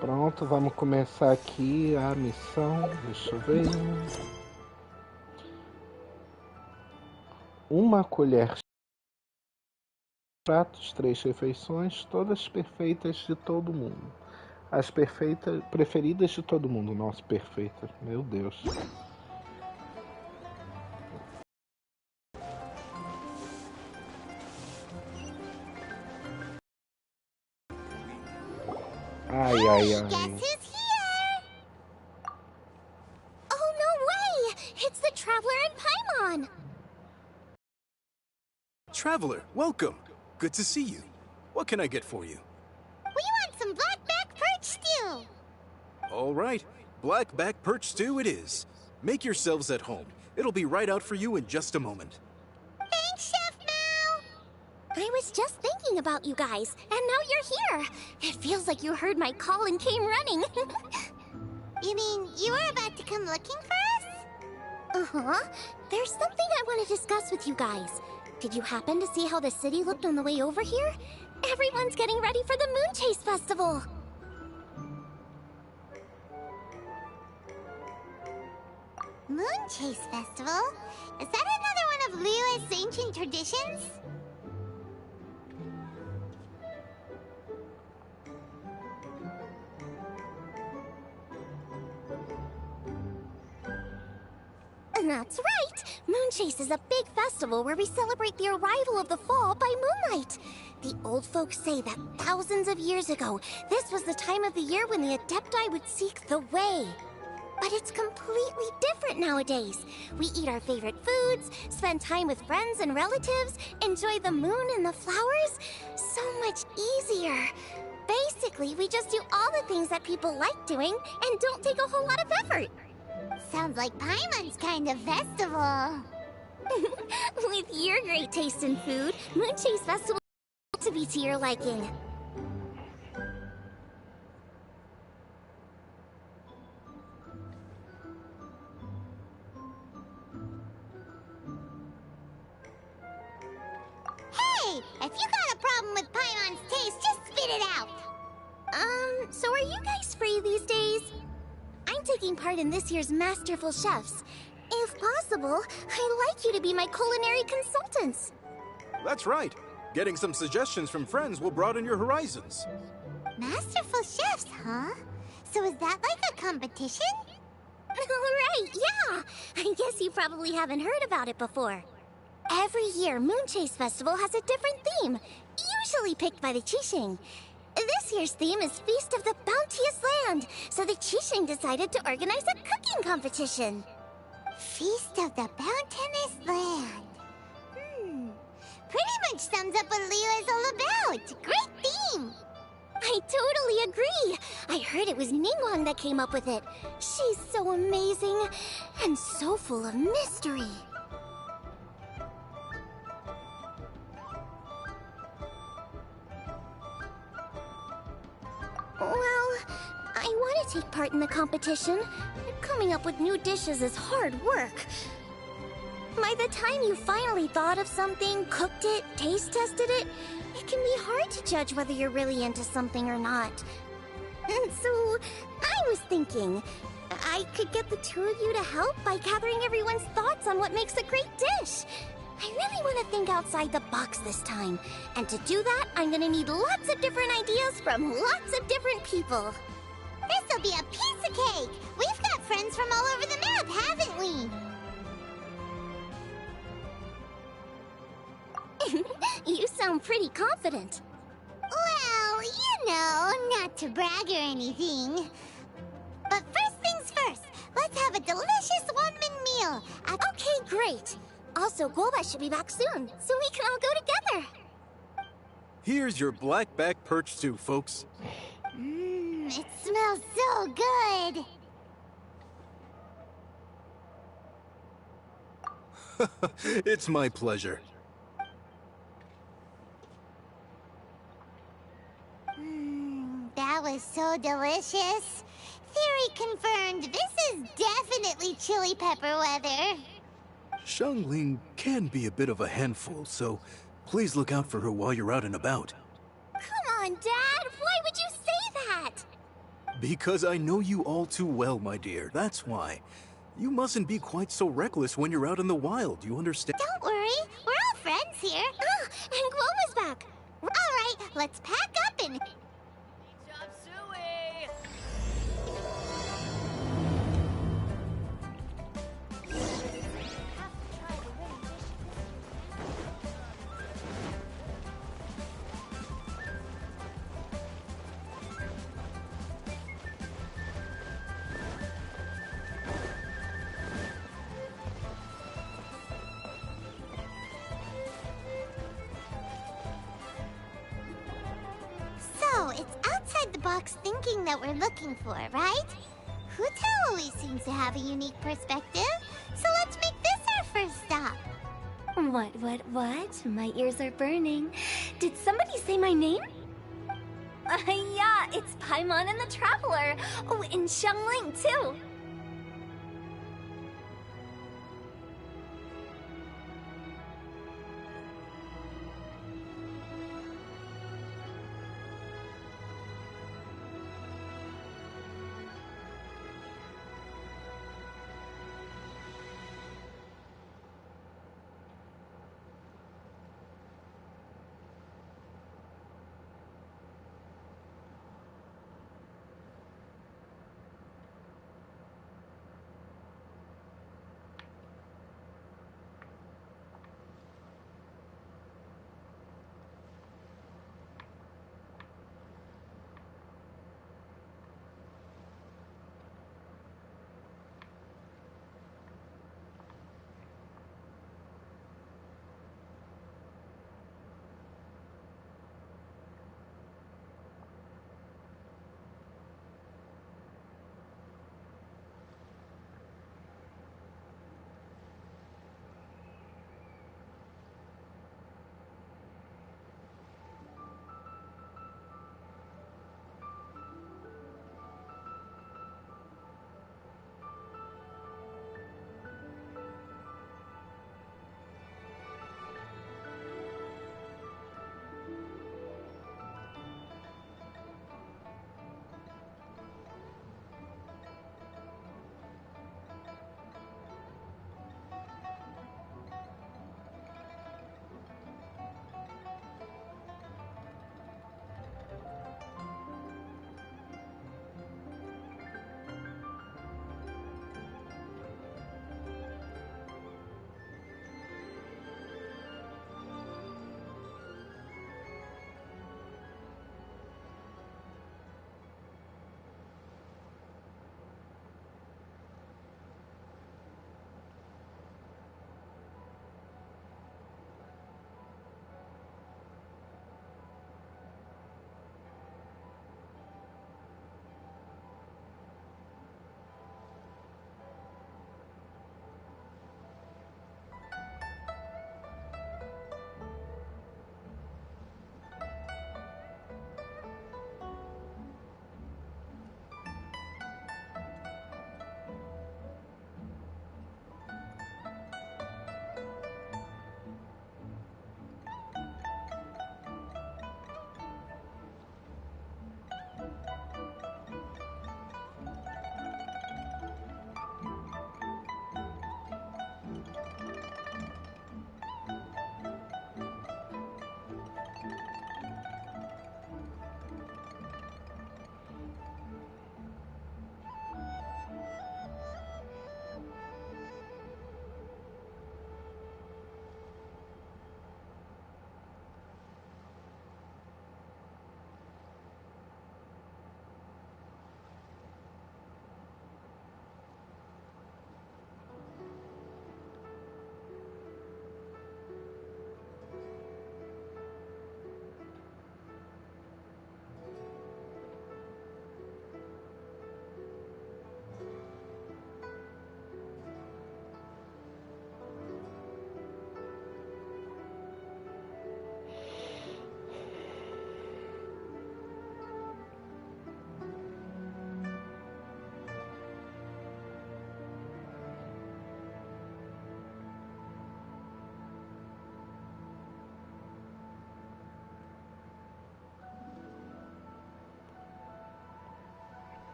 Pronto, vamos começar aqui a missão. Deixa eu ver. Uma colher de pratos, 3 refeições, todas perfeitas de todo mundo. As perfeitas, preferidas de todo mundo. Nossa, perfeitas. Meu Deus. Ai, ai, ai. Guess who's here? Oh, no way! It's the Traveler and Paimon! Traveler, welcome. Good to see you. What can I get for you? We want some blackback perch stew! All right, blackback perch stew it is. Make yourselves at home. It'll be right out for you in just a moment. Thanks, Chef Mao! I was just thinking about you guys, and now you're here! It feels like you heard my call and came running. You mean you were about to come looking for us? Uh-huh. There's something I want to discuss with you guys. Did you happen to see how the city looked on the way over here? Everyone's getting ready for the Moon Chase Festival! Moon Chase Festival? Is that another one of Liyue's ancient traditions? That's right! Moon Chase is a big festival where we celebrate the arrival of the fall by moonlight. The old folks say that thousands of years ago, this was the time of the year when the Adepti would seek the way. But it's completely different nowadays. We eat our favorite foods, spend time with friends and relatives, enjoy the moon and the flowers. So much easier. Basically, we just do all the things that people like doing and don't take a whole lot of effort. Sounds like Paimon's kind of festival. With your great taste in food, Moon Chase Festival to be to your liking. Hey! If you got a problem with Paimon's taste, just spit it out! So are you guys free these days? I'm taking part in this year's Masterful Chefs. If possible, I'd like you to be my culinary consultants. That's right. Getting some suggestions from friends will broaden your horizons. Masterful Chefs, huh? So is that like a competition? Right, yeah! I guess you probably haven't heard about it before. Every year, Moon Chase Festival has a different theme, usually picked by the Qixing. This year's theme is Feast of the Bounteous Land, so the Qixing decided to organize a cooking competition. Feast of the Bounteous Land. Pretty much sums up what Liyue is all about. Great theme! I totally agree. I heard it was Ningguang that came up with it. She's so amazing and so full of mystery. Well, I want to take part in the competition. Coming up with new dishes is hard work. By the time you finally thought of something, cooked it, taste tested it, it can be hard to judge whether you're really into something or not. And so, I was thinking, I could get the two of you to help by gathering everyone's thoughts on what makes a great dish. I really want to think outside the box this time. And to do that, I'm gonna need lots of different ideas from lots of different people. This'll be a piece of cake! We've got friends from all over the map, haven't we? You sound pretty confident. Well, you know, not to brag or anything. But first things first, let's have a delicious one-man meal. Okay, great. Also, Guoba should be back soon, so we can all go together. Here's your blackback perch stew, folks. It smells so good. It's my pleasure. That was so delicious. Theory confirmed, this is definitely chili pepper weather. Xiangling can be a bit of a handful, so please look out for her while you're out and about. Come on, Dad! Why would you say that? Because I know you all too well, my dear. That's why. You mustn't be quite so reckless when you're out in the wild, you understand? Don't worry, we're all friends here. Ah, and Gloma's back. All right, let's pack up and... Chop suey! So, it's outside the box thinking that we're looking for, right? Hotel always seems to have a unique perspective, so let's make this our first stop. What? My ears are burning. Did somebody say my name? Yeah, it's Paimon and the Traveler. Oh, and Xiangling, too.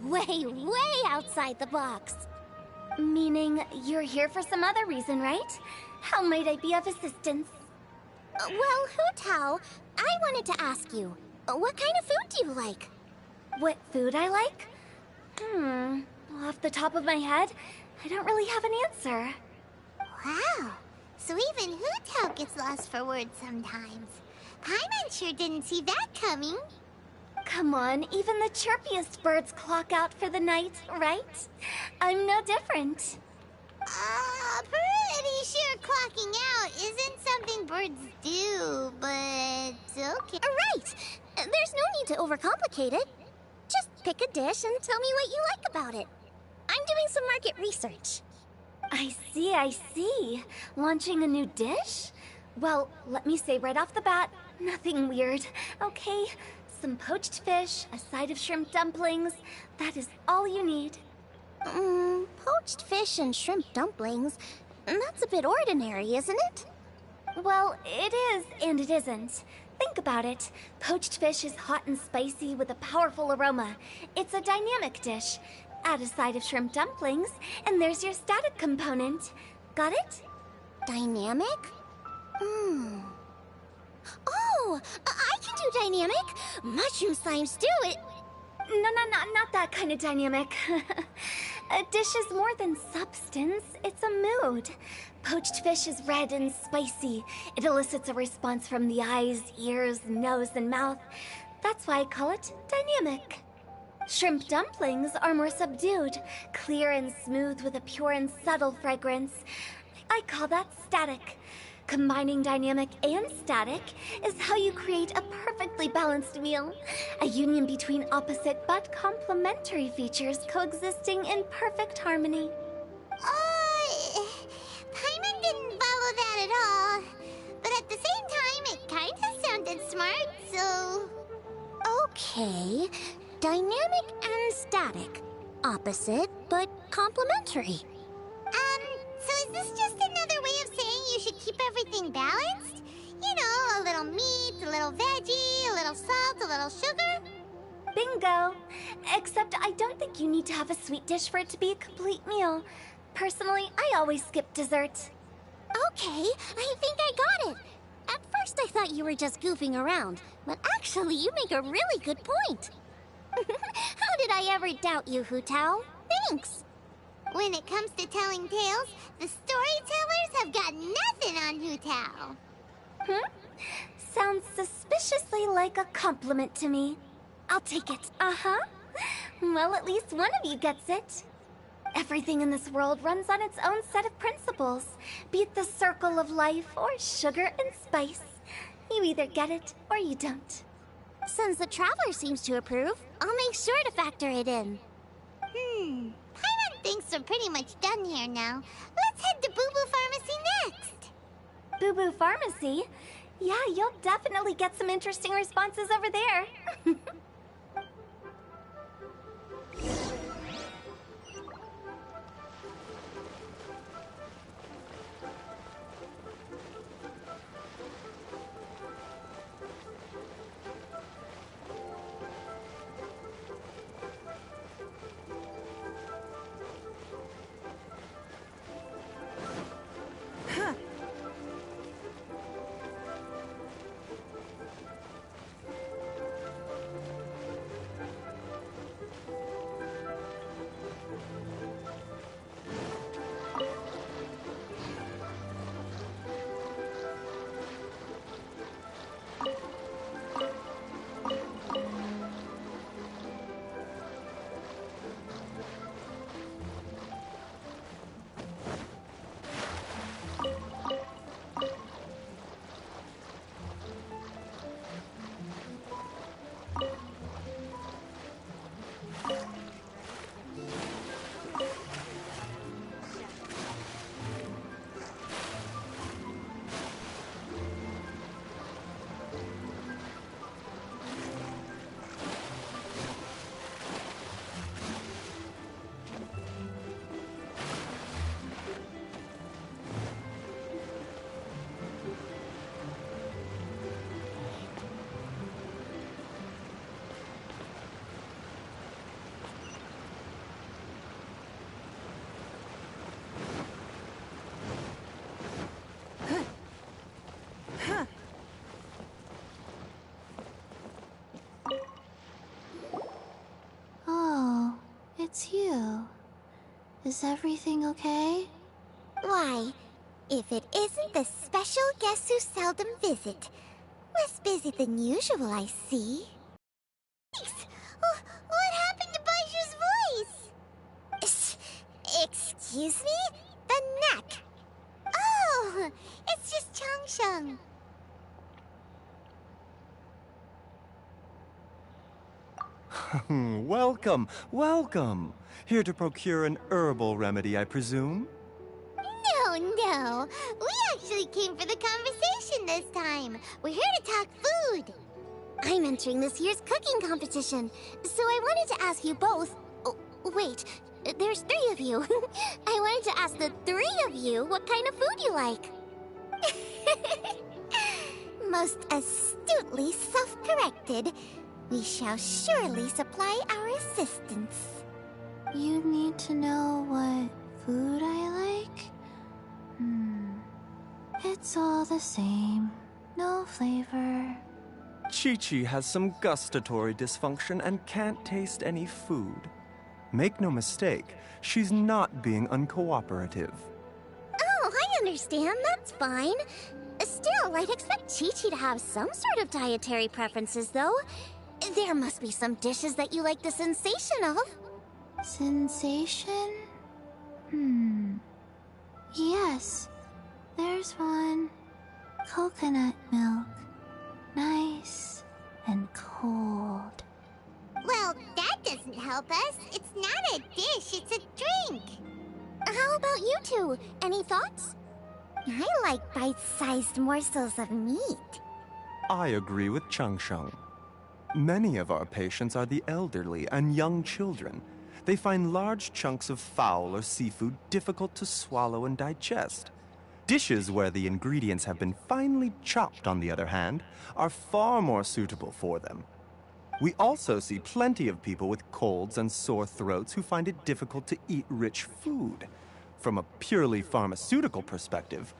way outside the box. Meaning you're here for some other reason, right? How might I be of assistance? Well, Hu Tao, I wanted to ask you, what kind of food do you like? What food I like? Off the top of my head, I don't really have an answer. Wow, so even Hu Tao gets lost for words sometimes. Paimon sure didn't see that coming. Come on, even the chirpiest birds clock out for the night, right? I'm no different. Pretty sure clocking out isn't something birds do, but okay. Right! There's no need to overcomplicate it. Just pick a dish and tell me what you like about it. I'm doing some market research. I see. Launching a new dish? Well, let me say right off the bat, nothing weird, okay? Some poached fish, a side of shrimp dumplings. That is all you need. Poached fish and shrimp dumplings. That's a bit ordinary, isn't it? Well, it is and it isn't. Think about it. Poached fish is hot and spicy with a powerful aroma. It's a dynamic dish. Add a side of shrimp dumplings, and there's your static component. Got it? Dynamic? Oh, I can do dynamic. Mushroom slime stew it. No, not that kind of dynamic. A dish is more than substance, it's a mood. Poached fish is red and spicy. It elicits a response from the eyes, ears, nose, and mouth. That's why I call it dynamic. Shrimp dumplings are more subdued, clear and smooth with a pure and subtle fragrance. I call that static. Combining dynamic and static is how you create a perfectly balanced meal. A union between opposite but complementary features coexisting in perfect harmony. Paimon didn't follow that at all. But at the same time, it kinda sounded smart, so... Okay, dynamic and static. Opposite, but complementary. So is this just another way of saying you should keep everything balanced? You know, a little meat, a little veggie, a little salt, a little sugar? Bingo! Except I don't think you need to have a sweet dish for it to be a complete meal. Personally, I always skip dessert. Okay, I think I got it. At first I thought you were just goofing around, but actually you make a really good point. How did I ever doubt you, Hu Tao? Thanks. When it comes to telling tales, the storytellers have got nothing on Hu Tao. Sounds suspiciously like a compliment to me. I'll take it. Uh-huh. Well, at least one of you gets it. Everything in this world runs on its own set of principles, be it the circle of life or sugar and spice. You either get it or you don't. Since the Traveler seems to approve, I'll make sure to factor it in. Paimon thinks we're pretty much done here now. Let's head to Boo Boo Pharmacy next. Boo Boo Pharmacy? Yeah, you'll definitely get some interesting responses over there. Is everything okay? Why, if it isn't the special guests who seldom visit. Less busy than usual, I see. What happened to Baiju's voice? Excuse me? The neck. Oh, it's just Changsheng. Welcome, welcome. Here to procure an herbal remedy, I presume? No. We actually came for the conversation this time. We're here to talk food. I'm entering this year's cooking competition, so I wanted to ask you both... Oh, wait, there's 3 of you. I wanted to ask the 3 of you what kind of food you like. Most astutely self-corrected. We shall surely supply our assistance. You need to know what food I like? It's all the same. No flavor. Chi-Chi has some gustatory dysfunction and can't taste any food. Make no mistake, she's not being uncooperative. Oh, I understand. That's fine. Still, I'd expect Chi-Chi to have some sort of dietary preferences, though. There must be some dishes that you like the sensation of. Sensation? Yes, there's one. Coconut milk. Nice and cold. Well, that doesn't help us. It's not a dish, it's a drink. How about you two? Any thoughts? I like bite-sized morsels of meat. I agree with Changsheng. Many of our patients are the elderly and young children. They find large chunks of fowl or seafood difficult to swallow and digest. Dishes where the ingredients have been finely chopped, on the other hand, are far more suitable for them. We also see plenty of people with colds and sore throats who find it difficult to eat rich food. From a purely pharmaceutical perspective,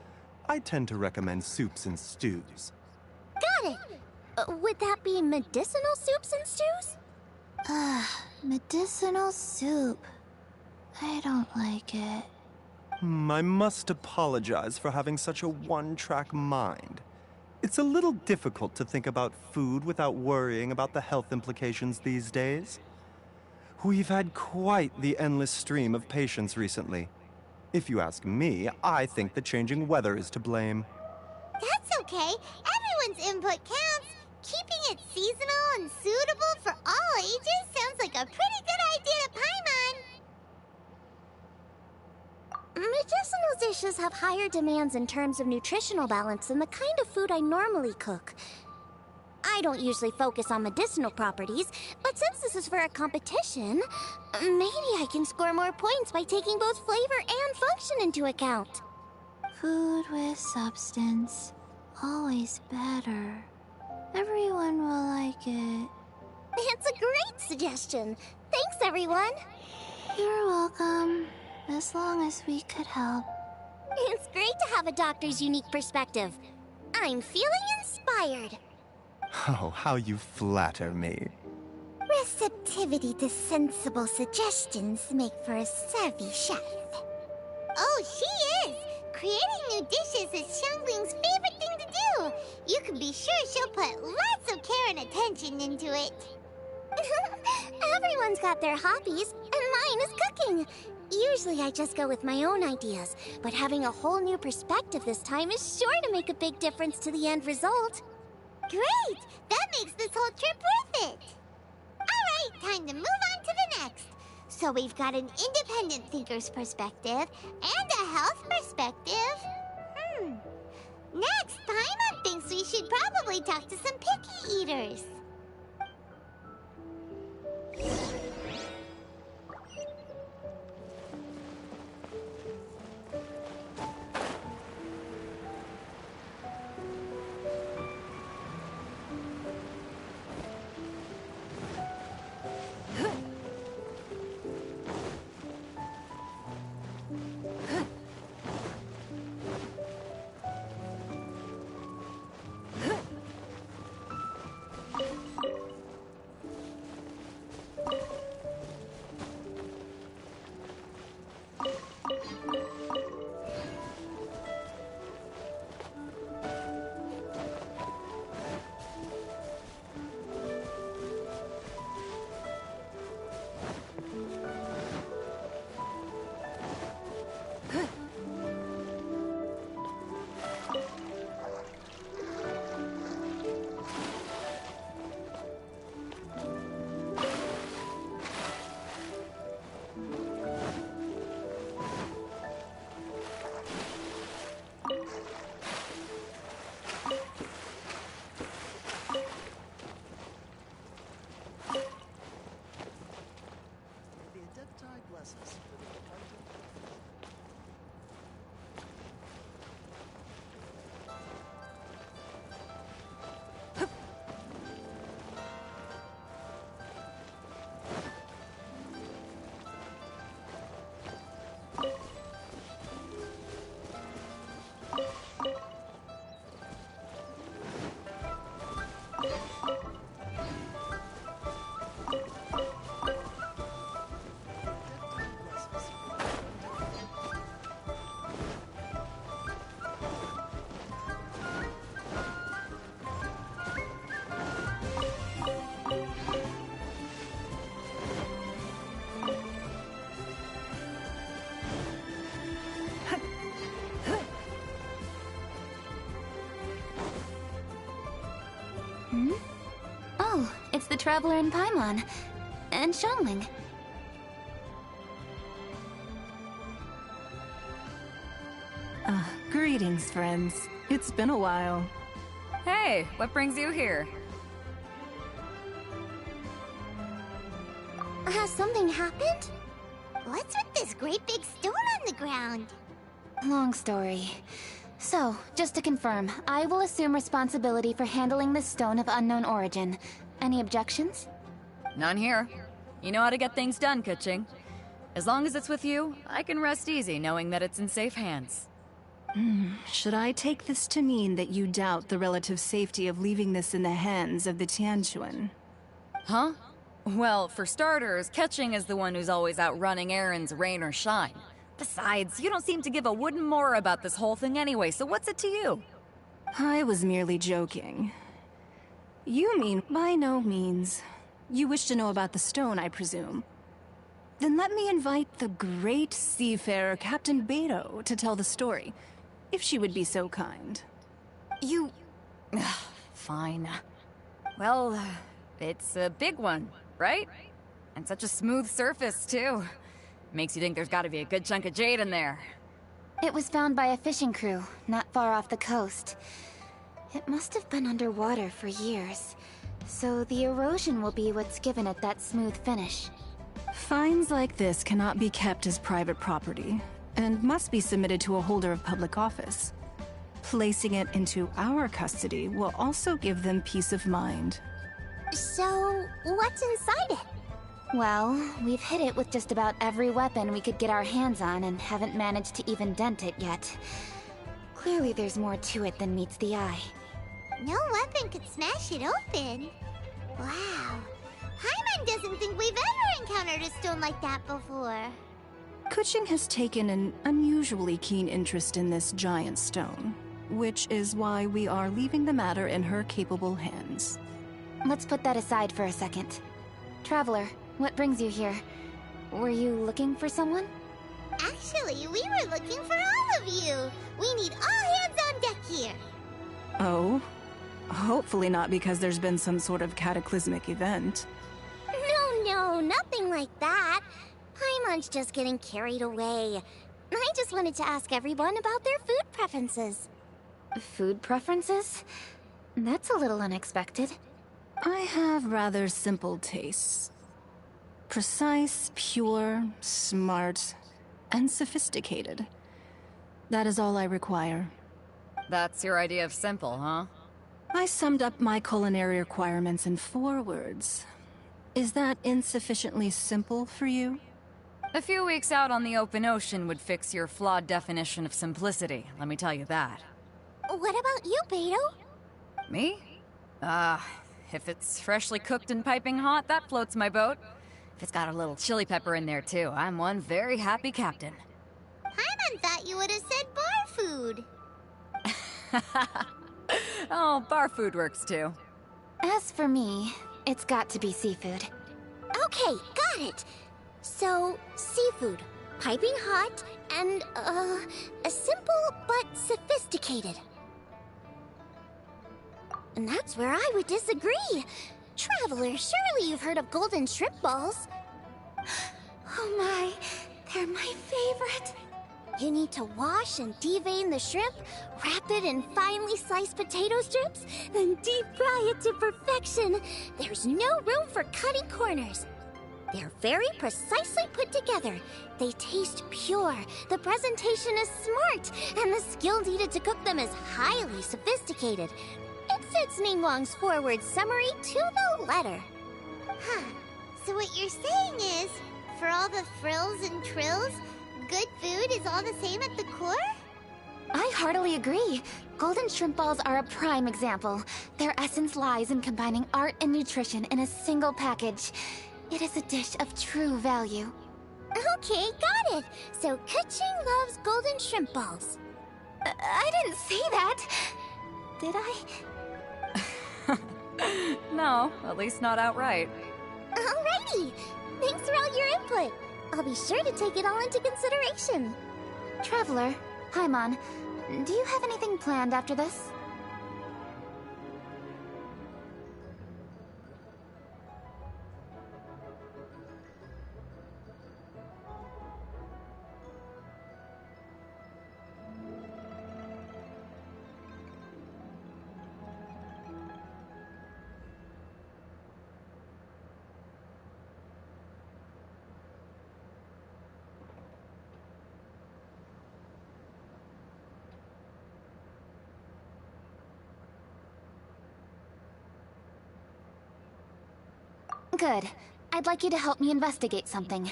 I tend to recommend soups and stews. Got it! Would that be medicinal soups and stews? Medicinal soup. I don't like it. I must apologize for having such a one-track mind. It's a little difficult to think about food without worrying about the health implications these days. We've had quite the endless stream of patients recently. If you ask me, I think the changing weather is to blame. That's okay. Everyone's input counts. Keeping it seasonal and suitable for all ages sounds like a pretty good idea to Paimon. Medicinal dishes have higher demands in terms of nutritional balance than the kind of food I normally cook. I don't usually focus on medicinal properties, but since this is for a competition, maybe I can score more points by taking both flavor and function into account. Food with substance. Always better. Everyone will like it. It's a great suggestion. Thanks, everyone. You're welcome. As long as we could help. It's great to have a doctor's unique perspective. I'm feeling inspired. Oh, how you flatter me. Receptivity to sensible suggestions make for a savvy chef. Oh, she is! Creating new dishes is Xiangling's favorite thing to do. You can be sure she'll put lots of care and attention into it. Everyone's got their hobbies, and mine is cooking. Usually I just go with my own ideas, but having a whole new perspective this time is sure to make a big difference to the end result. Great! That makes this whole trip worth it! Alright, time to move on to the next. So we've got an independent thinker's perspective and a health perspective. Next, Paimon thinks we should probably talk to some picky eaters. Hmm? Oh, it's the Traveler and Paimon. And Xiangling. Greetings, friends. It's been a while. Hey, what brings you here? Has something happened? What's with this great big stone on the ground? Long story. So, just to confirm, I will assume responsibility for handling this stone of unknown origin. Any objections? None here. You know how to get things done, Kuching. As long as it's with you, I can rest easy knowing that it's in safe hands. Should I take this to mean that you doubt the relative safety of leaving this in the hands of the Tianquan? Huh? Well, for starters, Kuching is the one who's always out running errands, rain or shine. Besides, you don't seem to give a wooden more about this whole thing anyway, so what's it to you? I was merely joking. You mean by no means. You wish to know about the stone, I presume. Then let me invite the great seafarer Captain Beto to tell the story, if she would be so kind. You... Fine. Well, it's a big one, right? And such a smooth surface, too. Makes you think there's gotta be a good chunk of jade in there. It was found by a fishing crew, not far off the coast. It must have been underwater for years, so the erosion will be what's given it that smooth finish. Finds like this cannot be kept as private property, and must be submitted to a holder of public office. Placing it into our custody will also give them peace of mind. So, what's inside it? Well, we've hit it with just about every weapon we could get our hands on and haven't managed to even dent it yet. Clearly there's more to it than meets the eye. No weapon could smash it open. Wow. Paimon doesn't think we've ever encountered a stone like that before. Kuching has taken an unusually keen interest in this giant stone, which is why we are leaving the matter in her capable hands. Let's put that aside for a second. Traveler, what brings you here? Were you looking for someone? Actually, we were looking for all of you. We need all hands on deck here. Oh? Hopefully not because there's been some sort of cataclysmic event. No, nothing like that. Paimon's just getting carried away. I just wanted to ask everyone about their food preferences. Food preferences? That's a little unexpected. I have rather simple tastes. Precise, pure, smart, and sophisticated. That is all I require. That's your idea of simple, huh? I summed up my culinary requirements in 4 words. Is that insufficiently simple for you? A few weeks out on the open ocean would fix your flawed definition of simplicity, let me tell you that. What about you, Beto? Me? If it's freshly cooked and piping hot, that floats my boat. If it's got a little chili pepper in there, too, I'm one very happy captain. Paimon thought you would have said bar food. Oh, bar food works, too. As for me, it's got to be seafood. Okay, got it. So, seafood, piping hot, and, simple but sophisticated. And that's where I would disagree. Traveler, surely you've heard of golden shrimp balls. Oh my, they're my favorite. You need to wash and devein the shrimp, wrap it in finely sliced potato strips, then deep fry it to perfection. There's no room for cutting corners. They're very precisely put together. They taste pure, the presentation is smart, and the skill needed to cook them is highly sophisticated. It fits Ningguang's forward summary to the letter. Huh. So what you're saying is, for all the frills and trills, good food is all the same at the core? I heartily agree. Golden shrimp balls are a prime example. Their essence lies in combining art and nutrition in a single package. It is a dish of true value. Okay, got it. So Kuching loves golden shrimp balls. I didn't say that. Did I? No, at least not outright. Alrighty. Thanks for all your input. I'll be sure to take it all into consideration. Traveler, Paimon, do you have anything planned after this? Good. I'd like you to help me investigate something.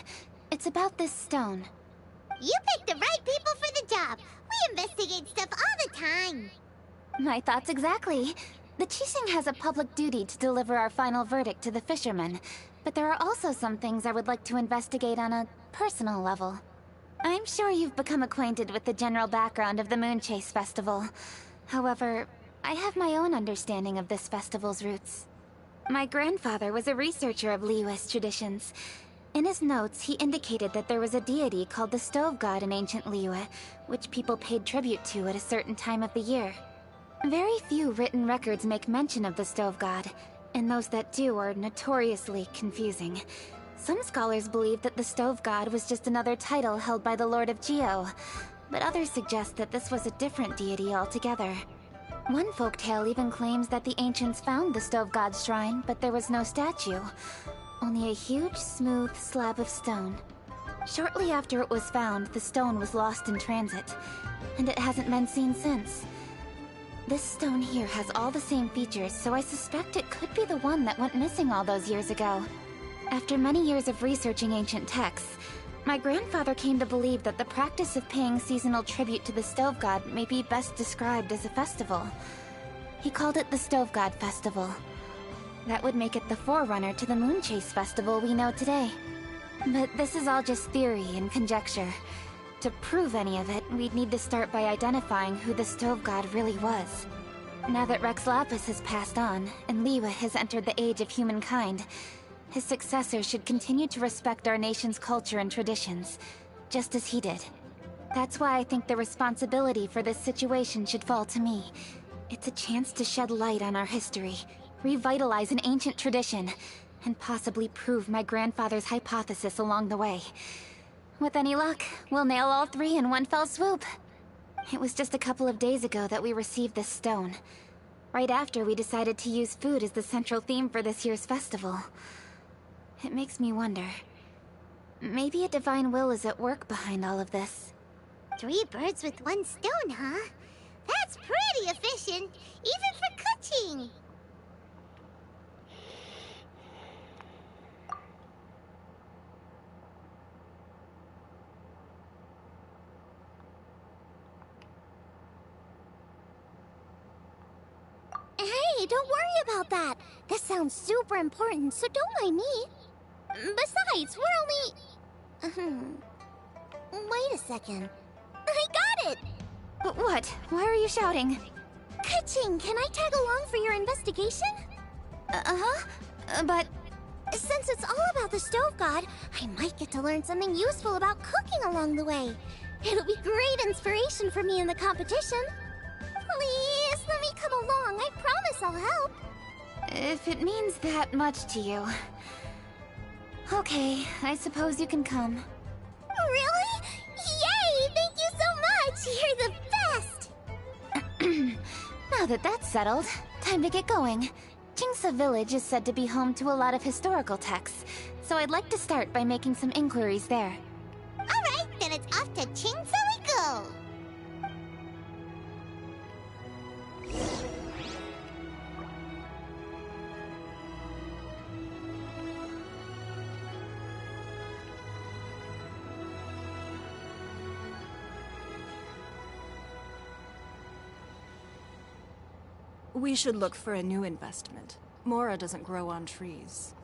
It's about this stone. You picked the right people for the job. We investigate stuff all the time. My thoughts exactly. The Qixing has a public duty to deliver our final verdict to the fishermen, but there are also some things I would like to investigate on a personal level. I'm sure you've become acquainted with the general background of the Moonchase Festival. However, I have my own understanding of this festival's roots. My grandfather was a researcher of Liyue's traditions. In his notes, he indicated that there was a deity called the Stove God in ancient Liyue, which people paid tribute to at a certain time of the year. Very few written records make mention of the Stove God, and those that do are notoriously confusing. Some scholars believe that the Stove God was just another title held by the Lord of Geo, but others suggest that this was a different deity altogether. One folktale even claims that the ancients found the Stove God's shrine, but there was no statue. Only a huge, smooth slab of stone. Shortly after it was found, the stone was lost in transit, and it hasn't been seen since. This stone here has all the same features, so I suspect it could be the one that went missing all those years ago. After many years of researching ancient texts, my grandfather came to believe that the practice of paying seasonal tribute to the Stove God may be best described as a festival. He called it the Stove God Festival. That would make it the forerunner to the Moonchase Festival we know today. But this is all just theory and conjecture. To prove any of it, we'd need to start by identifying who the Stove God really was. Now that Rex Lapis has passed on, and Liyue has entered the age of humankind, his successor should continue to respect our nation's culture and traditions, just as he did. That's why I think the responsibility for this situation should fall to me. It's a chance to shed light on our history, revitalize an ancient tradition, and possibly prove my grandfather's hypothesis along the way. With any luck, we'll nail all three in one fell swoop. It was just a couple of days ago that we received this stone. Right after we decided to use food as the central theme for this year's festival. It makes me wonder. Maybe a divine will is at work behind all of this. 3 birds with 1 stone, huh? That's pretty efficient, even for cooking. Hey, don't worry about that. This sounds super important, so don't mind me. Besides, we're only... Wait a second. I got it! What? Why are you shouting? Kaching, can I tag along for your investigation? But... Since it's all about the Stove God, I might get to learn something useful about cooking along the way. It'll be great inspiration for me in the competition. Please, let me come along. I promise I'll help. If it means that much to you... Okay, I suppose you can come. Really? Yay! Thank you so much! You're the best! Now that that's settled, time to get going. Jingsa Village is said to be home to a lot of historical texts, so I'd like to start by making some inquiries there. Alright, then it's off to Qingsa we go! We should look for a new investment. Mora doesn't grow on trees.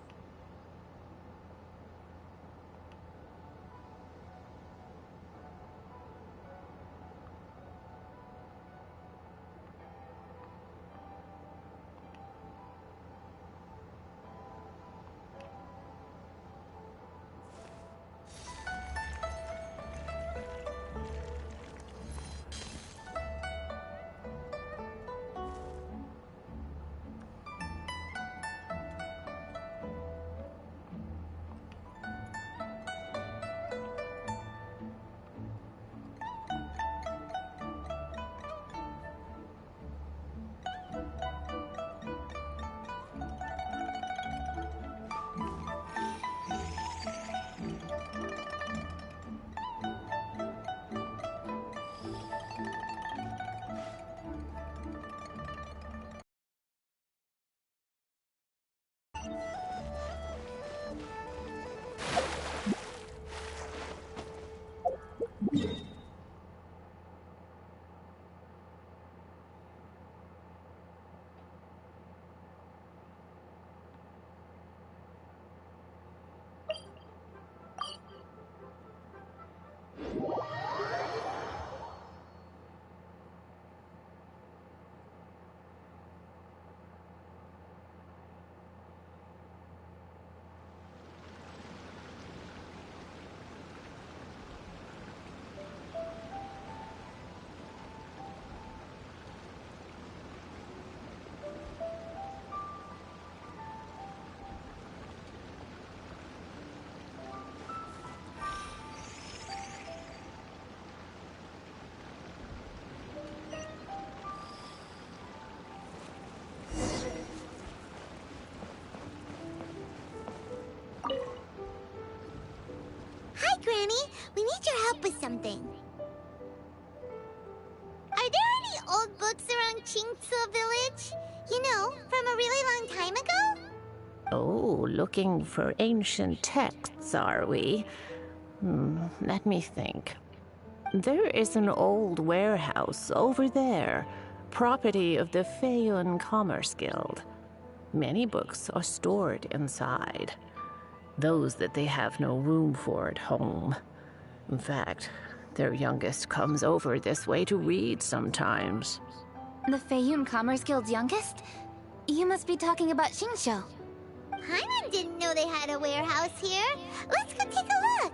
We need your help with something. Are there any old books around Qingce Village? You know, from a really long time ago? Oh, looking for ancient texts, are we? Let me think. There is an old warehouse over there, property of the Feiyun Commerce Guild. Many books are stored inside. Those that they have no room for at home. In fact, their youngest comes over this way to read sometimes. The Feiyun Commerce Guild's youngest? You must be talking about Xingqiu. Paimon didn't know they had a warehouse here. Let's go take a look.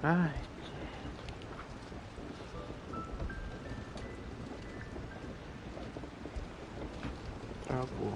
Ai. Travou.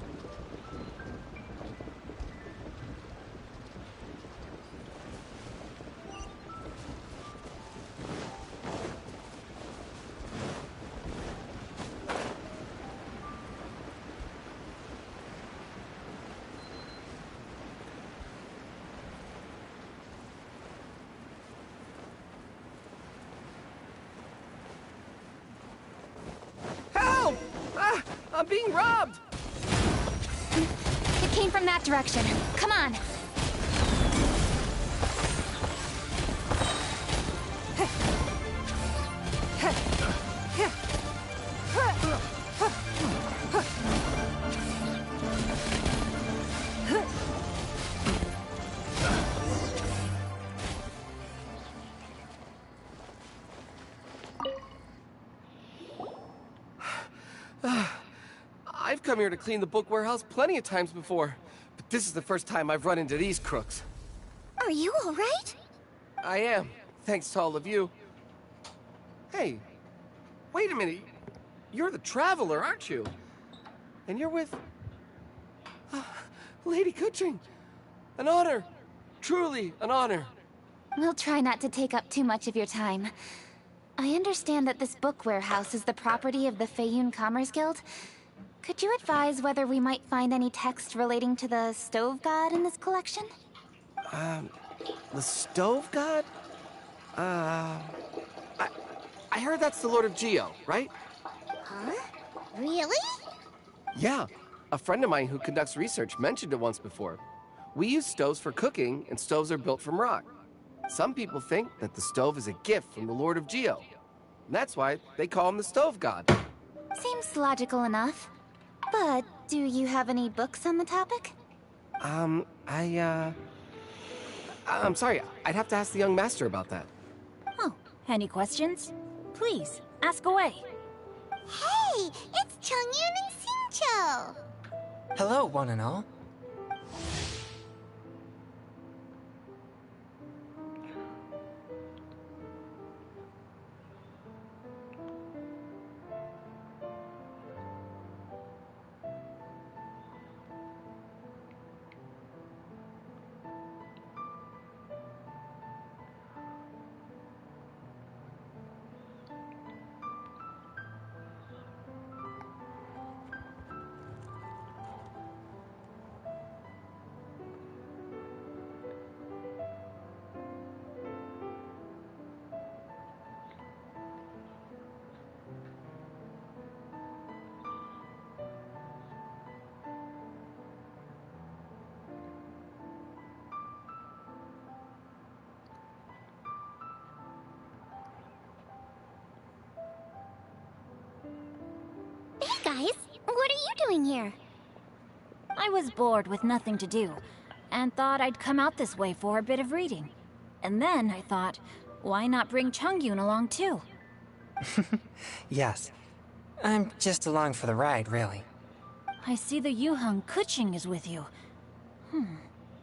Help! Ah, I'm being robbed! It came from that direction. Come on. I've come here to clean the book warehouse plenty of times before, but this is the first time I've run into these crooks. Are you all right? I am, thanks to all of you. Hey, wait a minute. You're the Traveler, aren't you? And you're with... Lady Kuching. An honor. Truly an honor. We'll try not to take up too much of your time. I understand that this book warehouse is the property of the Feiyun Commerce Guild. Could you advise whether we might find any text relating to the stove god in this collection? The stove god? I heard that's the Lord of Geo, right? Huh? Really? Yeah. A friend of mine who conducts research mentioned it once before. We use stoves for cooking, and stoves are built from rock. Some people think that the stove is a gift from the Lord of Geo. And that's why they call him the stove god. Seems logical enough. But do you have any books on the topic? I'm sorry, I'd have to ask the young master about that. Oh, any questions? Please, ask away. Hey, it's Chongyun and Xingqiu! Hello, one and all. Hey guys, what are you doing here? I was bored with nothing to do, and thought I'd come out this way for a bit of reading. And then I thought, why not bring Chongyun along too? Yes. I'm just along for the ride, really. I see the Yuheng Kuching is with you.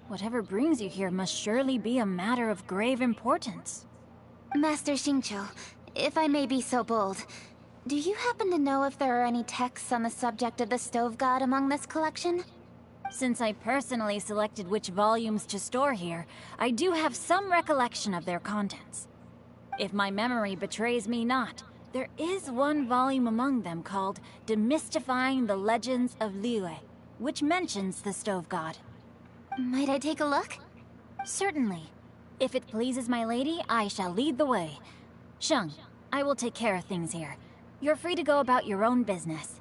Whatever brings you here must surely be a matter of grave importance. Master Xingqiu, if I may be so bold, do you happen to know if there are any texts on the subject of the stove god among this collection? Since I personally selected which volumes to store here, I do have some recollection of their contents. If my memory betrays me not, there is one volume among them called Demystifying the Legends of Liyue, which mentions the stove god. Might I take a look? Certainly. If it pleases my lady, I shall lead the way. Sheng, I will take care of things here. You're free to go about your own business.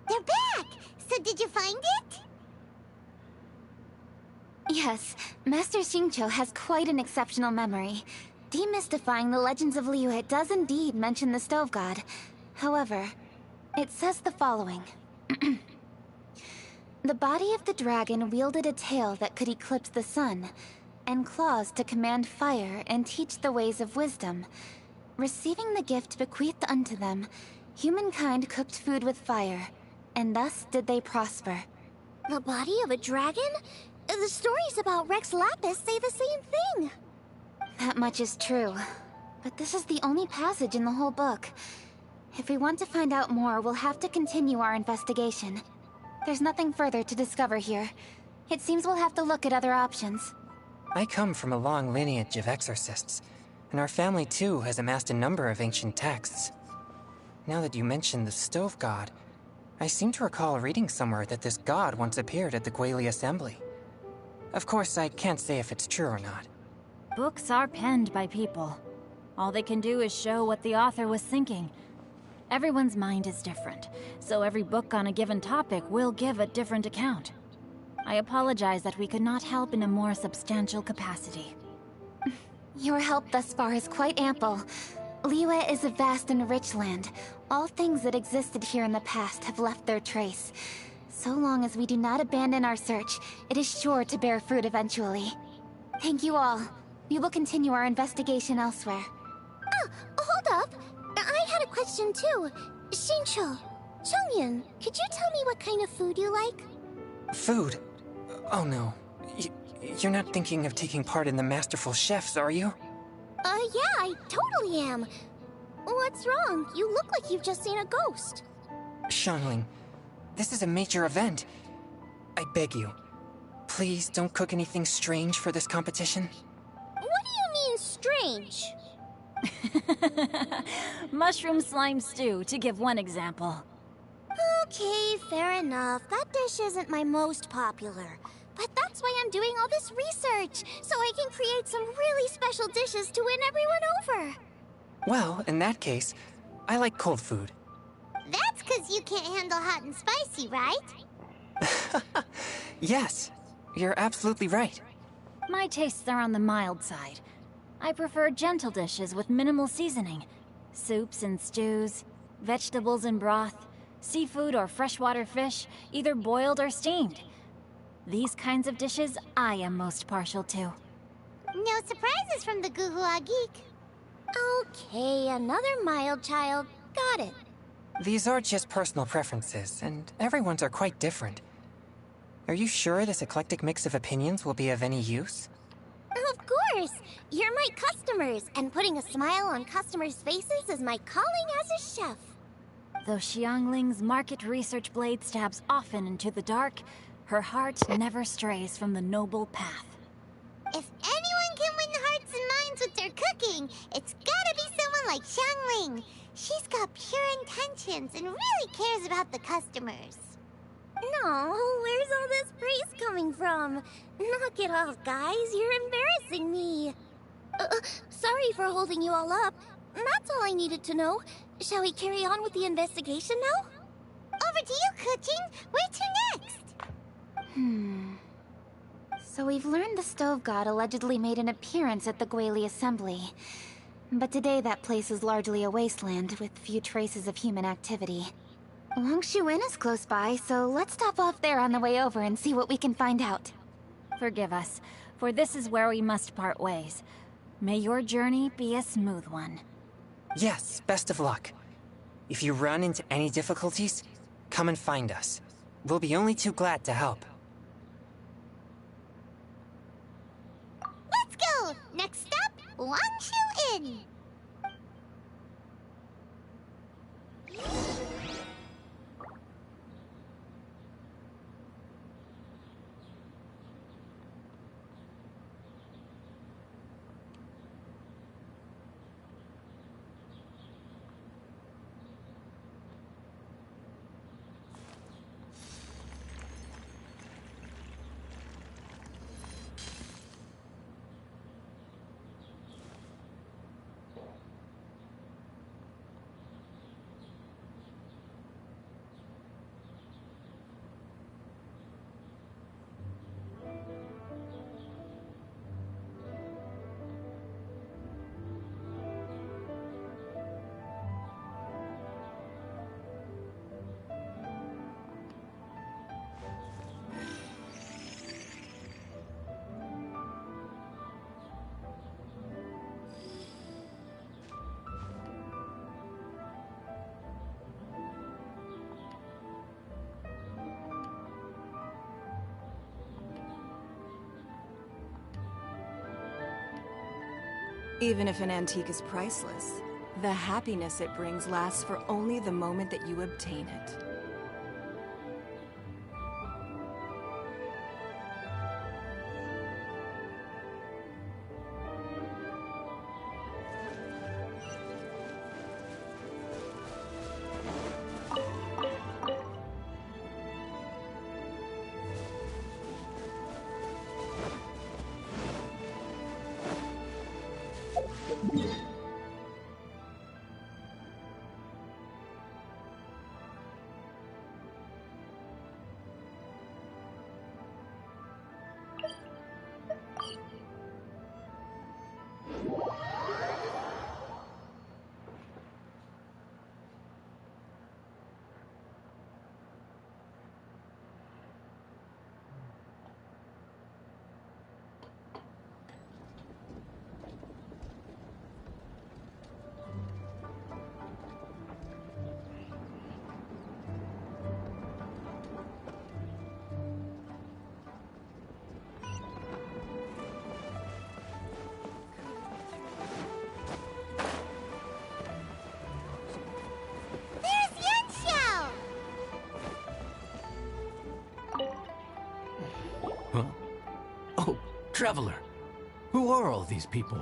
They're back! So did you find it? Yes, Master Xingqiu has quite an exceptional memory. Demystifying the Legends of Liyue does indeed mention the stove god. However, it says the following. The body of the dragon wielded a tail that could eclipse the sun, and claws to command fire and teach the ways of wisdom. Receiving the gift bequeathed unto them, humankind cooked food with fire, and thus did they prosper. The body of a dragon? The stories about Rex Lapis say the same thing. That much is true, but this is the only passage in the whole book. If we want to find out more, we'll have to continue our investigation. There's nothing further to discover here. It seems we'll have to look at other options. I come from a long lineage of exorcists, and our family too has amassed a number of ancient texts. Now that you mention the stove god, I seem to recall reading somewhere that this god once appeared at the Guili Assembly. Of course, I can't say if it's true or not. Books are penned by people. All they can do is show what the author was thinking. Everyone's mind is different, so every book on a given topic will give a different account. I apologize that we could not help in a more substantial capacity. Your help thus far is quite ample. Liyue is a vast and rich land. All things that existed here in the past have left their trace. So long as we do not abandon our search, it is sure to bear fruit eventually. Thank you all. We will continue our investigation elsewhere. Oh, hold up. I had a question too. Xingqiu, Chongyun, could you tell me what kind of food you like? Food? Oh no. You're not thinking of taking part in the Masterful Chefs, are you? Yeah, I totally am. What's wrong? You look like you've just seen a ghost. Xiangling, this is a major event. I beg you, please don't cook anything strange for this competition. What do you mean, strange? Mushroom slime stew, to give one example. Okay, fair enough. That dish isn't my most popular. But that's why I'm doing all this research, so I can create some really special dishes to win everyone over. Well, in that case, I like cold food. That's because you can't handle hot and spicy, right? Yes, you're absolutely right. My tastes are on the mild side. I prefer gentle dishes with minimal seasoning. Soups and stews, vegetables and broth, seafood or freshwater fish, either boiled or steamed. These kinds of dishes I am most partial to. No surprises from the Guhua Geek. Okay, another mild child. Got it. These are just personal preferences, and everyone's are quite different. Are you sure this eclectic mix of opinions will be of any use? Of course! You're my customers, and putting a smile on customers' faces is my calling as a chef. Though Xiangling's market research blade stabs often into the dark, her heart never strays from the noble path. If anyone can win hearts and minds with their cooking, it's gotta be someone like Xiangling. She's got pure intentions and really cares about the customers. No, where's all this praise coming from? Knock it off, guys. You're embarrassing me. Sorry for holding you all up. That's all I needed to know. Shall we carry on with the investigation now? Over to you, Kuching. Where to next? So we've learned the Stove God allegedly made an appearance at the Guili Assembly. But today that place is largely a wasteland with few traces of human activity. Longshu Inn is close by, so let's stop off there on the way over and see what we can find out. Forgive us, for this is where we must part ways. May your journey be a smooth one. Yes, best of luck. If you run into any difficulties, come and find us. We'll be only too glad to help. Let's go! Next stop, Longshu Inn! Even if an antique is priceless, the happiness it brings lasts for only the moment that you obtain it. Huh? Oh, Traveler. Who are all these people?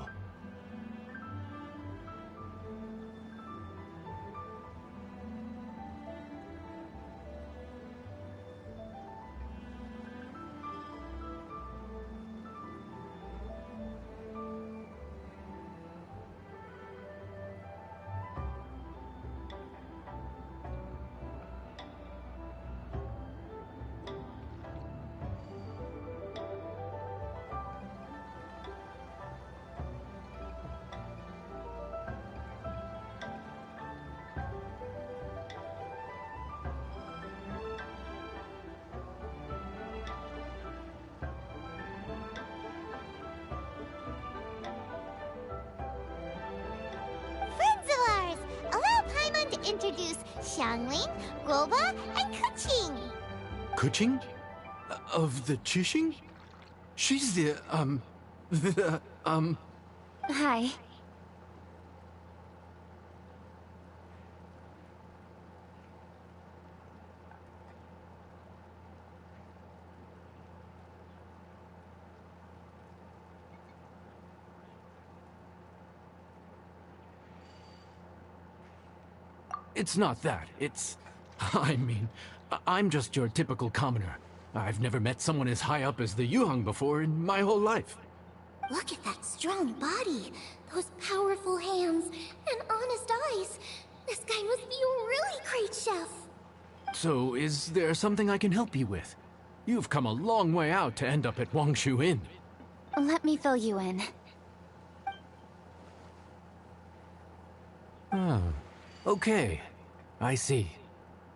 introduce Xiangling, Groba, and Kuching. Kuching? Of the Chishing? She's the, Hi. It's not that. It's... I'm just your typical commoner. I've never met someone as high up as the Yuheng before in my whole life. Look at that strong body, those powerful hands, and honest eyes. This guy must be a really great chef. So, is there something I can help you with? You've come a long way out to end up at Wangshu Inn. Let me fill you in. Oh, okay. I see.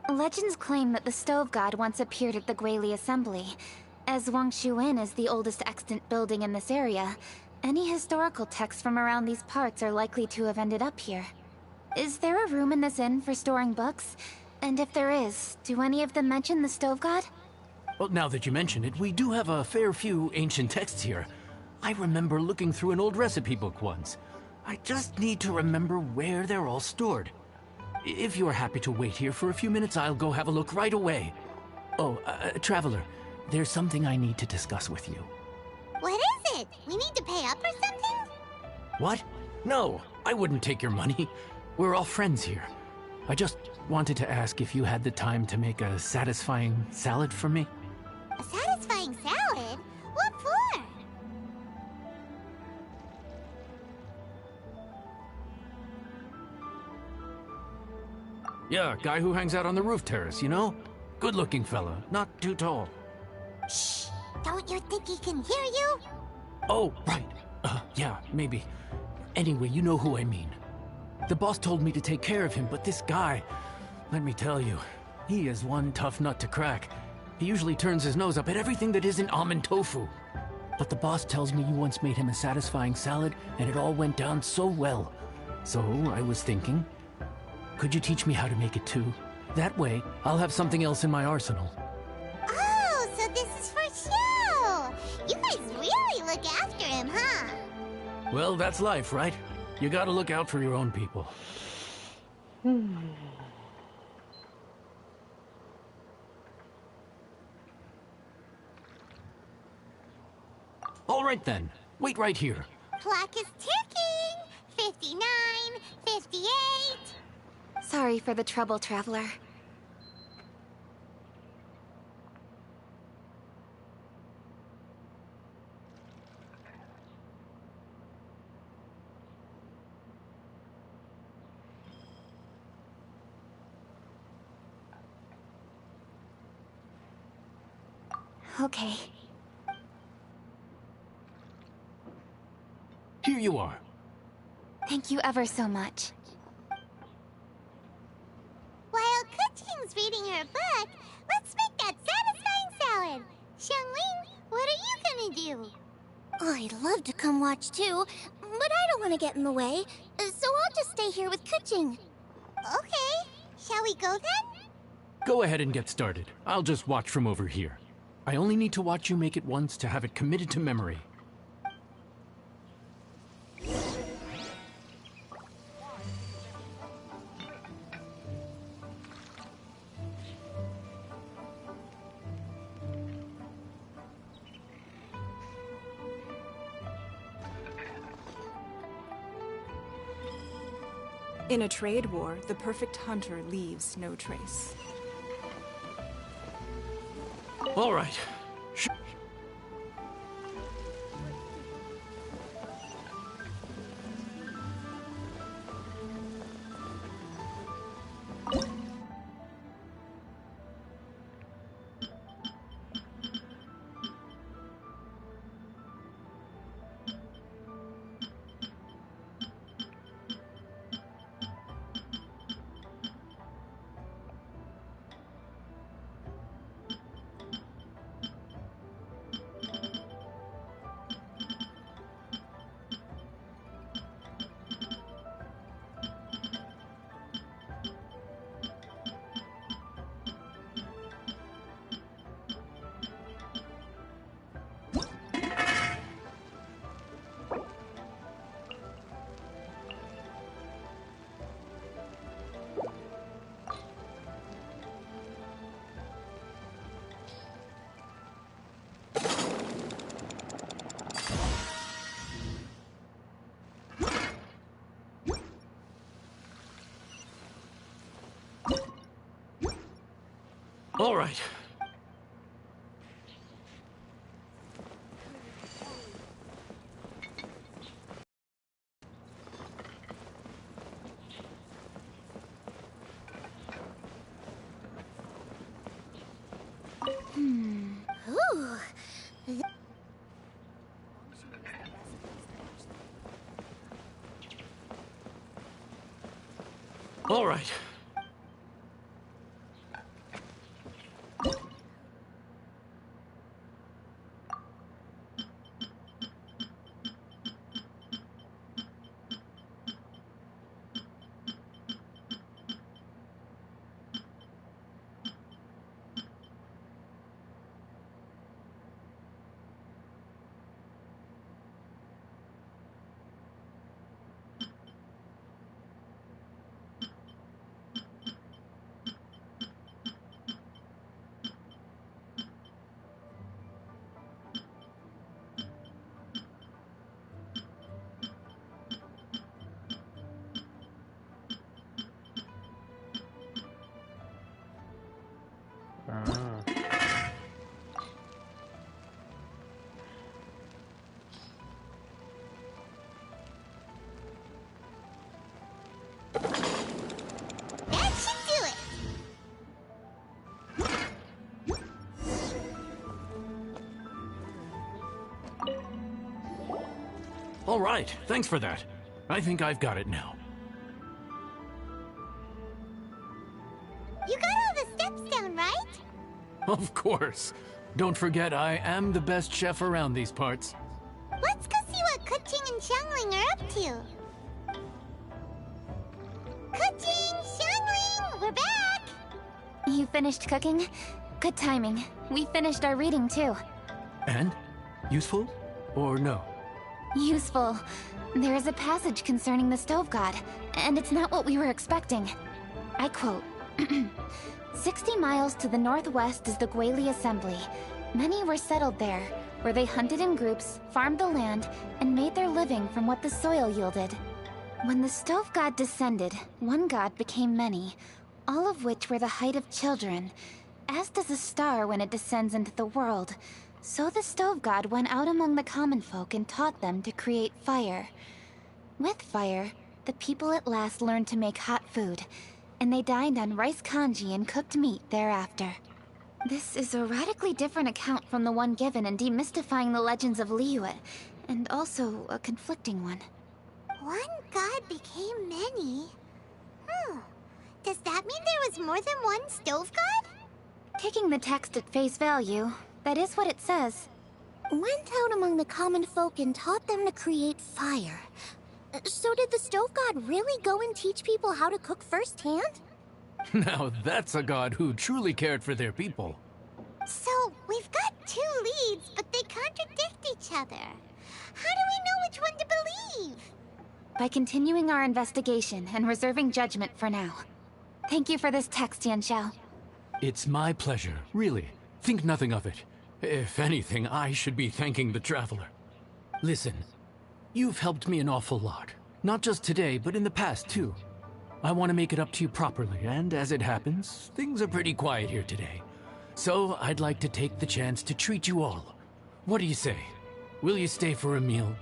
Legends claim that the Stove God once appeared at the Guili Assembly. As Wangshu Inn is the oldest extant building in this area, any historical texts from around these parts are likely to have ended up here. Is there a room in this inn for storing books? And if there is, do any of them mention the Stove God? Well, now that you mention it, we do have a fair few ancient texts here. I remember looking through an old recipe book once. I just need to remember where they're all stored. If you're happy to wait here for a few minutes, I'll go have a look right away. Oh, Traveler, there's something I need to discuss with you. What is it? We need to pay up or something? What? No, I wouldn't take your money. We're all friends here. I just wanted to ask if you had the time to make a satisfying salad for me. A satisfying salad? What for? Yeah, guy who hangs out on the roof terrace, you know? Good-looking fella, not too tall. Shh! Don't you think he can hear you? Oh, right. Yeah, maybe. Anyway, you know who I mean. The boss told me to take care of him, but this guy, let me tell you, he is one tough nut to crack. He usually turns his nose up at everything that isn't almond tofu. But the boss tells me you once made him a satisfying salad, and it all went down so well. So I was thinking, could you teach me how to make it too? That way, I'll have something else in my arsenal. Oh, so this is for show! You guys really look after him, huh? Well, that's life, right? You gotta look out for your own people. All right then. Wait right here. Clock is ticking! 59, 58... Sorry for the trouble, Traveler. Okay. Here you are. Thank you ever so much. While Kuching's reading her book, let's make that satisfying salad. Xiangling, what are you gonna do? I'd love to come watch too, but I don't want to get in the way, so I'll just stay here with Kuching. Okay, shall we go then? Go ahead and get started. I'll just watch from over here. I only need to watch you make it once to have it committed to memory. In a trade war, the perfect hunter leaves no trace. All right. All right. Ooh. All right. That should do it. All right. Thanks for that. I think I've got it now. You got all the steps down, right? Of course. Don't forget, I am the best chef around these parts. Let's go see what Kuching and Xiangling are up to. Kuching, Xiangling, we're back! You finished cooking? Good timing. We finished our reading too. And? Useful? Or no? Useful. There is a passage concerning the stove god, and it's not what we were expecting. I quote, 60 miles to the northwest is the Guili Assembly. Many were settled there, where they hunted in groups, farmed the land, and made their living from what the soil yielded. When the stove god descended, one god became many, all of which were the height of children. As does a star when it descends into the world, so the stove god went out among the common folk and taught them to create fire. With fire, the people at last learned to make hot food, and they dined on rice congee and cooked meat thereafter. This is a radically different account from the one given in Demystifying the Legends of Liyue, and also a conflicting one. One god became many. Does that mean there was more than one stove god? Taking the text at face value, that is what it says. Went out among the common folk and taught them to create fire. So did the stove god really go and teach people how to cook firsthand? Now that's a god who truly cared for their people. So, we've got two leads, but they contradict each other. How do we know which one to believe? By continuing our investigation and reserving judgment for now. Thank you for this text, Yanxiao. It's my pleasure, really. Think nothing of it. If anything, I should be thanking the traveler. Listen, you've helped me an awful lot. Not just today, but in the past, too. I want to make it up to you properly, and as it happens, things are pretty quiet here today. So I'd like to take the chance to treat you all. What do you say? Will you stay for a meal?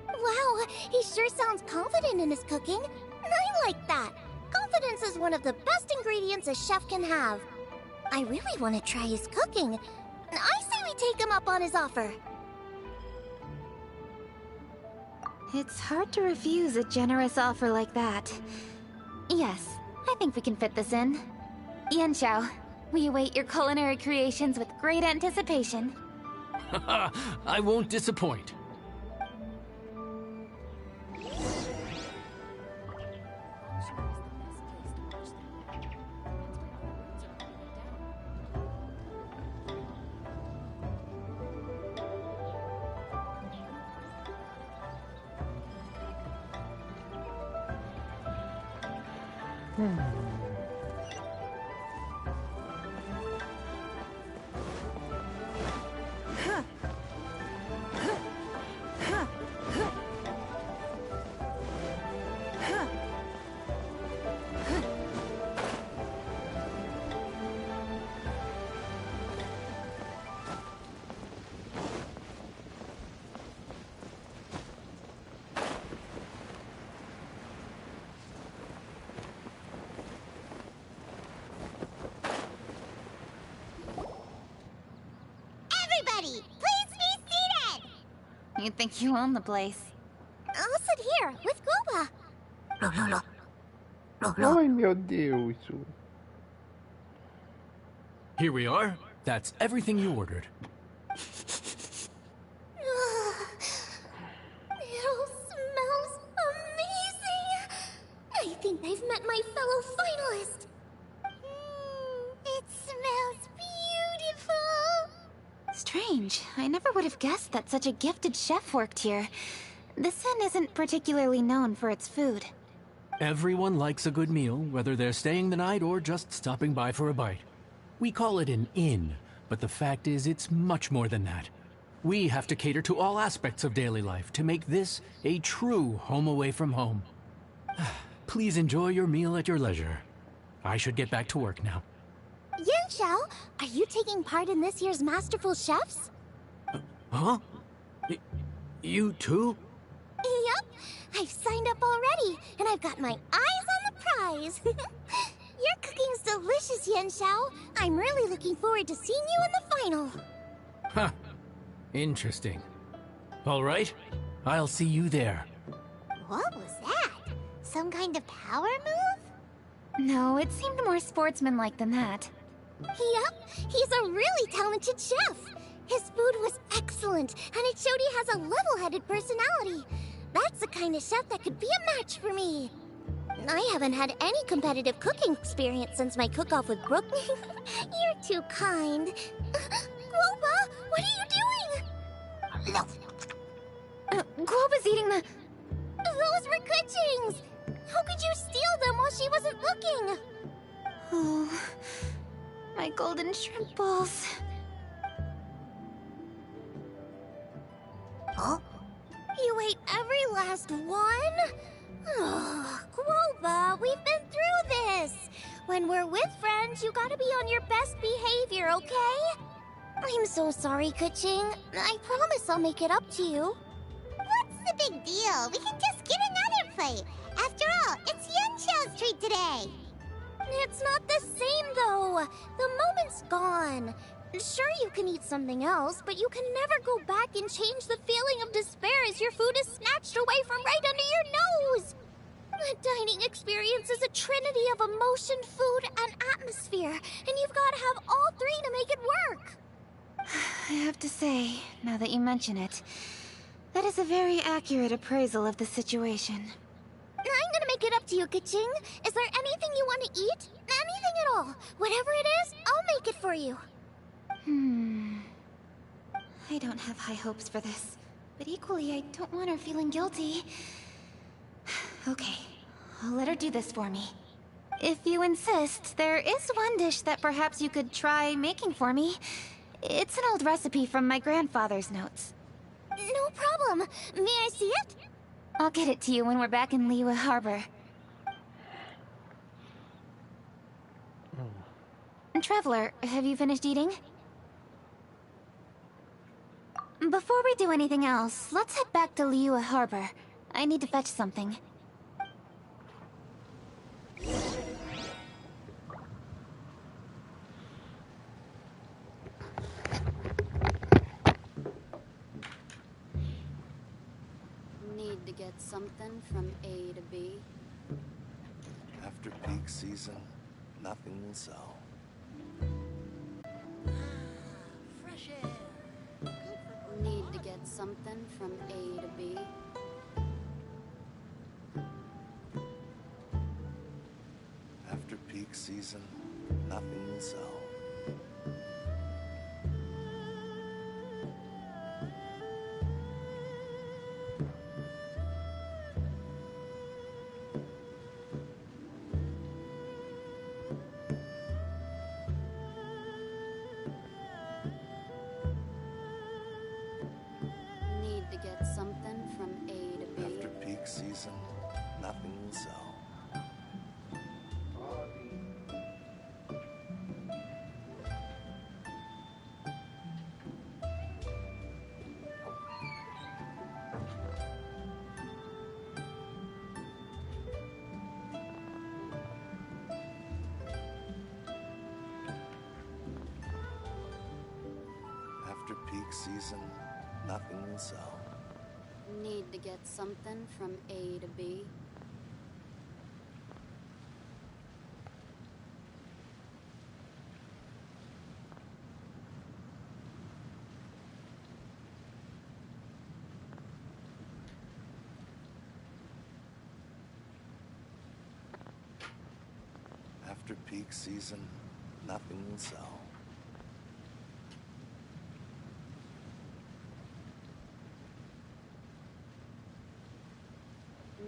Wow, he sure sounds confident in his cooking. I like that. Confidence is one of the best ingredients a chef can have. I really want to try his cooking. I say we take him up on his offer. It's hard to refuse a generous offer like that. Yes, I think we can fit this in. Yanxiao, we await your culinary creations with great anticipation. I won't disappoint. You'd think you own the place. I'll sit here with Guoba. Ai, meu Deus. Here we are. That's everything you ordered. It all smells amazing. I think I've met my fellow finalist. It smells beautiful. Strange. I never would have guessed that such a gifted chef worked here. This inn isn't particularly known for its food. Everyone likes a good meal, whether they're staying the night or just stopping by for a bite. We call it an inn, but the fact is it's much more than that. We have to cater to all aspects of daily life to make this a true home away from home. Please enjoy your meal at your leisure. I should get back to work now. Yanxiao, are you taking part in this year's Masterful Chefs? Huh? You too? Yep, I've signed up already, and I've got my eyes on the prize. Your cooking's delicious, Yanxiao. I'm really looking forward to seeing you in the final. Huh. Interesting. All right, I'll see you there. What was that? Some kind of power move? No, it seemed more sportsmanlike than that. Yep, he's a really talented chef. His food was excellent, and it showed he has a level-headed personality. That's the kind of chef that could be a match for me. I haven't had any competitive cooking experience since my cook-off with Brooke. You're too kind. Guoba, what are you doing? Guoba's eating the... Those were Kuching's! How could you steal them while she wasn't looking? Oh, my golden shrimp balls. Huh? You ate every last one? Oh, Guoba, we've been through this. When we're with friends, you gotta be on your best behavior, okay? I'm so sorry, Kuching. I promise I'll make it up to you. What's the big deal? We can just get another plate. After all, it's Yanxiao's treat today. It's not the same, though. The moment's gone. Sure, you can eat something else, but you can never go back and change the feeling of despair as your food is snatched away from right under your nose. The dining experience is a trinity of emotion, food, and atmosphere, and you've got to have all three to make it work. I have to say, now that you mention it, that is a very accurate appraisal of the situation. I'm gonna make it up to you, Kuching. Is there anything you want to eat? Anything at all. Whatever it is, I'll make it for you. I don't have high hopes for this, but equally I don't want her feeling guilty. Okay, I'll let her do this for me. If you insist, there is one dish that perhaps you could try making for me. It's an old recipe from my grandfather's notes. No problem. May I see it? I'll get it to you when we're back in Liyue Harbor. Traveler, have you finished eating? Before we do anything else, let's head back to Liyue Harbor. I need to fetch something. Need to get something from A to B. After peak season, nothing will sell. Fresh air. Need to get something from A to B. After peak season, nothing will sell. Need to get something from A to B. After peak season, nothing will sell. After peak season, nothing will sell. Need to get something from A to B. After peak season, nothing will sell.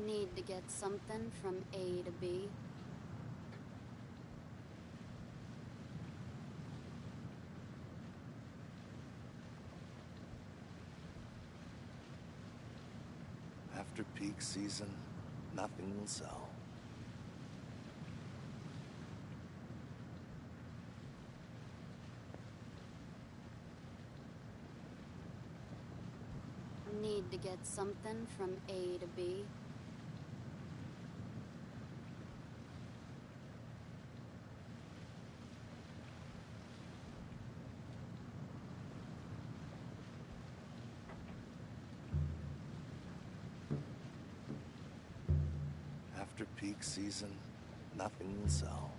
Need to get something from A to B. After peak season, nothing will sell. Need to get something from A to B. After peak season, nothing will sell.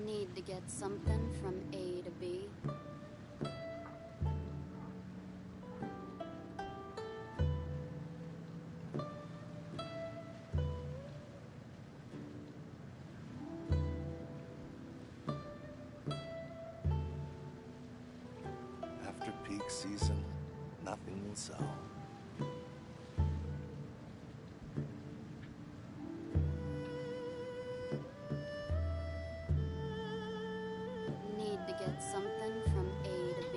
Need to get something from A to B. After peak season, nothing will sell. Need to get something from A to B.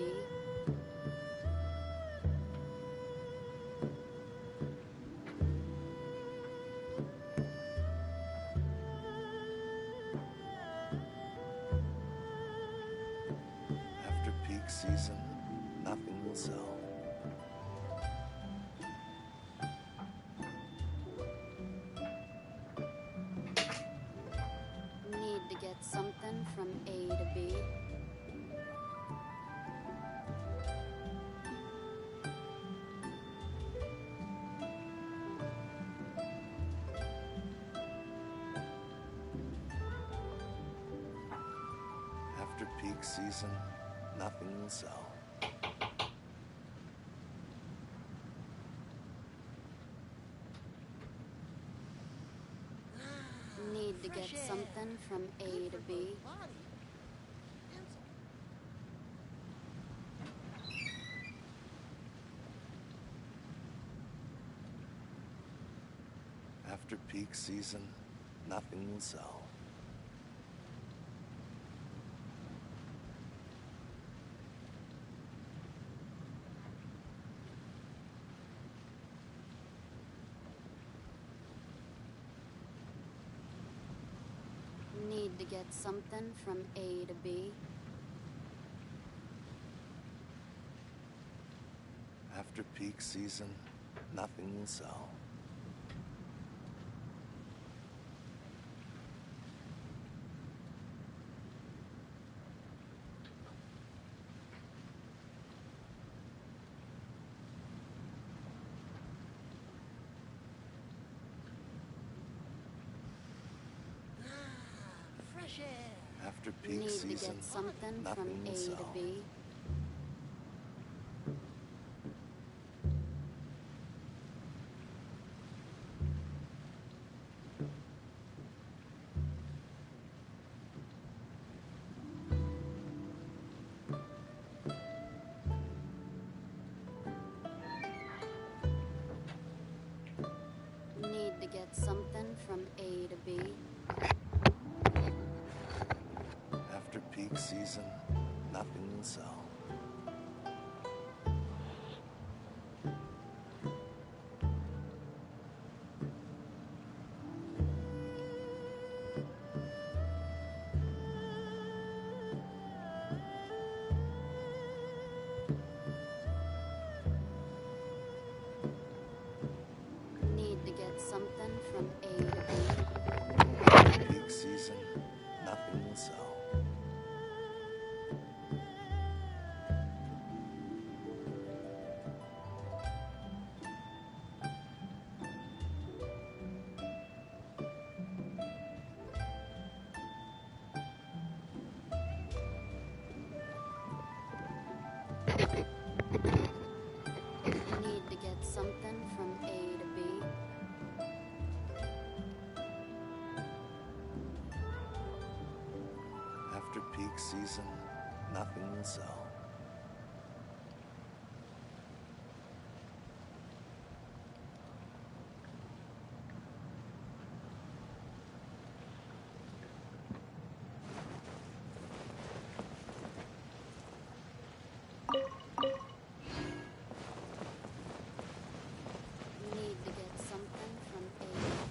After peak season, nothing will sell. Need to get something from A to B. After peak season, nothing will sell. Need to get something from A to B. After peak season, nothing will sell. Need to get something from A to B. After peak season, nothing will sell. After peak Need to season, get something nothing from will A sell. to B. Need to get something from A to B. After peak season, nothing will sell. Need to get something from A to B. After peak season, nothing will sell. peak season, nothing will sell. Need to get something from A to B.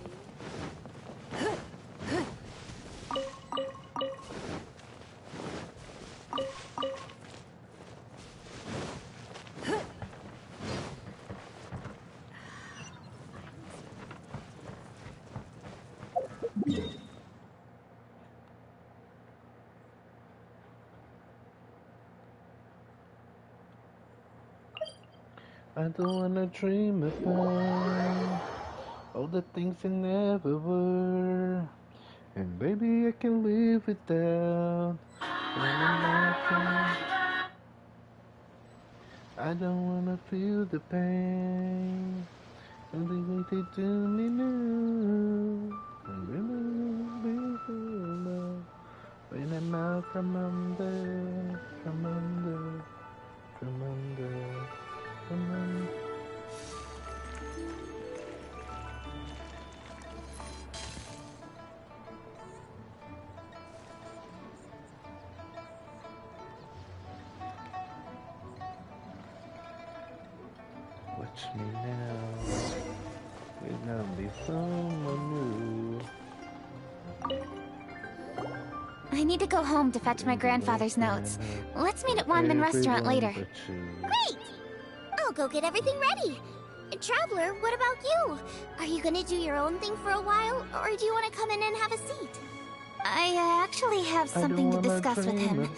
I don't wanna dream about all the things I never were. And baby, I can live without nothing. I don't wanna feel the pain and the way they do me now. And when I'm out from under, from under, from under, from under. Watch me now, we're gonna be someone new. I need to go home to fetch my grandfather's notes. Let's meet at Wanman Restaurant later. Great! I'll go get everything ready. Traveler, what about you? Are you gonna do your own thing for a while, or do you want to come in and have a seat? I actually have something to discuss with him.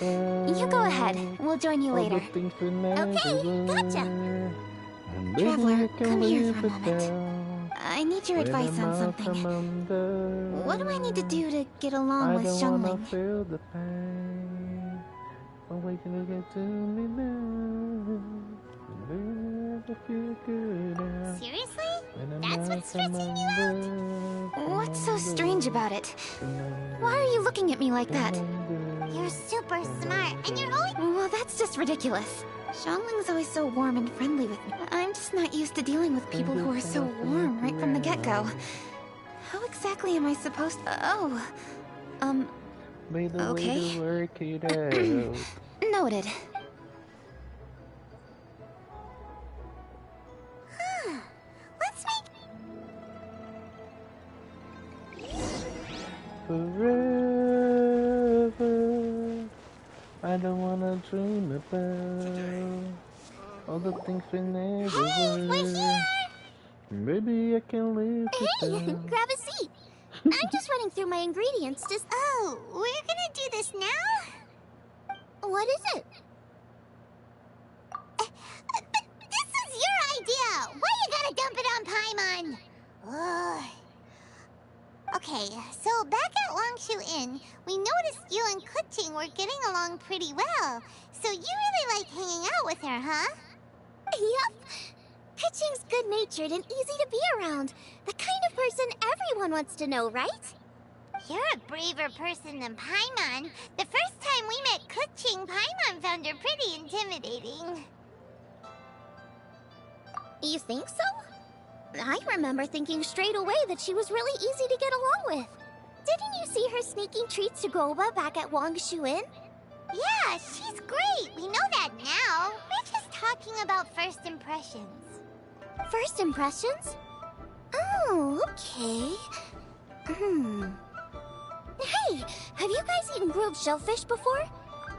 You go ahead. We'll join you later. Okay, gotcha. Traveler, come here for a moment. I need your advice on something. What do I need to do to get along with Xiangling? Feel the pain. Oh, wait till you get to me now. Never feel good now. Seriously? That's what's stressing you out? What's so strange about it? Why are you looking at me like that? You're super smart, and you're always... Well, that's just ridiculous. Xiangling's always so warm and friendly with me. I'm just not used to dealing with people who are so warm right from the get-go. How exactly am I supposed to... okay. Work it out. Noted. Let's make... Forever, I don't wanna dream about all the things we never were. We're here! Maybe I can live Hey, without. grab a seat. I'm just running through my ingredients to... Oh, we're gonna do this now? What is it? But this is your idea! Why you gotta dump it on Paimon? Ugh. Okay, so back at Longshu Inn, we noticed you and Kuching were getting along pretty well. So you really like hanging out with her, huh? Yup. Kuching's good-natured and easy to be around. The kind of person everyone wants to know, right? You're a braver person than Paimon. The first time we met Kuching, Paimon found her pretty intimidating. You think so? I remember thinking straight away that she was really easy to get along with. Didn't you see her sneaking treats to Goba back at Wangshu Inn? Yeah, she's great. We know that now. We're just talking about first impressions. First impressions? Oh, okay. Hey, have you guys eaten grilled shellfish before?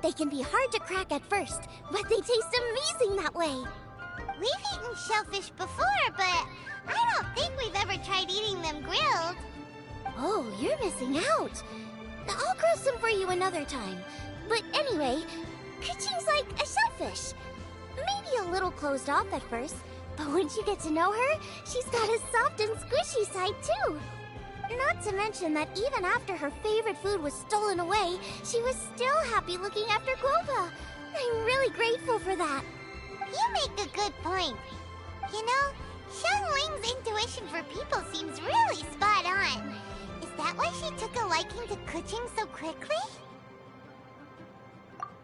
They can be hard to crack at first, but they taste amazing that way. We've eaten shellfish before, but I don't think we've ever tried eating them grilled. Oh, you're missing out. I'll grill some for you another time. But anyway, Kuching's like a shellfish. Maybe a little closed off at first, but once you get to know her, she's got a soft and squishy side too. Not to mention that even after her favorite food was stolen away, she was still happy looking after Guoba. I'm really grateful for that. You make a good point. You know, Xiangling's intuition for people seems really spot on. Is that why she took a liking to Kuching so quickly?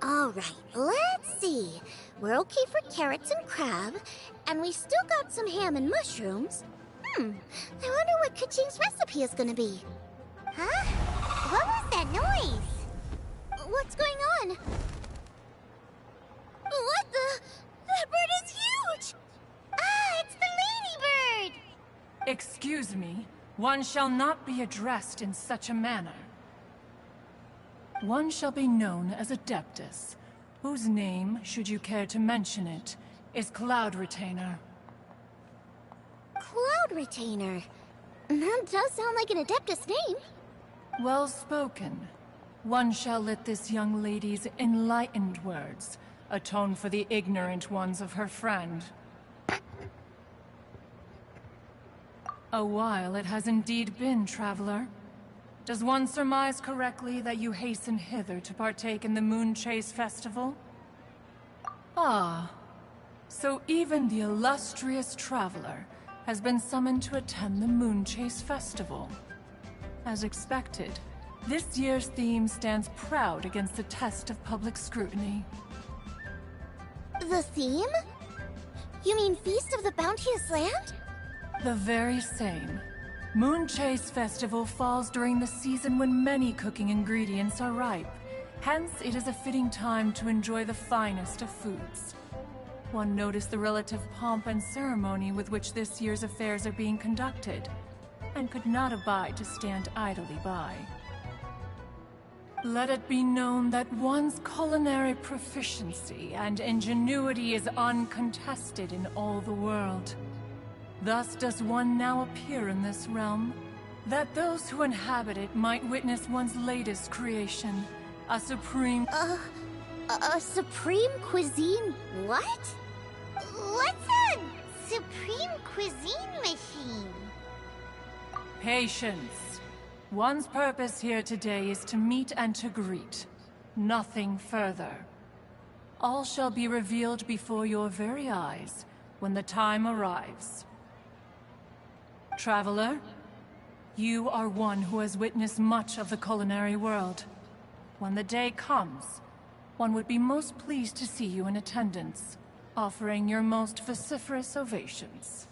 Alright, let's see. We're okay for carrots and crab, and we still got some ham and mushrooms. I wonder what Kaching's recipe is gonna be. Huh? What was that noise? What's going on? What the? That bird is huge! Ah, it's the ladybird! Excuse me, one shall not be addressed in such a manner. One shall be known as Adeptus, whose name, should you care to mention it, is Cloud Retainer. Cloud Retainer? That does sound like an Adeptus name. Well spoken. One shall let this young lady's enlightened words atone for the ignorant ones of her friend. A while it has indeed been, traveler. Does one surmise correctly that you hasten hither to partake in the Moon Chase Festival? Ah, so even the illustrious traveler has been summoned to attend the Moon Chase Festival. As expected, this year's theme stands proud against the test of public scrutiny. The theme? You mean Feast of the Bounteous Land? The very same. Moon Chase Festival falls during the season when many cooking ingredients are ripe. Hence, it is a fitting time to enjoy the finest of foods. One noticed the relative pomp and ceremony with which this year's affairs are being conducted, and could not abide to stand idly by. Let it be known that one's culinary proficiency and ingenuity is uncontested in all the world. Thus does one now appear in this realm, that those who inhabit it might witness one's latest creation, a supreme... A supreme cuisine what? What's a supreme cuisine machine? Patience. One's purpose here today is to meet and to greet. Nothing further. All shall be revealed before your very eyes when the time arrives. Traveler, you are one who has witnessed much of the culinary world. When the day comes, one would be most pleased to see you in attendance, offering your most vociferous ovations.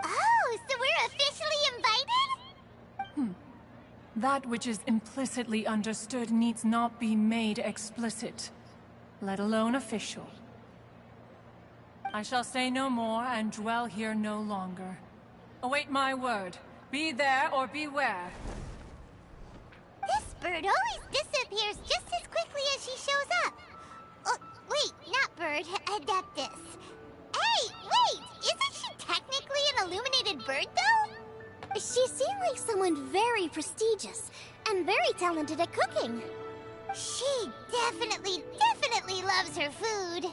Oh, so we're officially invited? That which is implicitly understood needs not be made explicit, let alone official. I shall say no more and dwell here no longer. Await my word. Be there or beware. This bird always disappears just as quickly as she shows up. Oh, wait, not bird, Adeptus. Hey, wait! Isn't she technically an illuminated bird, though? She seemed like someone very prestigious and very talented at cooking. She definitely loves her food.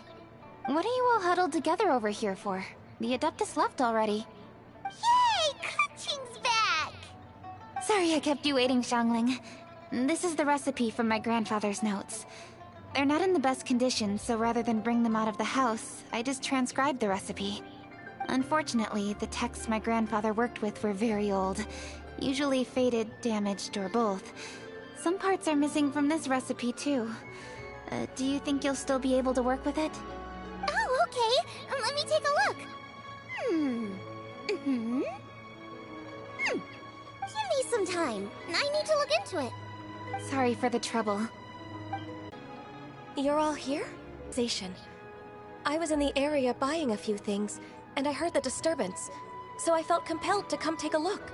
What are you all huddled together over here for? The Adeptus left already. Yay! Kaching's back! Sorry I kept you waiting, Xiangling. This is the recipe from my grandfather's notes. They're not in the best condition, so rather than bring them out of the house, I just transcribed the recipe. Unfortunately, the texts my grandfather worked with were very old. Usually faded, damaged, or both. Some parts are missing from this recipe, too. Do you think you'll still be able to work with it? Oh, okay. Let me take a look. Give me some time. I need to look into it. Sorry for the trouble. You're all here? I was in the area buying a few things, and I heard the disturbance, so I felt compelled to come take a look.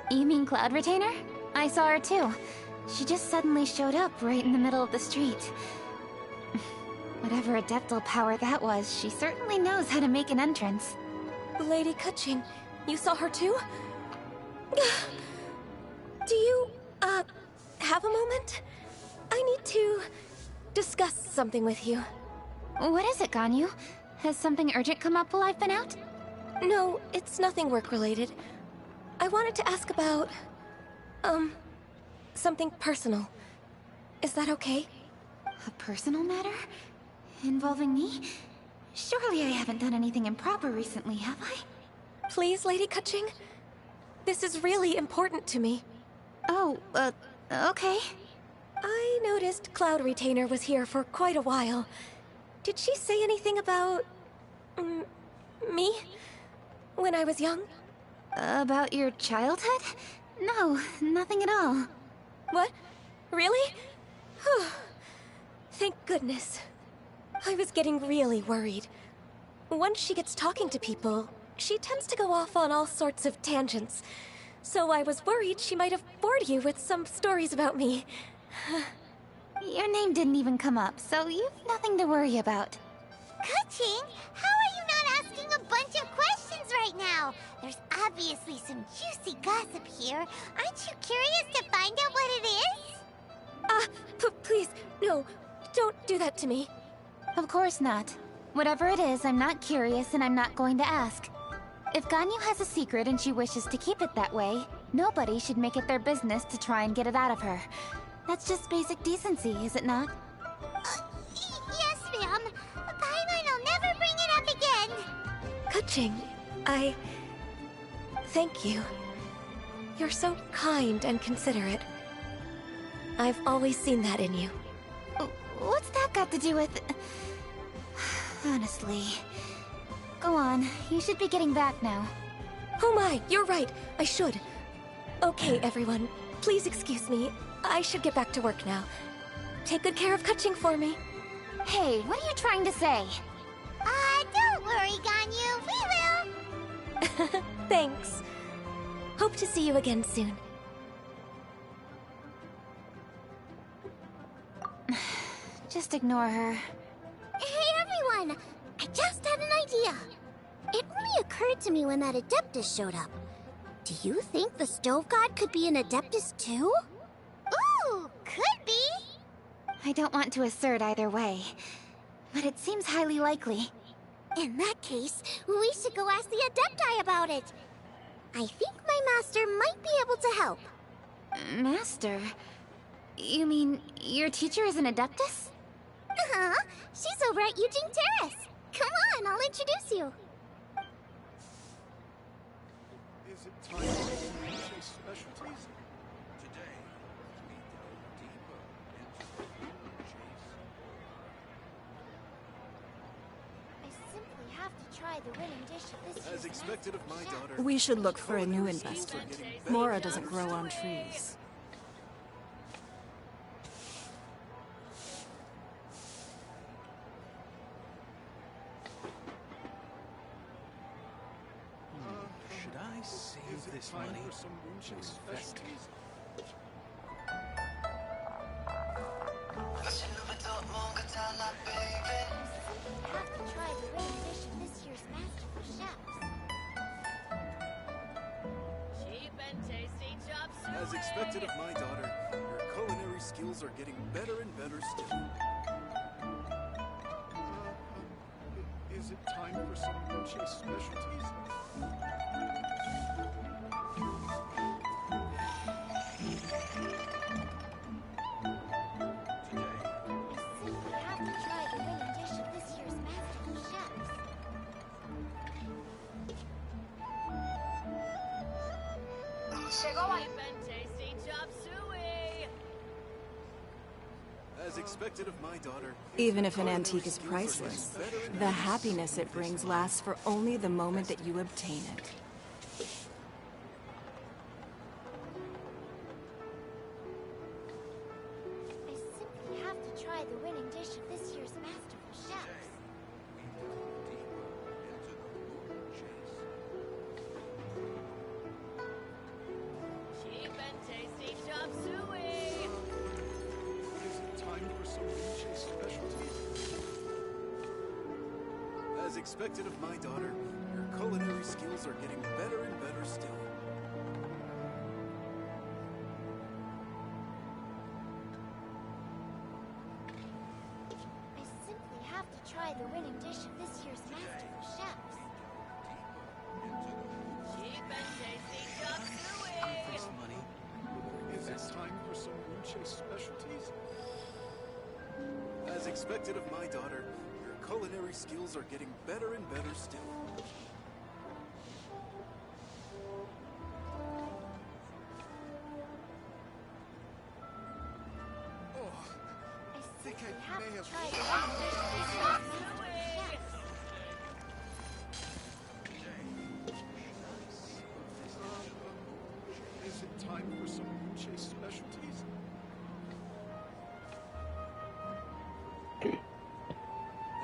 You mean Cloud Retainer? I saw her too. She just suddenly showed up right in the middle of the street. Whatever adeptal power that was, she certainly knows how to make an entrance. Lady Kaching, you saw her too? Do you, have a moment? I need to discuss something with you. What is it, Ganyu? Has something urgent come up while I've been out? No, it's nothing work-related. I wanted to ask about, something personal. Is that okay? A personal matter? Involving me? Surely I haven't done anything improper recently, have I? Please, Lady Kaching? This is really important to me. Oh, okay. I noticed Cloud Retainer was here for quite a while. Did she say anything about... me? When I was young? About your childhood? No, nothing at all. What? Really? Whew. Thank goodness. I was getting really worried. Once she gets talking to people, she tends to go off on all sorts of tangents. So I was worried she might have bored you with some stories about me. Your name didn't even come up, so you've nothing to worry about. Kuching, how are you not asking a bunch of questions right now? There's obviously some juicy gossip here. Aren't you curious to find out what it is? Please, no, don't do that to me. Of course not. Whatever it is, I'm not curious and I'm not going to ask. If Ganyu has a secret and she wishes to keep it that way, nobody should make it their business to try and get it out of her. That's just basic decency, is it not? Yes, ma'am. Paimon will never bring it up again. Kuching, thank you. You're so kind and considerate. I've always seen that in you. What's that got to do with... Honestly... Go on, you should be getting back now. Oh my, you're right, I should. Okay, everyone, please excuse me. I should get back to work now. Take good care of Kuching for me. Hey, what are you trying to say? Don't worry, Ganyu, we will! Thanks. Hope to see you again soon. Just ignore her. Hey, everyone! I just had an idea. It only occurred to me when that Adeptus showed up. Do you think the Stove God could be an Adeptus too? Ooh, could be! I don't want to assert either way, but it seems highly likely. In that case, we should go ask the Adepti about it. I think my master might be able to help. Master? You mean your teacher is an Adeptus? Uh-huh. She's over at Eugene Terrace. Come on, I'll introduce you. Is it time for Moonchase specialties? Today, we delve deeper into the Moonchase. I simply have to try the winning dish of this As expected of my daughter. We should look for a new investment. Mora doesn't grow on trees. Should I save this money for some Moonchase specialties? Have to try the winning dish of this year's Masterful Chefs. Cheap and tasty chop suey. As expected of my daughter, your culinary skills are getting better and better still. Is it time for some Moonchase specialties? Have to try the winning dish of this year's Masterful Chefs. Cheap and tasty chop suey. As expected of my daughter. Even if an antique is priceless, the happiness it brings lasts for only the moment that you obtain it. I simply have to try the winning dish of this year's Masterful Chefs. Cheap and tasty chop suey. Is it time for some Moonchase specialties? As expected of my daughter, your culinary skills are getting better and better still. I simply have to try the winning dish of this year's Masterful Chefs. Cheap and tasty chop suey. This money. Is it time for some Moonchase specialties? As expected of my daughter, your culinary skills are getting better and better still. think I may have... Is it time for some Moonchase specialties?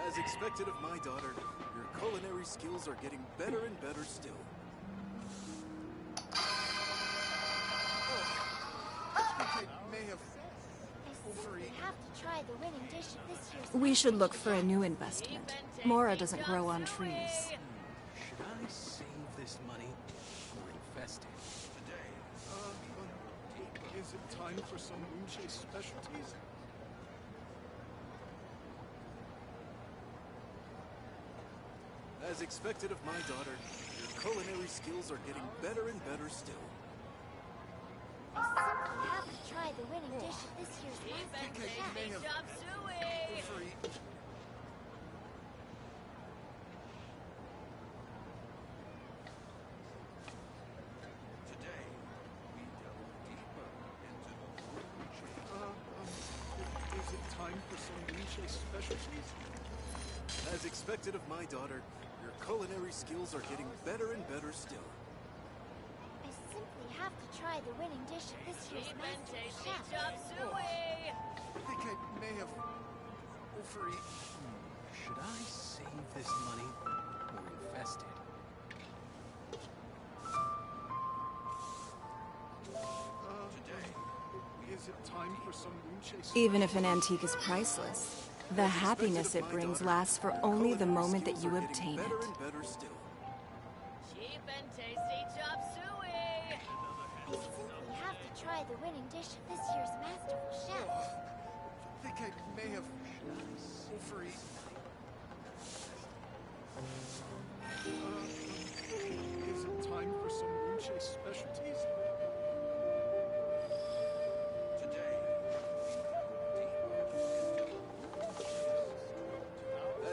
As expected of my daughter, your culinary skills are getting better and better still. I think I may have... Have to try the winning dish of this year's. We should look for a new investment. Mora doesn't grow on trees. Should I save this money or invest it? Today, is it time for some Moonchase specialties? As expected of my daughter, your culinary skills are getting better and better still. I simply have to try the winning dish of this year's master chef. Chop suey! Today, we delve deeper into the Moonchase. Is it time for some Moonchase specialties? As expected of my daughter, your culinary skills are getting better and better still. I simply have to try the winning dish of this year's master chef. Chop suey! I think I may have overeaten. Should I save this money or invest it? Today, is it time for some Moonchase? Even if an antique is priceless, the happiness it brings lasts for only the moment that you obtain Better it. and better still. Cheap and tasty chop suey! I simply have to try the winning dish of this year's masterful chef. I think I may have overeaten. Is it time for some Moonchase specialties? Today,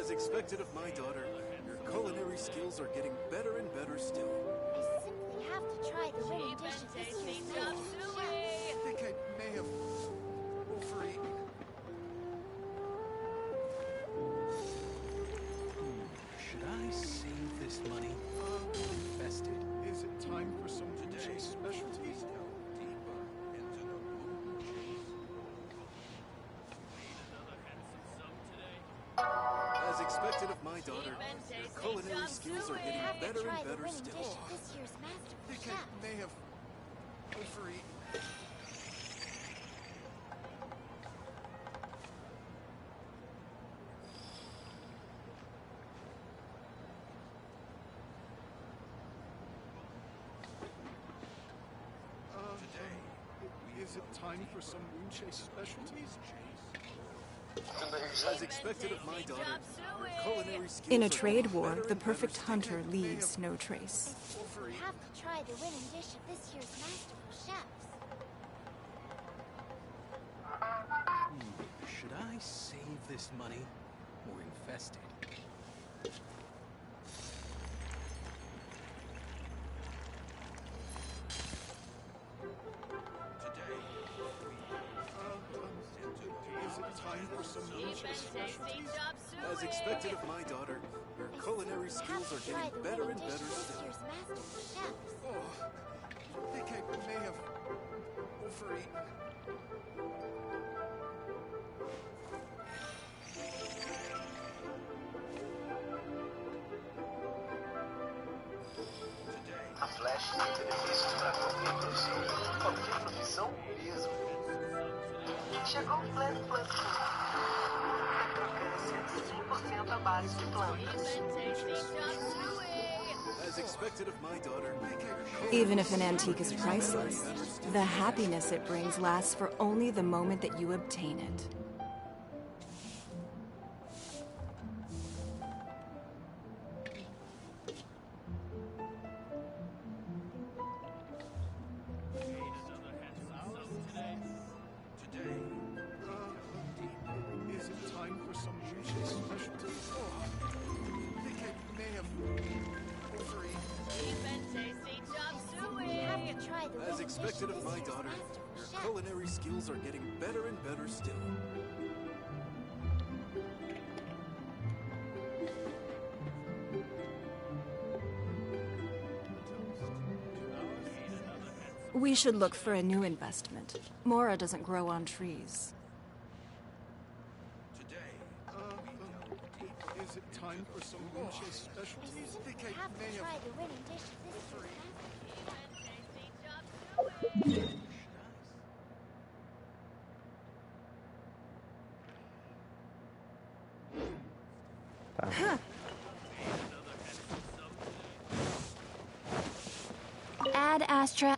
As expected of my daughter, your culinary skills are getting better and better still. I simply have to try the winning dish of this year's Chop masterful chef. suey! I think I may have overeaten. Should I save this money or invest it? Is it time for some Moonchase specialties? Delve deeper into the Moonchase. As expected of my daughter, your culinary skills are getting Have to better try and the better winning still. dish of this year's I masterful think chef. I may have overeaten. Today, is it time for some Moonchase specialties? As expected of my daughter, your culinary skills In a are trade getting war, better the and perfect better hunter leaves no trace. We have to try the winning dish of this year's masterful chefs. Should I save this money or invest it? Today, is it time for some Moonchase specialties? Chop As suey! expected of my daughter, your culinary skills are Try getting the better winning and dish better of this still. year's masterful chefs. I think I may have overeaten. A Flash tem benefícios para qualquer profissão mesmo. Chegou o Plan Plus. É crocância 100% abaixo de plantas. As expected of my daughter, Even if an antique is priceless, the happiness it brings lasts for only the moment that you obtain it. Today, is it time for some Moonchase specialties? I think I may have overeaten. Cheap and tasty chop suey! Have to try the as winning expected dish of this my year's daughter, masterful your chefs. culinary skills are getting better and better still. We should look for a new investment. Mora doesn't grow on trees. Is it time for some Moonchase specialties? I think I may have... the winning dish Ad Astra.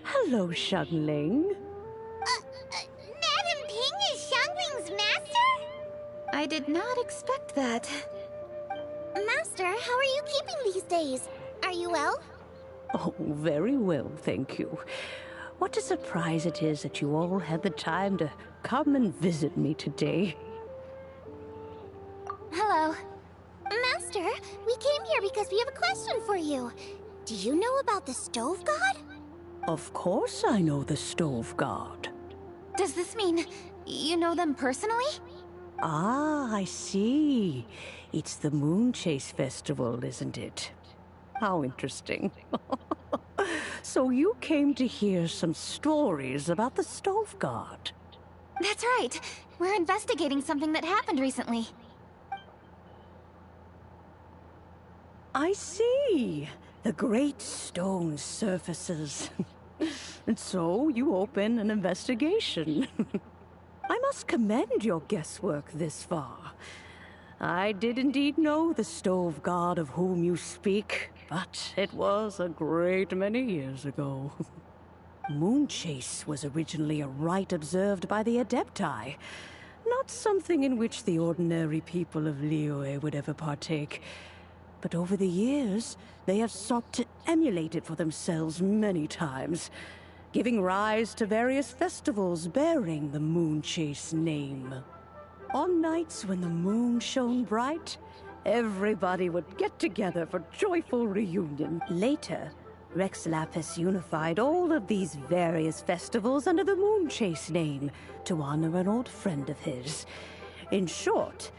Hello, Xiangling. Madam Ping is Xiangling's master? I did not expect that. Master, how are you keeping these days? Are you well? Oh, very well, thank you. What a surprise it is that you all had the time to come and visit me today. Hello. Master, we came here because we have a question for you. Do you know about the Stove God? Of course I know the Stove God. Does this mean you know them personally? Ah, I see. It's the Moonchase Festival, isn't it? How interesting. So you came to hear some stories about the Stove God. That's right. We're investigating something that happened recently. I see. The great stone surfaces. And so you open an investigation. I must commend your guesswork this far. I did indeed know the Stove God of whom you speak, but it was a great many years ago. Moonchase was originally a rite observed by the Adepti, not something in which the ordinary people of Liyue would ever partake. But over the years, they have sought to emulate it for themselves many times, giving rise to various festivals bearing the Moonchase name. On nights when the moon shone bright, everybody would get together for joyful reunion. Later, Rex Lapis unified all of these various festivals under the Moonchase name to honor an old friend of his. In short,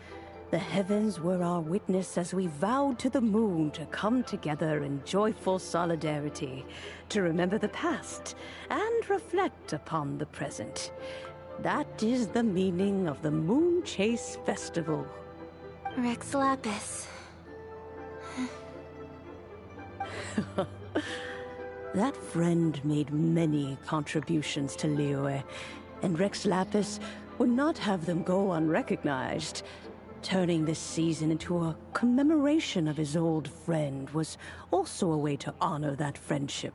the heavens were our witness as we vowed to the moon to come together in joyful solidarity, to remember the past and reflect upon the present. That is the meaning of the Moonchase Festival. Rex Lapis. That friend made many contributions to Liyue, and Rex Lapis would not have them go unrecognized. Turning this season into a commemoration of his old friend was also a way to honor that friendship.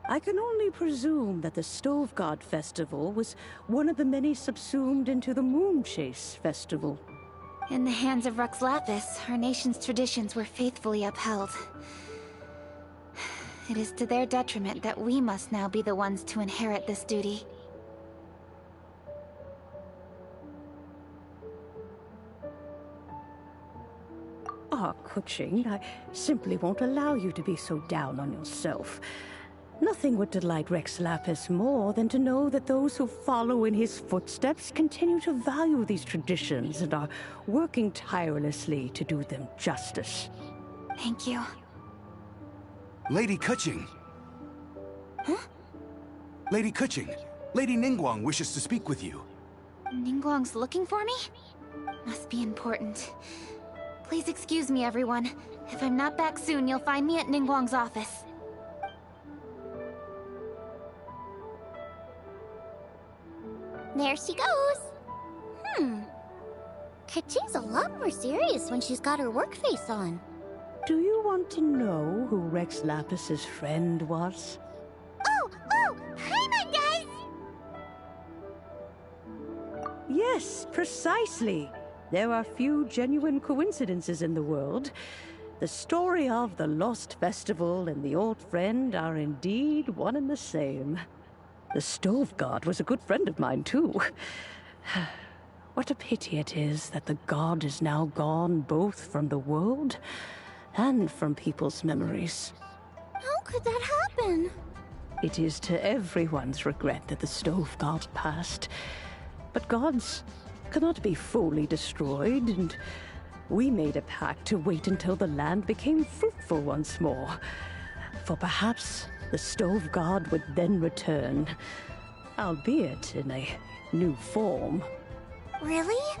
I can only presume that the Stove God Festival was one of the many subsumed into the Moon Chase Festival. In the hands of Rux Lapis, our nation's traditions were faithfully upheld. It is to their detriment that we must now be the ones to inherit this duty. Ah, Kuching, I simply won't allow you to be so down on yourself. Nothing would delight Rex Lapis more than to know that those who follow in his footsteps continue to value these traditions and are working tirelessly to do them justice. Thank you. Lady Kuching! Huh? Lady Kuching, Lady Ningguang wishes to speak with you. Ningguang's looking for me? Must be important. Please excuse me, everyone. If I'm not back soon, you'll find me at Ningguang's office. There she goes. Kuching's a lot more serious when she's got her work face on. Do you want to know who Rex Lapis's friend was? Oh! Hi, guys! Yes, precisely. There are few genuine coincidences in the world. The story of the Lost Festival and the old friend are indeed one and the same. The Stove God was a good friend of mine, too. What a pity it is that the god is now gone both from the world and from people's memories. How could that happen? It is to everyone's regret that the Stove God passed. But gods cannot be fully destroyed, and we made a pact to wait until the land became fruitful once more. For perhaps the Stove God would then return, albeit in a new form. Really?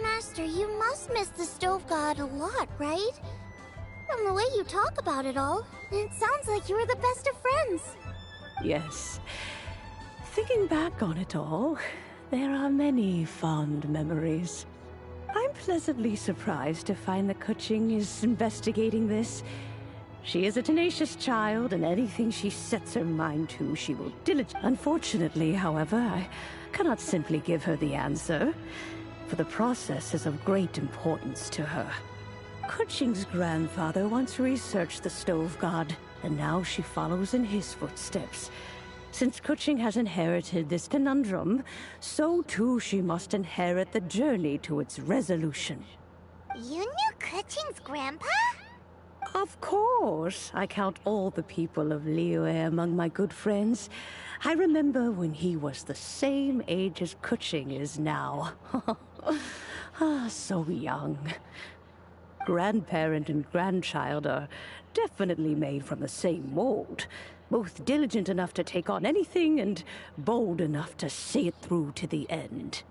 Master, you must miss the Stove God a lot, right? From the way you talk about it all, it sounds like you were the best of friends. Yes. Thinking back on it all, there are many fond memories. I'm pleasantly surprised to find that Kuching is investigating this. She is a tenacious child, and anything she sets her mind to, she will diligently. Unfortunately, however, I cannot simply give her the answer, for the process is of great importance to her. Kuching's grandfather once researched the Stove God, and now she follows in his footsteps. Since Kuching has inherited this conundrum, so too she must inherit the journey to its resolution. You knew Kuching's grandpa? Of course. I count all the people of Liyue among my good friends. I remember when he was the same age as Kuching is now. So young. Grandparent and grandchild are definitely made from the same mold. Both diligent enough to take on anything and bold enough to see it through to the end.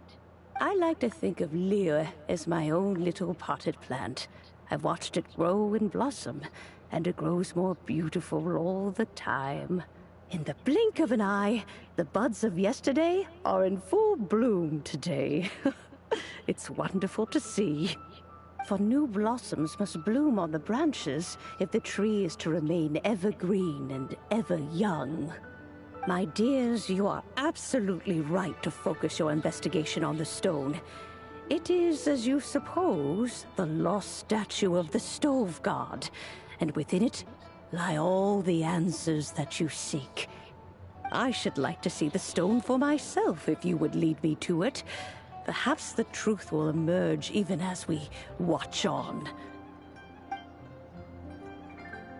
I like to think of Liyue as my own little potted plant. I've watched it grow and blossom, and it grows more beautiful all the time. In the blink of an eye, the buds of yesterday are in full bloom today. It's wonderful to see. For new blossoms must bloom on the branches if the tree is to remain evergreen and ever young. My dears, you are absolutely right to focus your investigation on the stone. It is, as you suppose, the lost statue of the Stove God, and within it lie all the answers that you seek. I should like to see the stone for myself if you would lead me to it. Perhaps the truth will emerge even as we watch on.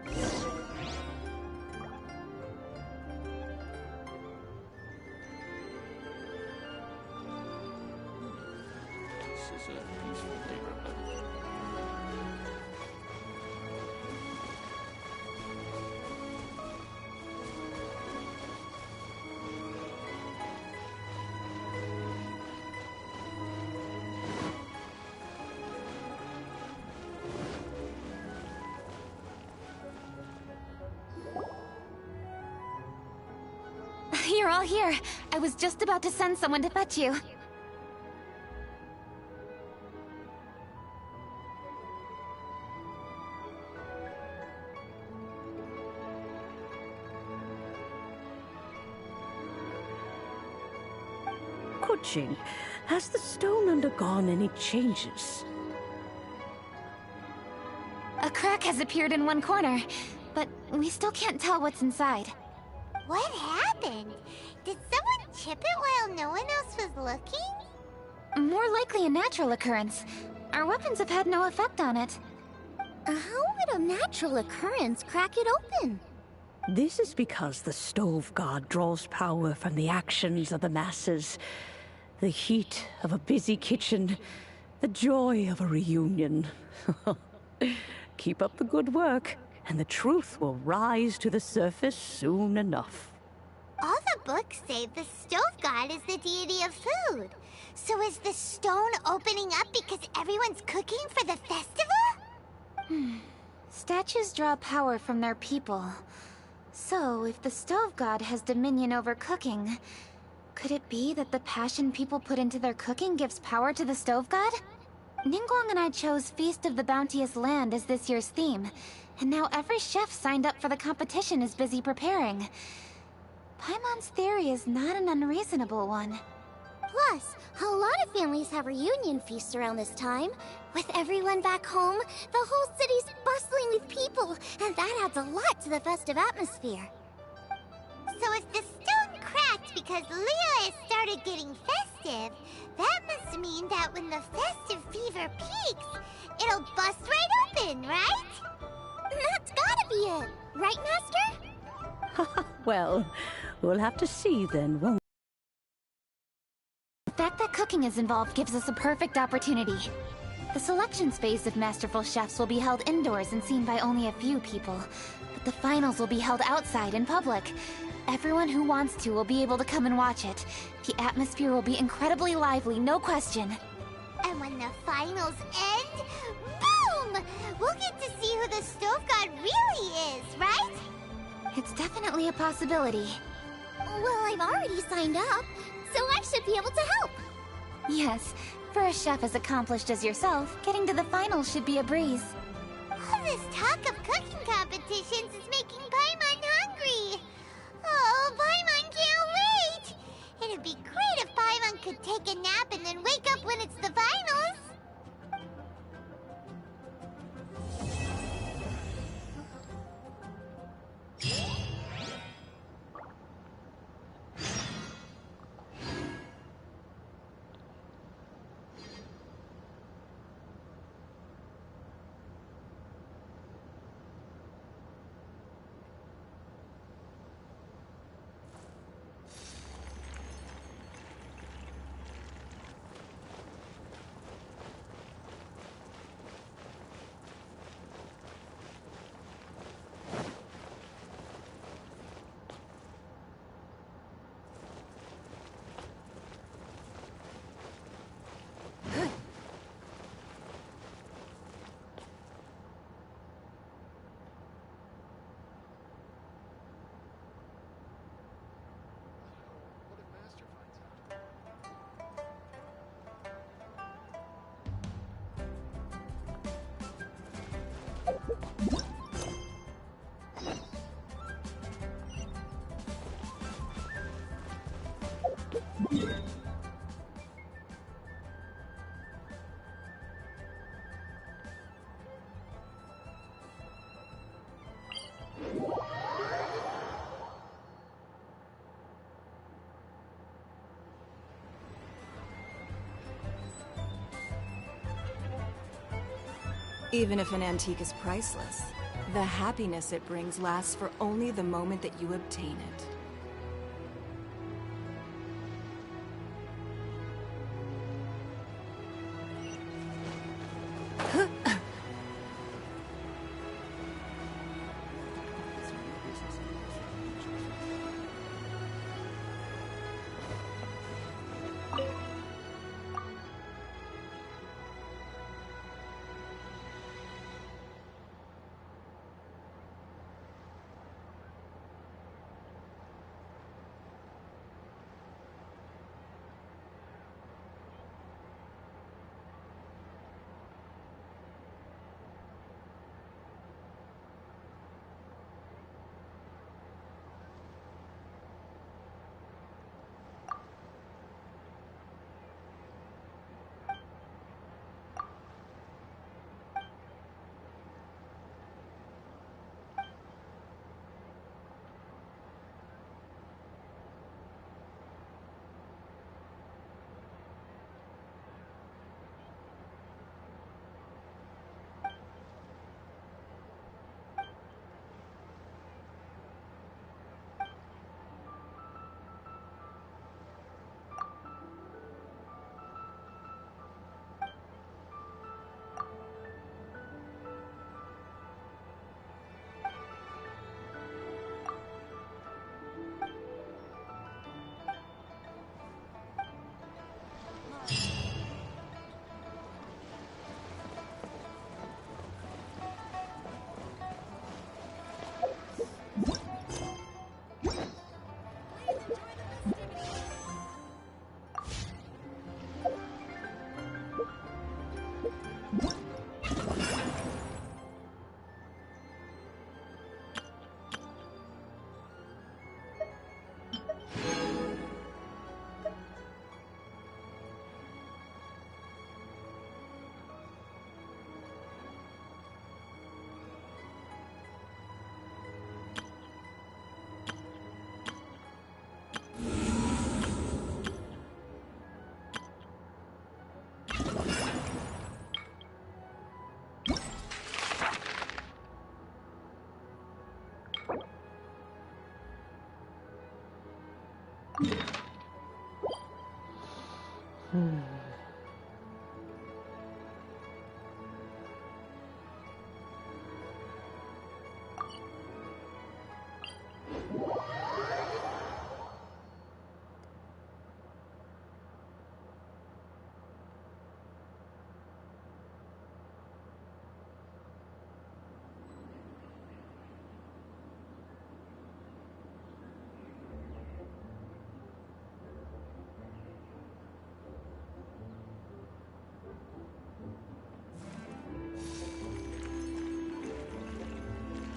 This is a peaceful neighborhood. You're all here. I was just about to send someone to fetch you. approaching. Has the stone undergone any changes? A crack has appeared in one corner, but we still can't tell what's inside. What happened? Did someone chip it while no one else was looking? More likely a natural occurrence. Our weapons have had no effect on it. How would a natural occurrence crack it open? This is because the stove god draws power from the actions of the masses. The heat of a busy kitchen, the joy of a reunion. Keep up the good work, and the truth will rise to the surface soon enough. All the books say the stove god is the deity of food. So is the stone opening up because everyone's cooking for the festival? Statues draw power from their people. So, if the stove god has dominion over cooking, could it be that the passion people put into their cooking gives power to the stove god? Ningguang and I chose Feast of the Bounteous Land as this year's theme, and now every chef signed up for the competition is busy preparing. Paimon's theory is not an unreasonable one. Plus, a lot of families have reunion feasts around this time. With everyone back home, the whole city's bustling with people, and that adds a lot to the festive atmosphere. So if the stone cracked because Leo has started getting festive, that must mean that when the festive fever peaks, it'll bust right open, right? That's gotta be it, right, Master? Well, we'll have to see then, won't we? The fact that cooking is involved gives us a perfect opportunity. The selections phase of Masterful Chefs will be held indoors and seen by only a few people, but the finals will be held outside in public. Everyone who wants to will be able to come and watch it. The atmosphere will be incredibly lively, no question. And when the finals end, boom! We'll get to see who the stove god really is, right? It's definitely a possibility. Well, I've already signed up, so I should be able to help. Yes, for a chef as accomplished as yourself, getting to the finals should be a breeze. All this talk of cooking competitions is making Paimon hungry. Oh, Paimon can't wait! It'd be great if Paimon could take a nap and then wake up when it's the finals. Even if an antique is priceless, the happiness it brings lasts for only the moment that you obtain it.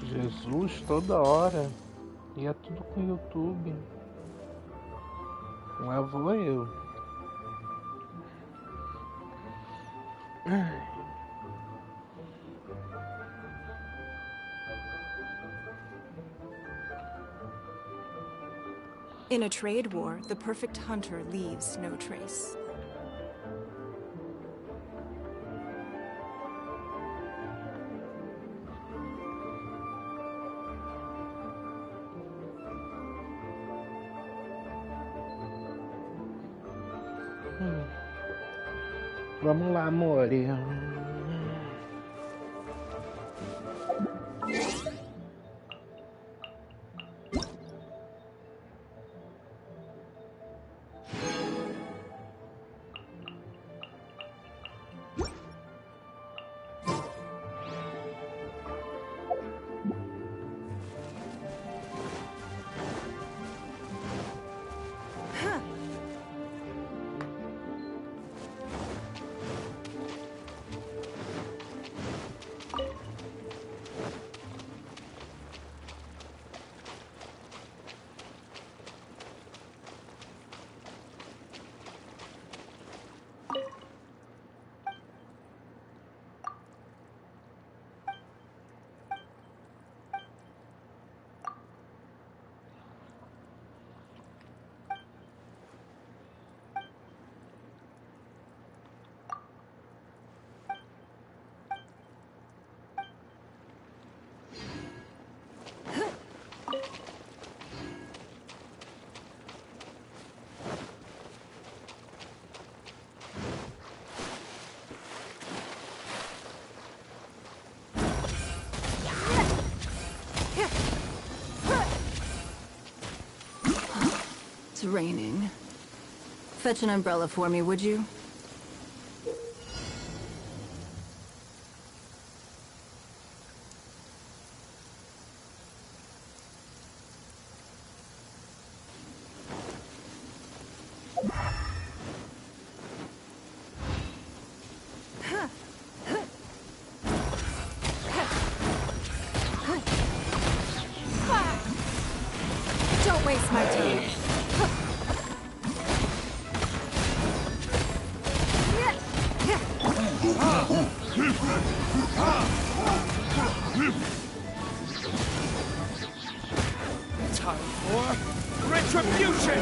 Jesus, toda hora. E é tudo com YouTube. Lá vou eu. In a trade war, the perfect hunter leaves no trace. Vamos lá, amore. It's raining. Fetch an umbrella for me, would you? Don't waste my time. Time for retribution!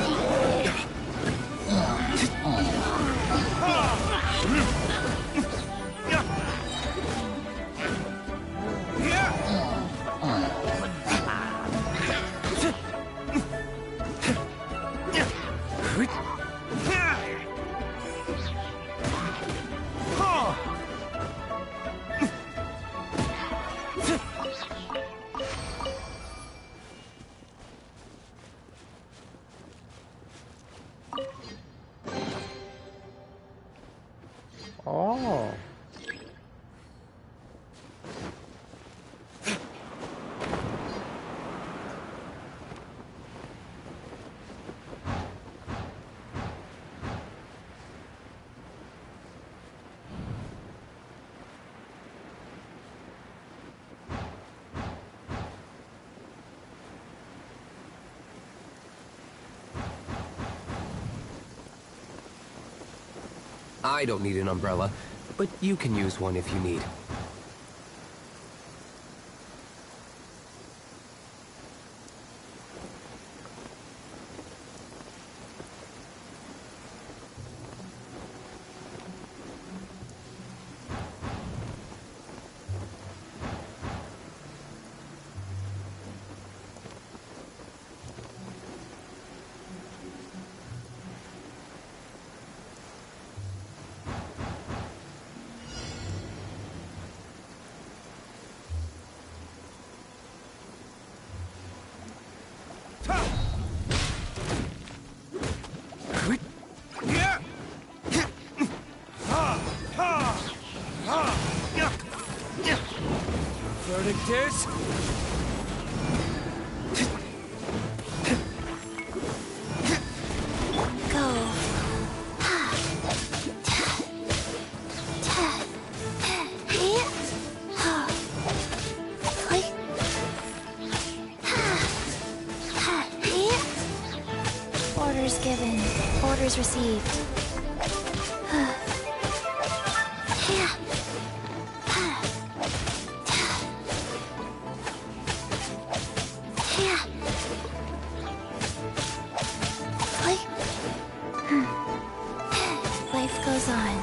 Oh. I don't need an umbrella, but you can use one if you need. This? Go. Orders given. Orders received. Life goes on.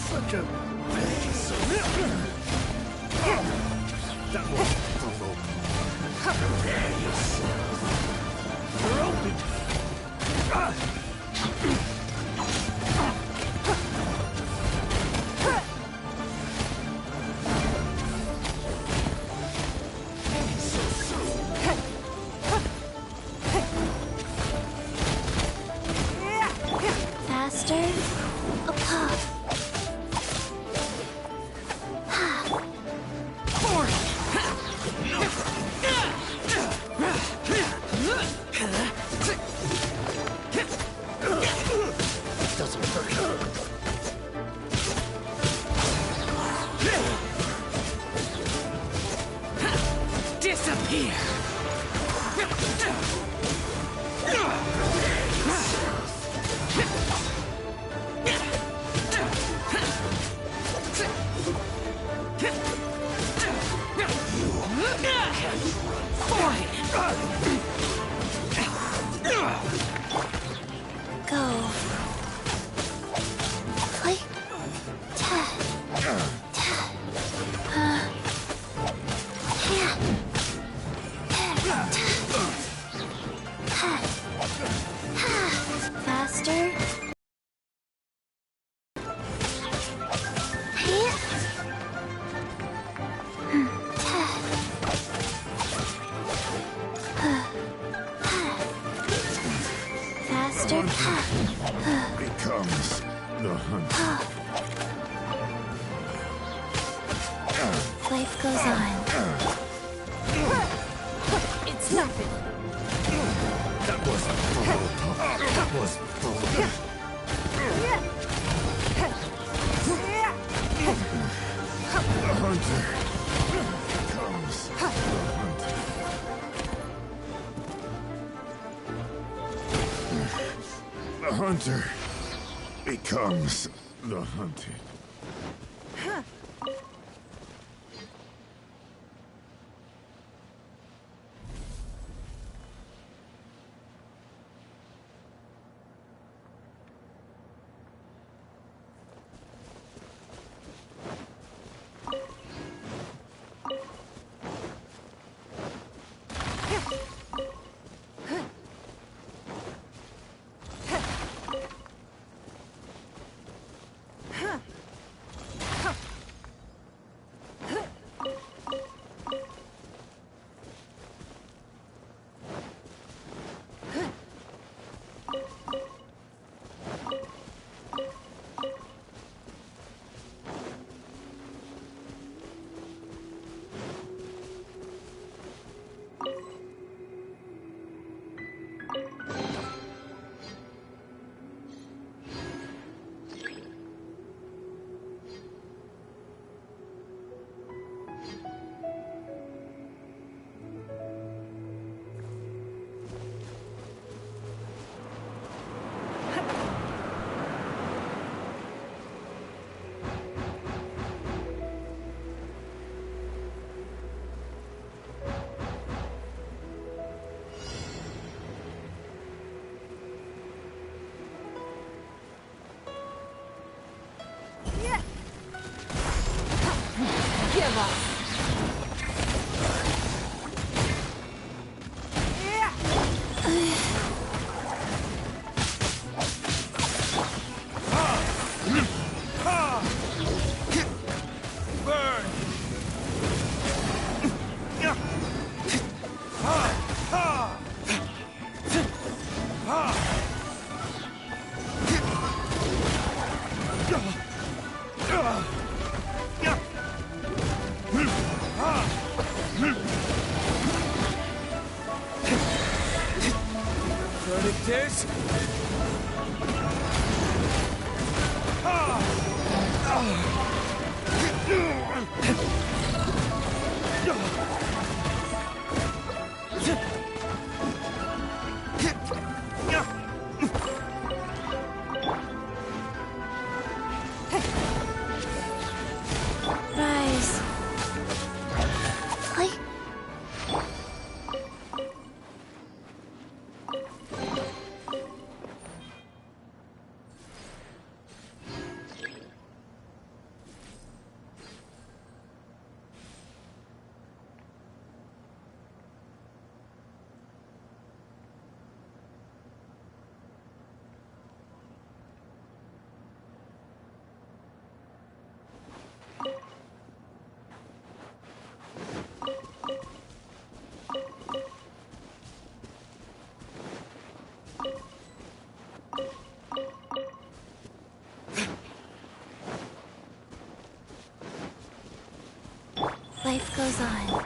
Such a pace. That was provoking. Prepare yourself. You're open. Faster. Doesn't hurt. Disappear! Go. Play. Faster. Faster. Becomes the hunt. Life goes on. It's nothing. That was that was the hunter becomes the hunter. The hunter becomes the hunted. Give up. This? Rise. Hi. Life goes on.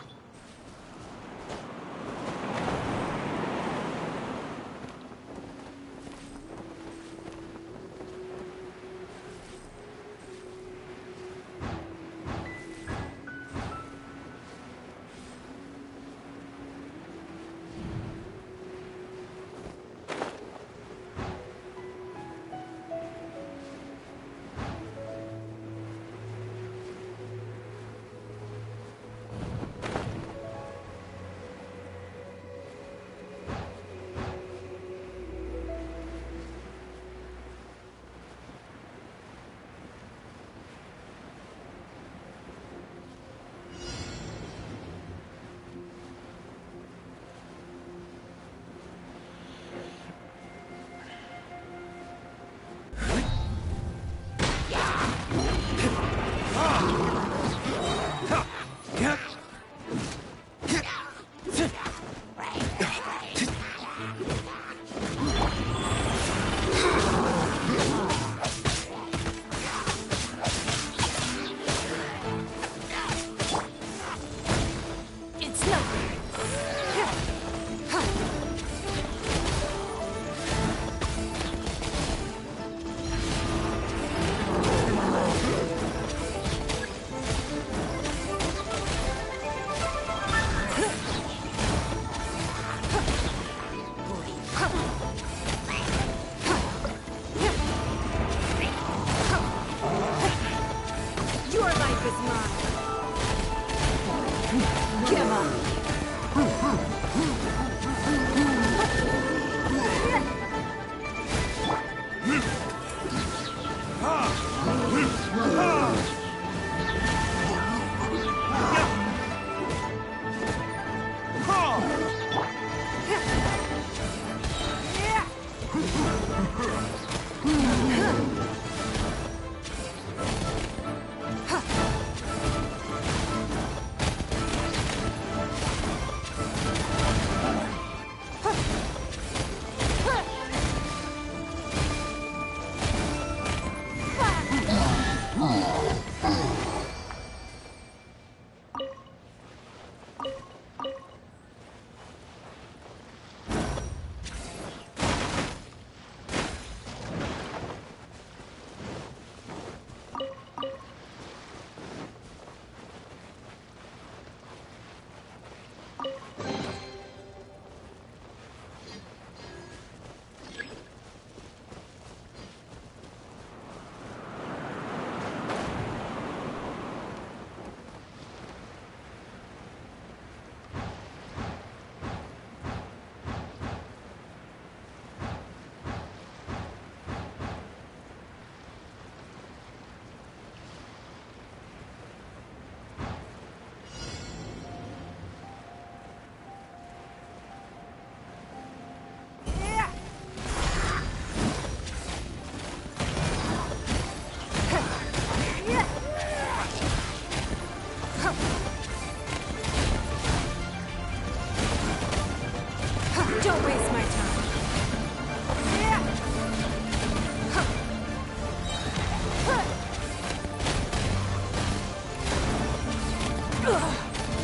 Don't waste my time.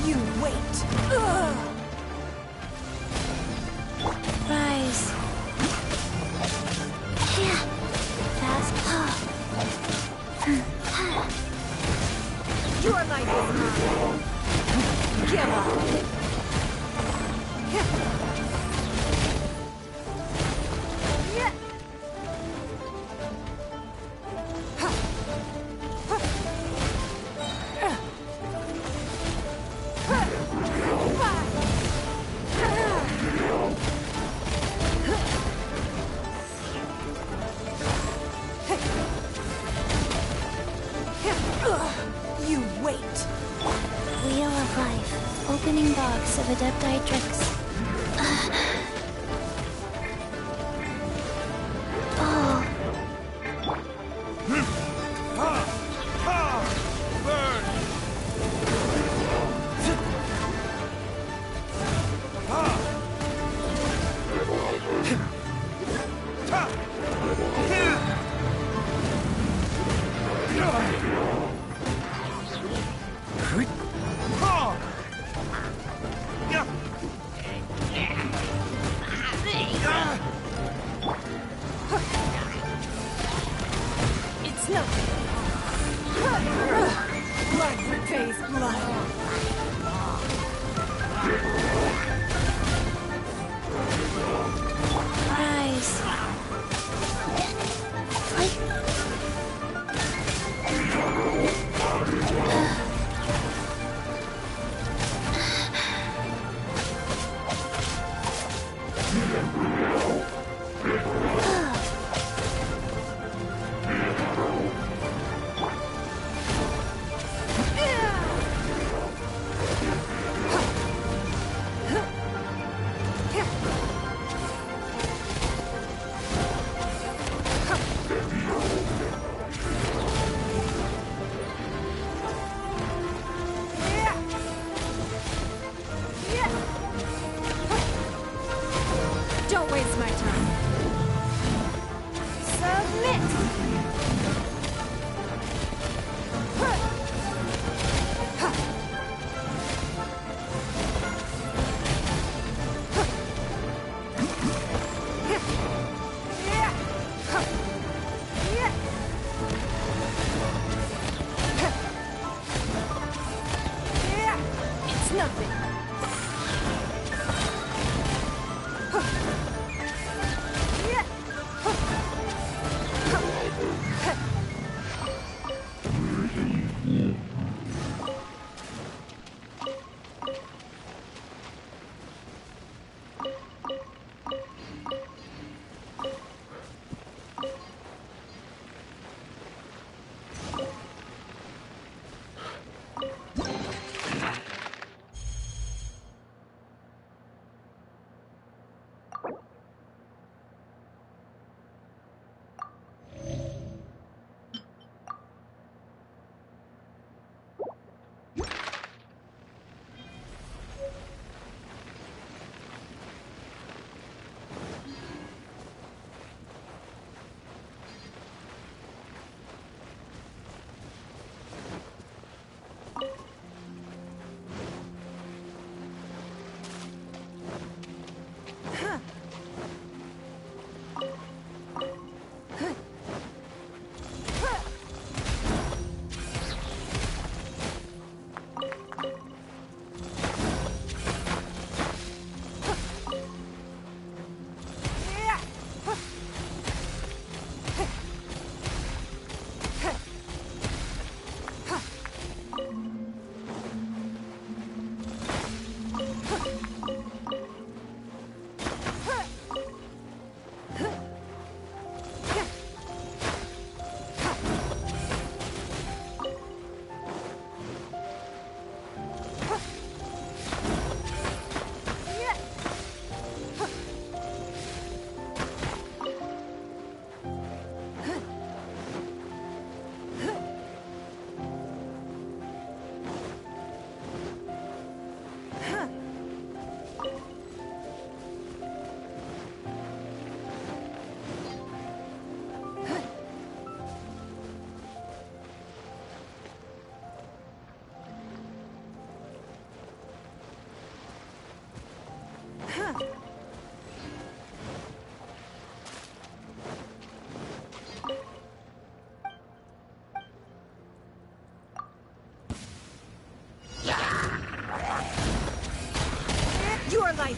You wait. Rise. Yeah. Fast. Your life is mine. Give up. You wait. Wheel of Life. Opening box of Adepti-Trix. Oh. It's nothing. Blood repays blood. Rise.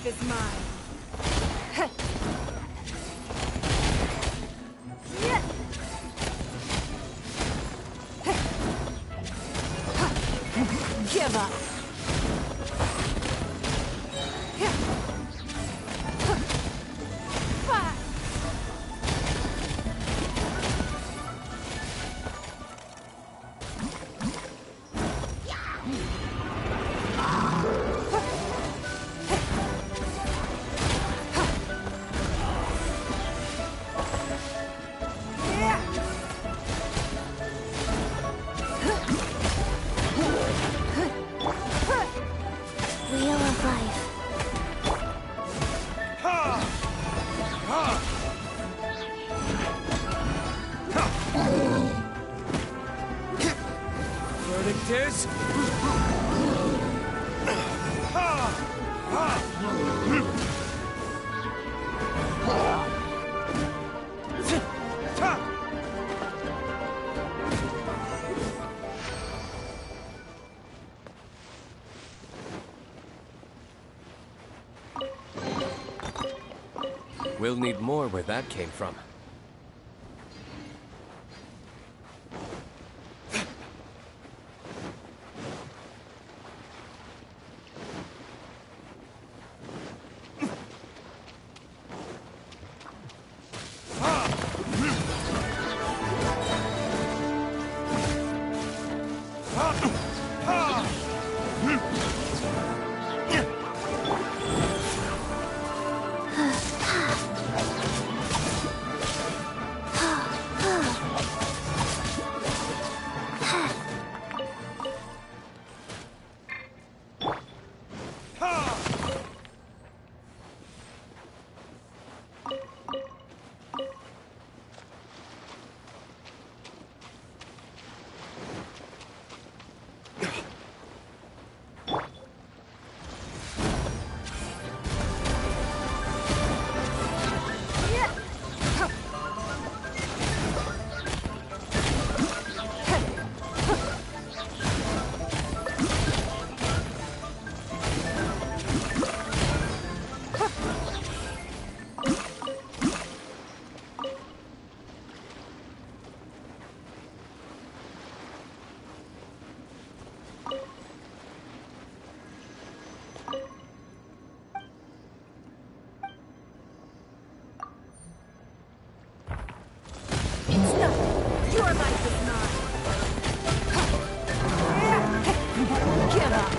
life is mine. Give up. Wheel of life. Verdict is... We'll need more where that came from. Your life is mine. Give up.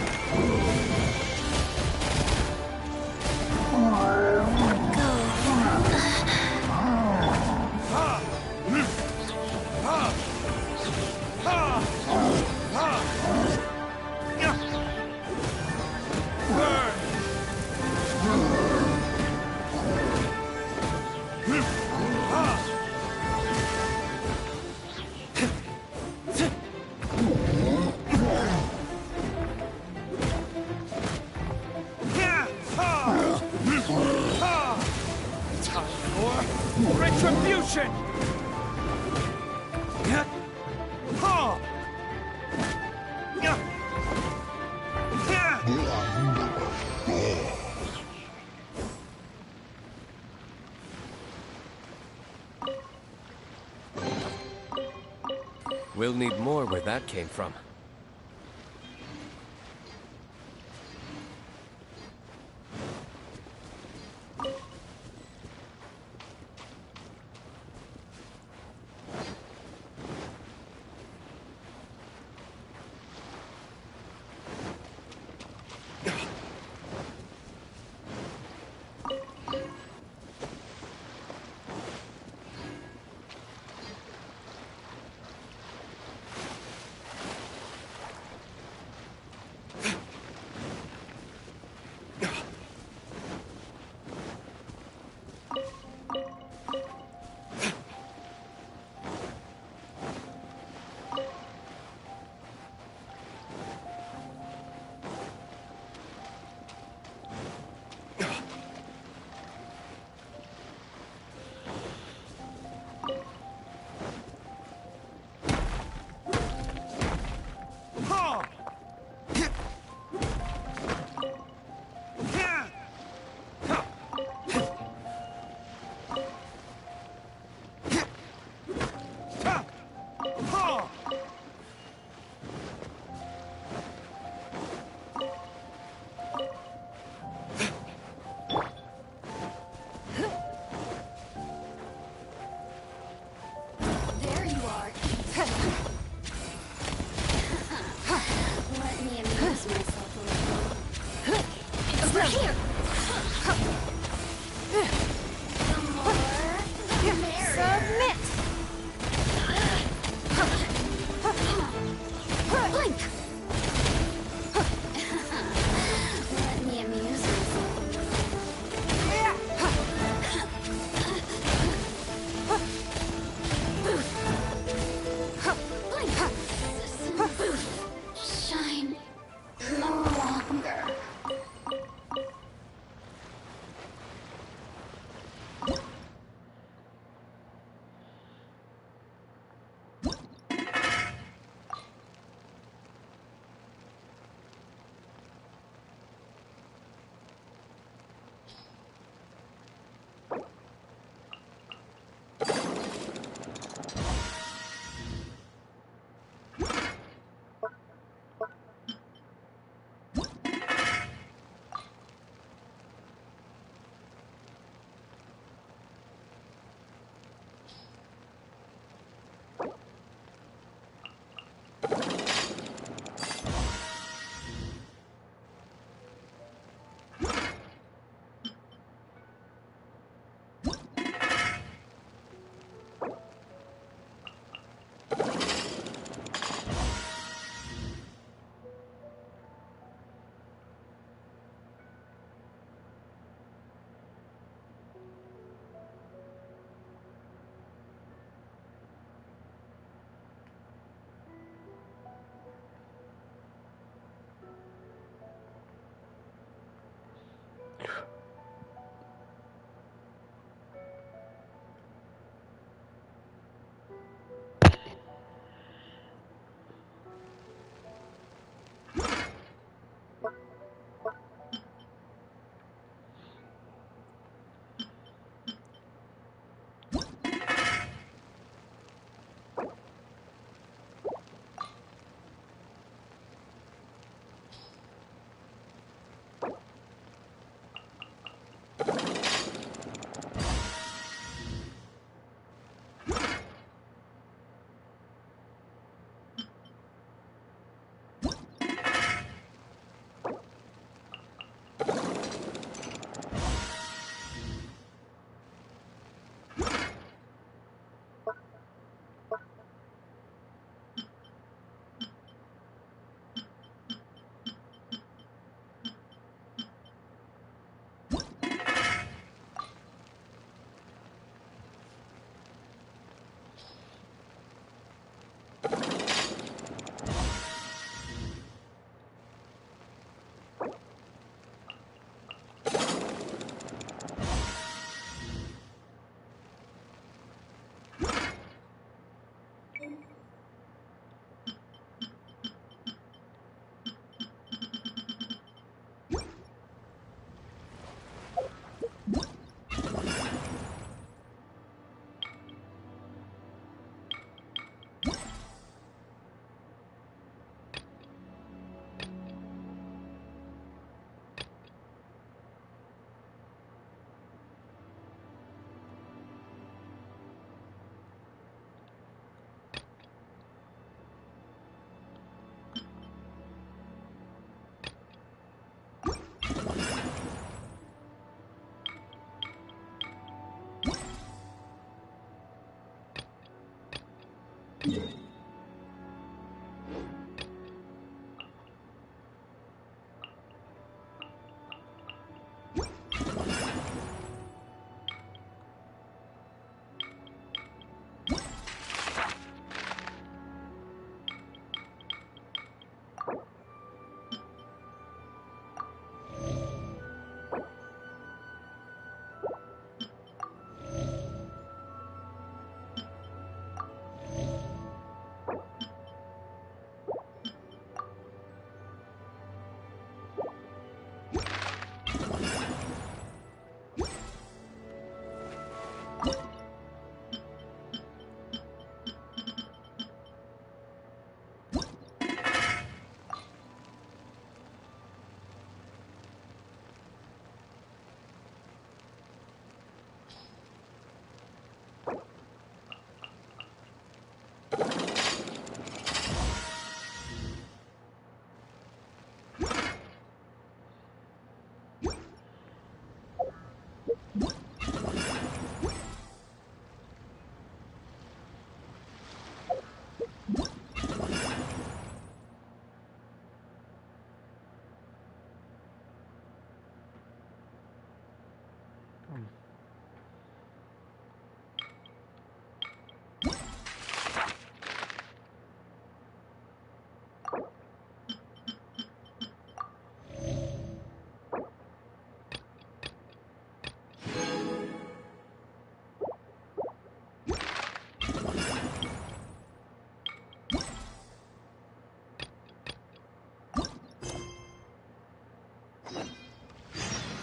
Retribution! We'll need more where that came from. There you are. Let me amuse myself a little. It's over here. Some more. Submit. Blink. Let me amuse myself a little. Shine no longer.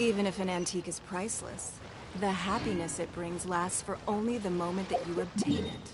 Even if an antique is priceless, the happiness it brings lasts for only the moment that you obtain it.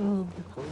Oh, before.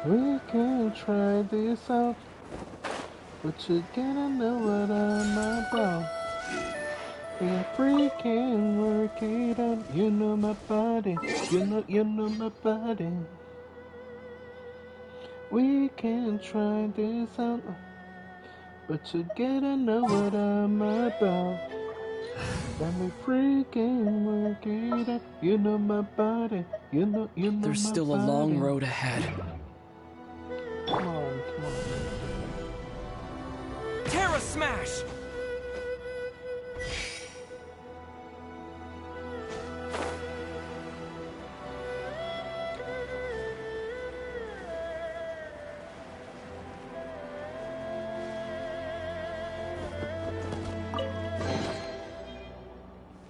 We can try this out, but you gotta know what I'm about. We freaking work it out. You know my body. You know my body. We can try this out, but you gotta know what I'm about. Let me freaking work it out. You know my body. You know There's my still body. a long road ahead. Come on. Terra Smash!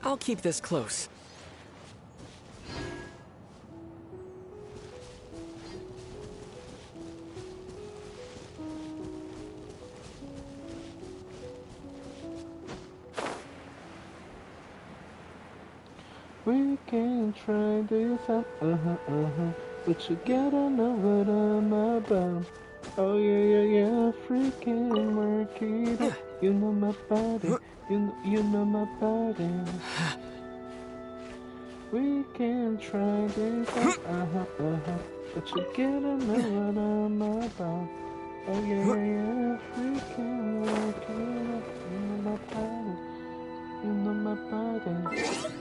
I'll keep this close. We can try this out, but you gotta know what I'm about. Oh yeah, freaking work it out. You know my body, you know my body. We can try this out, but you gotta know what I'm about. Oh yeah, freaking work it out. You know my body, you know my body.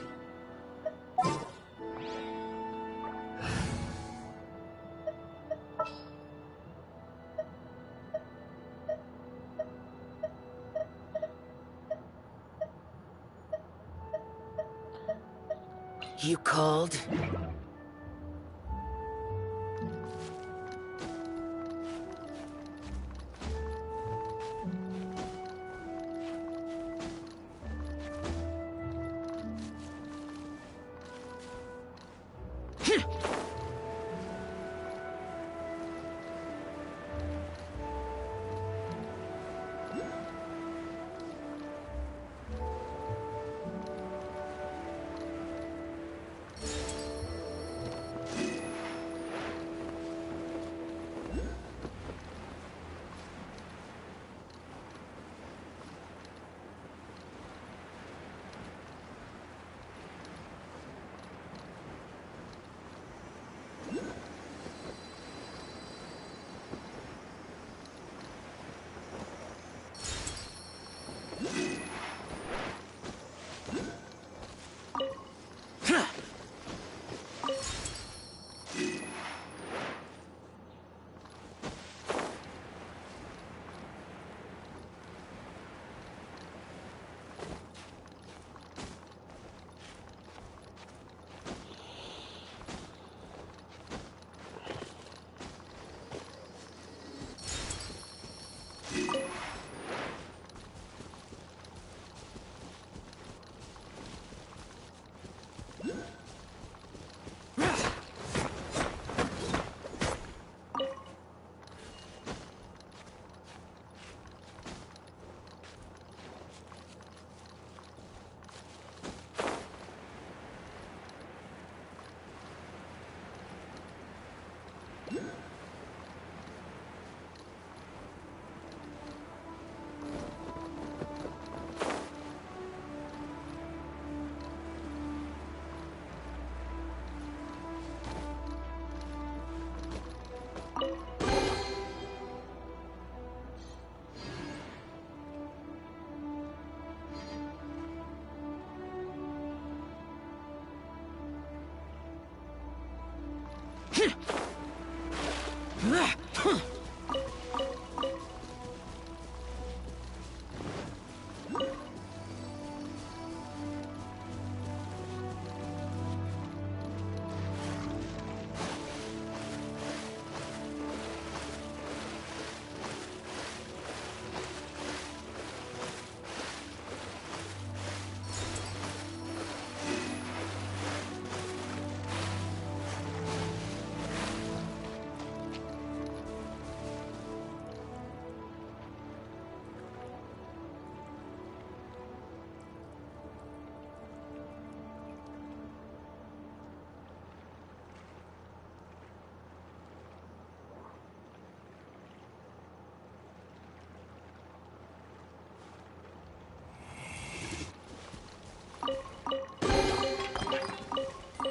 You called?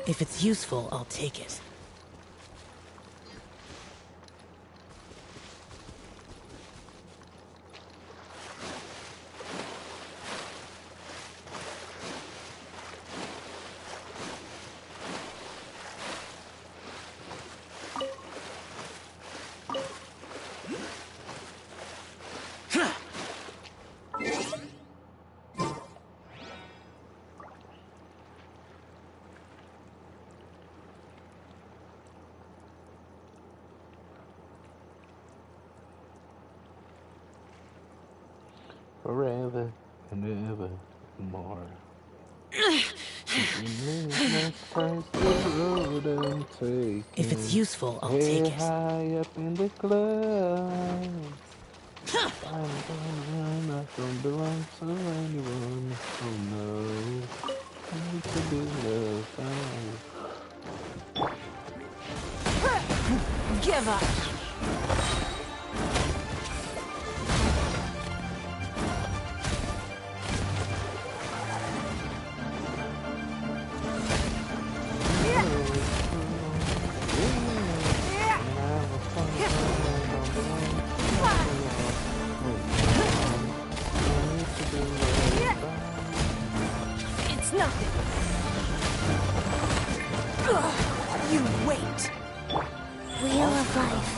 If it's useful, I'll take it. Forever and ever more. If it's useful, I'll take it. High up in the clouds. I don't belong to anyone. Oh no. I need to be loved. Give up. It's nothing. You wait. Wheel of Life.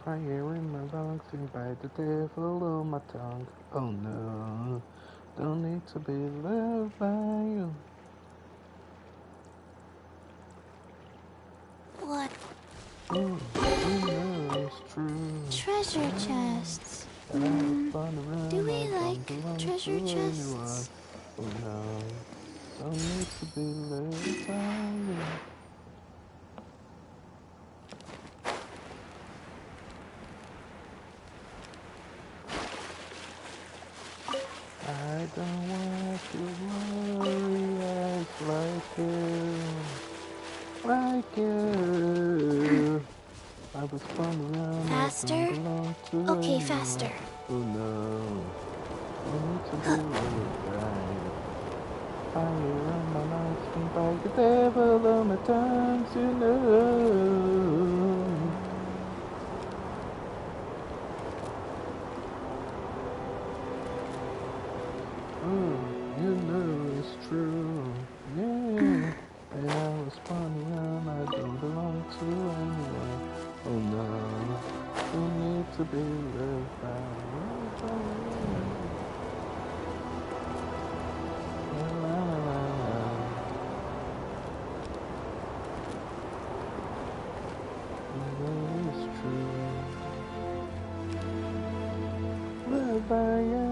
Fire in my lungs and bite the devil on my tongue. Oh no, don't need to be loved by you. What? You know it's true. Treasure chests. Do we like treasure chests? Oh no, don't need to be loved by you. I don't want to worry like you. I was spun around. Faster? Okay, faster. Oh no, I need to be right. Fire on my life, skin by the devil on my tongue, you know. You know it's true, yeah. And I was spun around, I don't belong to anyone. Oh no, don't need to be loved by you. La la la la. You know it's true. Loved by you.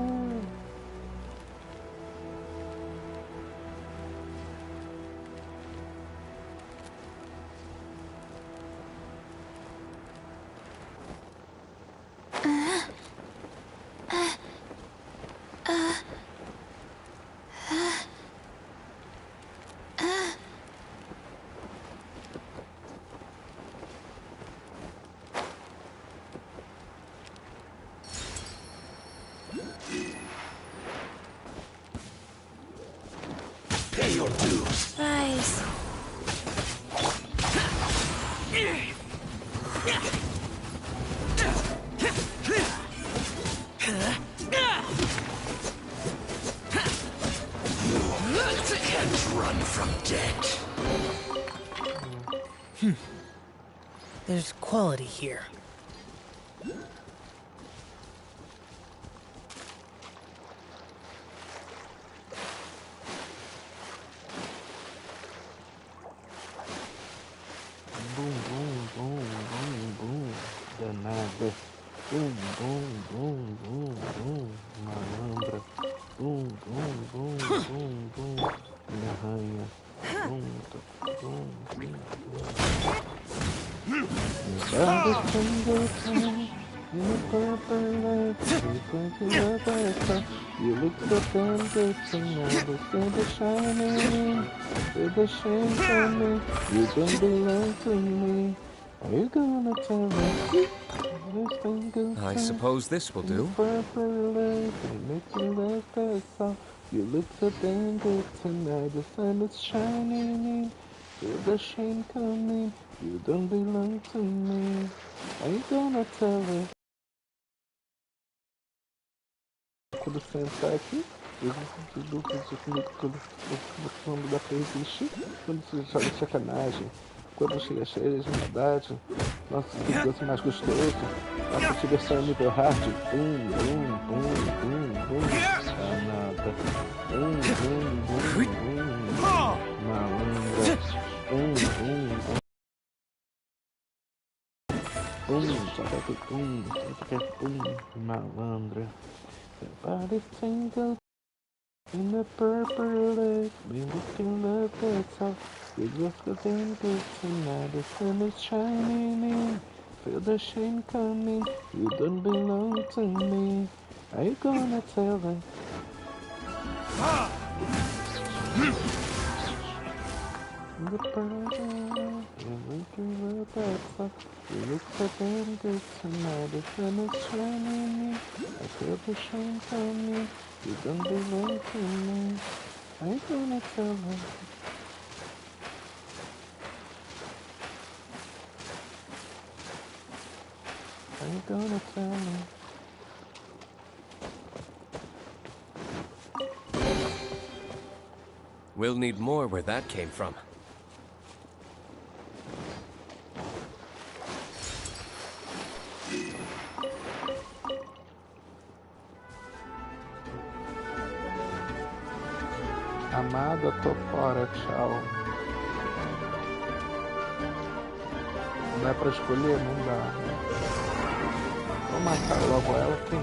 your due. Rise. Can't run from death. There's quality here. Boom, boom, boom, boom, boom. Danada. Boom, boom, boom, boom, boom. Malandra. Boom, boom, boom, boom, boom. Me arranha. Boom, boom, boom, boom. Every single time in the purple light, you think you love it. You look so damn good tonight, but still the shining, with the shame from me. You don't belong to me. Are you gonna tell me? This thing goes I suppose this will do. purple light, it makes you love that song. You look so damn good tonight, the sun is shining in. Feel the shame coming, you don't belong to me. Are you gonna tell her? Quando sentar aqui, quando dá pra resistir, quando você joga de sacanagem, quando chega cheia de maldade, nossa, que doce mais gostoso, nossa diversão é nível hard, bum, bum, bum, bum, bum, danada, bum, bum, bum, bum, malandra, bum, bum, bum. Joga que malandra. Everybody single in the purple light. Maybe we can love that song. You look so damn good tonight. The sun is shining in. Feel the shame coming. You don't belong to me. Are you gonna tell her? In the purple light. You can love that song. You look so damn good tonight, the sun is shining in. I feel the shame coming, you don't belong to me. Are you gonna tell her? Are you gonna tell her? We'll need more where that came from. Amada, tô fora, tchau. Não é pra escolher? Não dá. Vou matar logo ela, quem?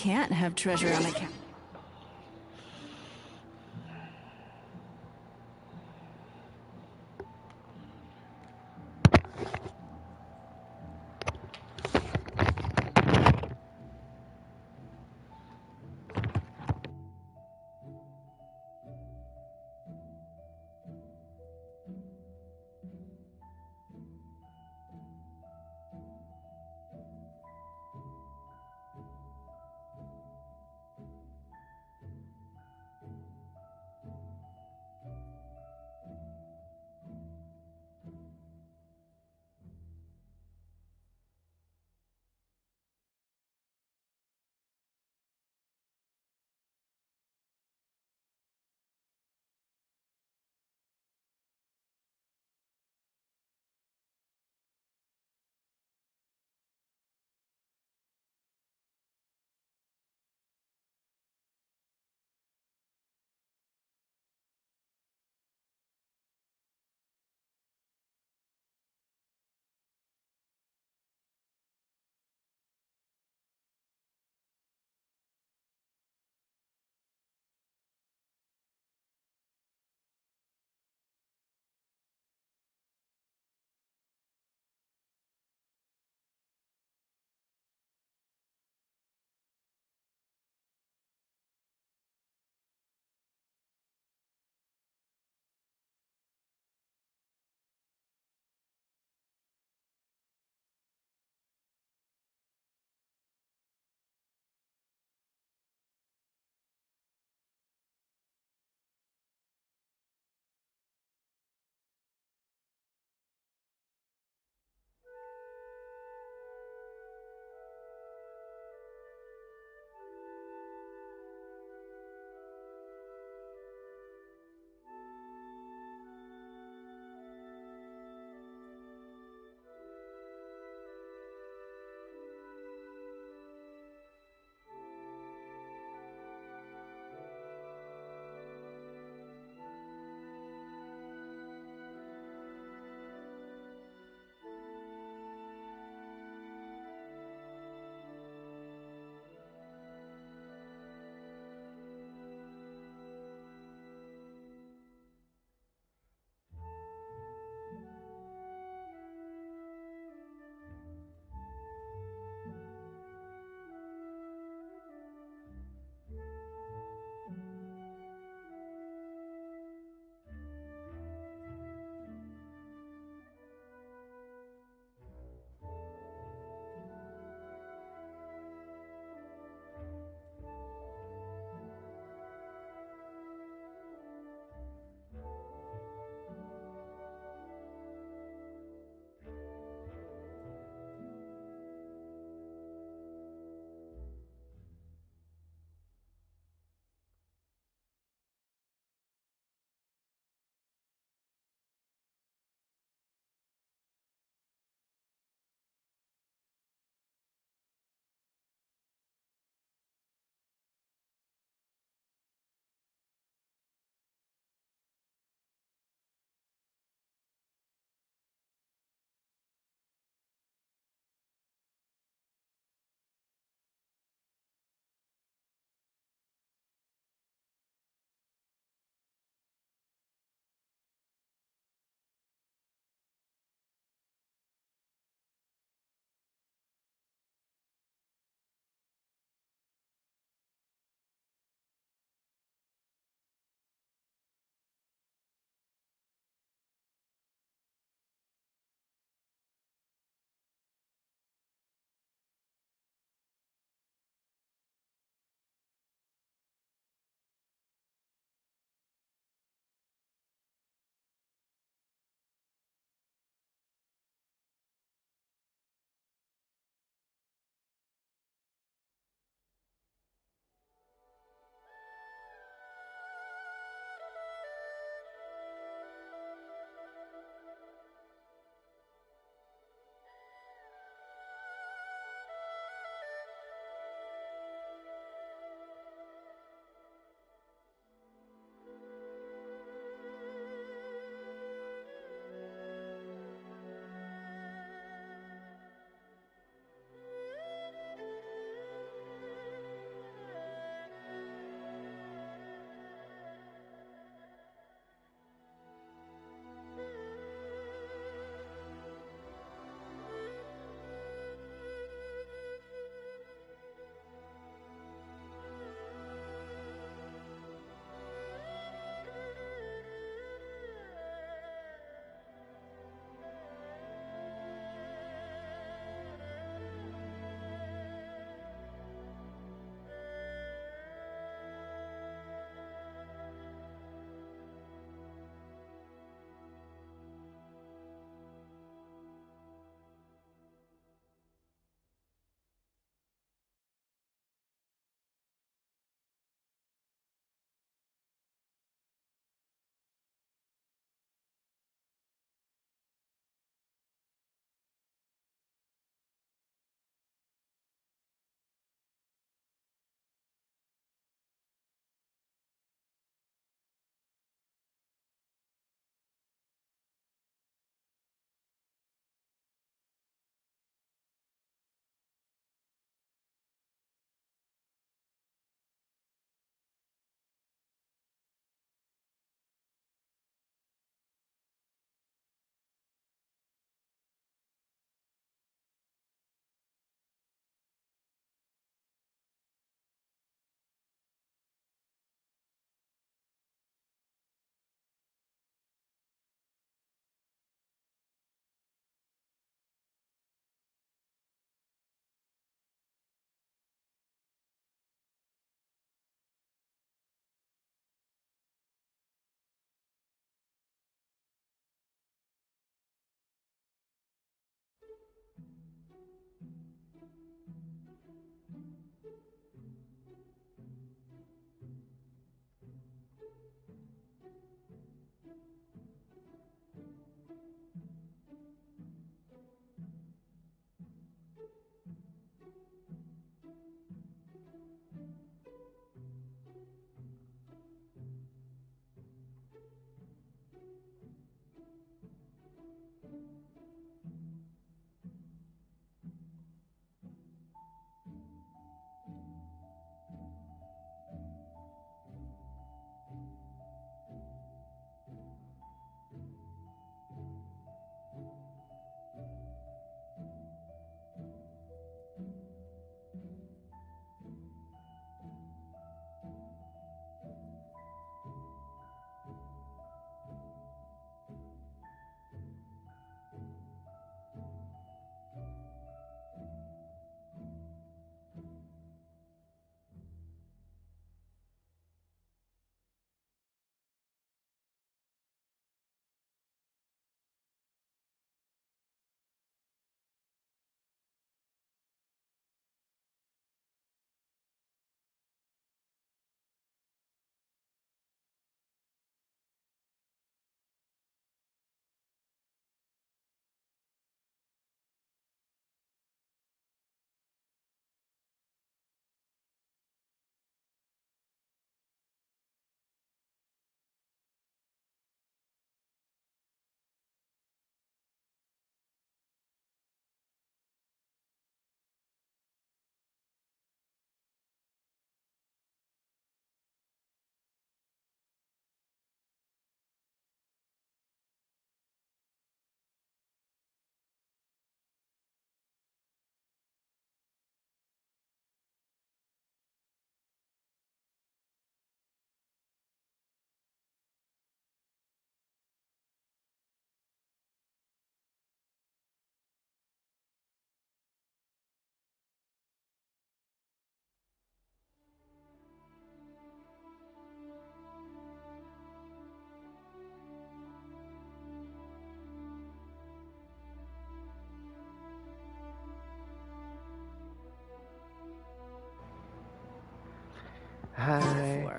can't have treasure on account.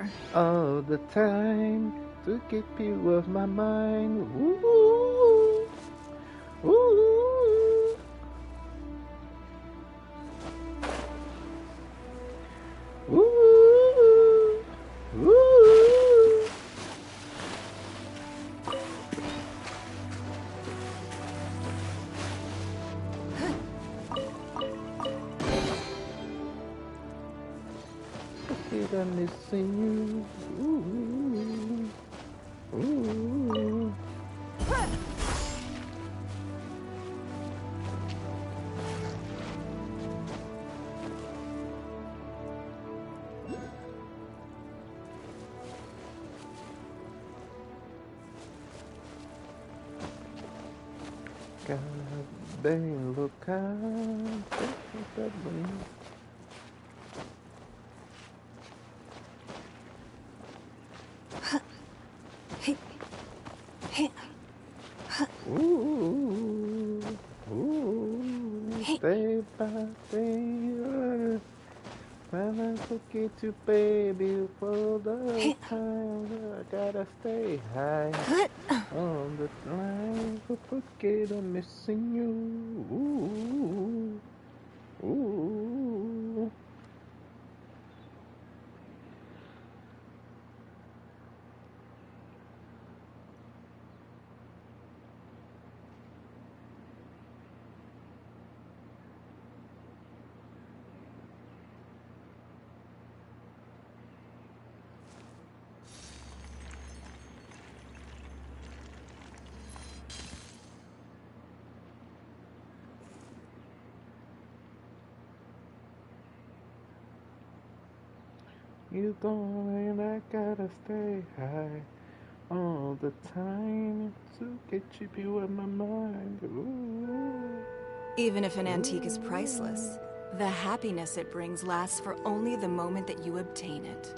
for. All the time to keep you off my mind. Ooh, ooh. Ooh, ooh. Kid, I'm missing you. Ooh, ooh. God, dang, look out. Ooh, ooh, day by day, when I forget you, baby, for the time I gotta stay high on the line. For forget I'm missing you. Ooh, ooh. You gone and I gotta stay high all the time to get you in my mind. Ooh. Even if an antique is priceless, the happiness it brings lasts for only the moment that you obtain it.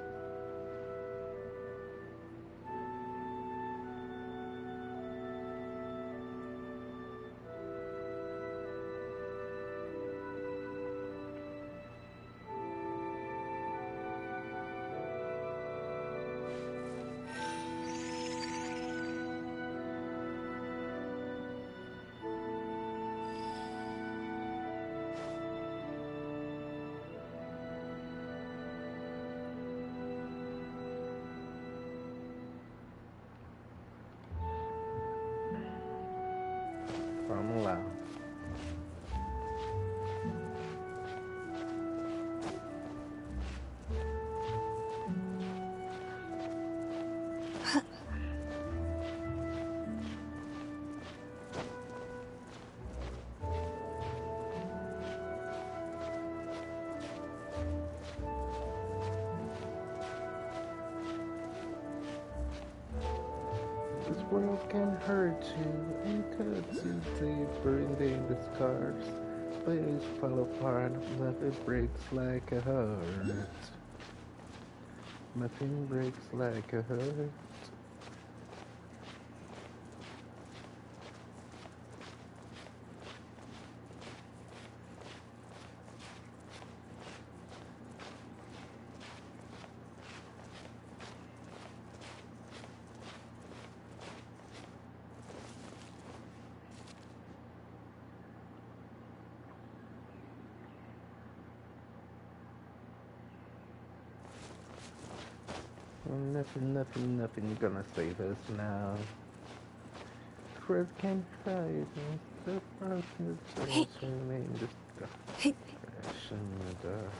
Vamos lá. This world can hurt you and cut you deeper in the scars. Please fall apart, nothing breaks like a heart. Nothing breaks like a heart. Nothing gonna save us now. Chris can hide us. The broken station in the crash in the dark.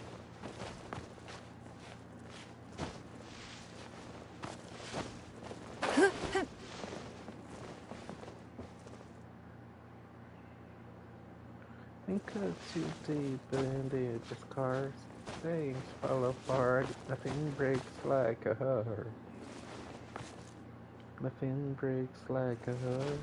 And cuts you deep into the scars. Things fall apart. Nothing breaks like a heart. Nothing breaks like a heart.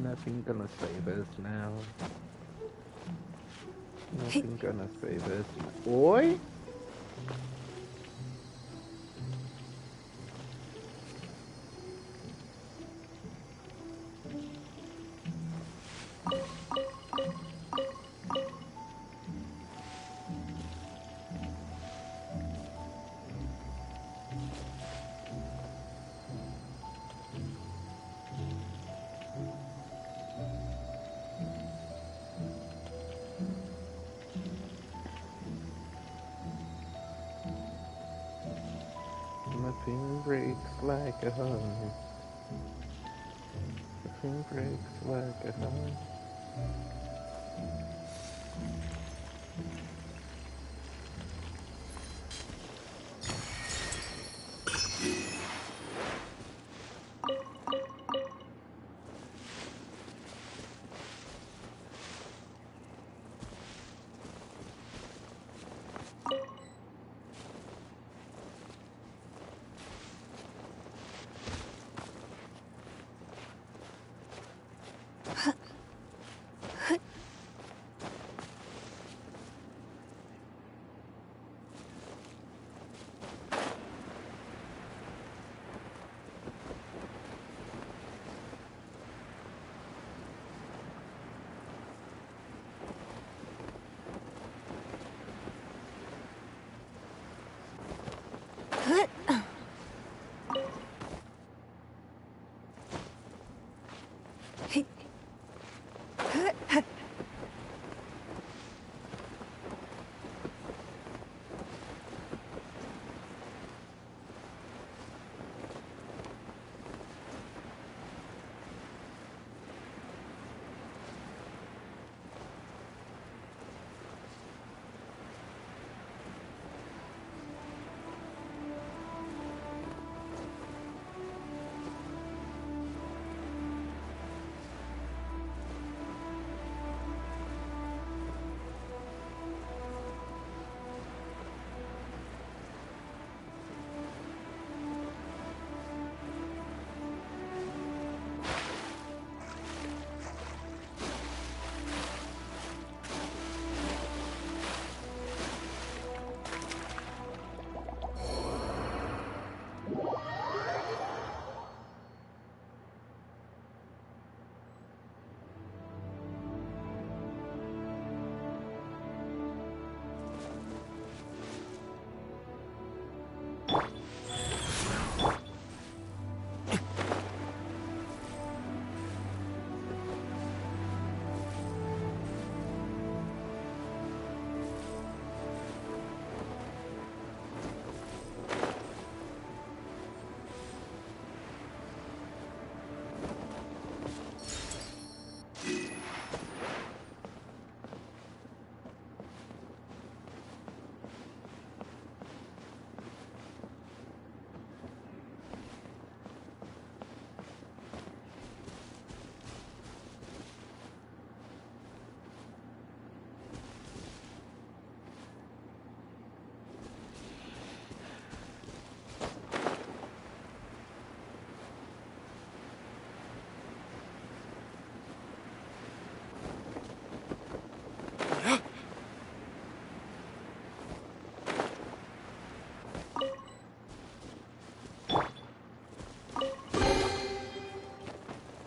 Nothing gonna save us now. Nothing gonna save us, boy. Nothing breaks like a heart. Nothing breaks like a heart.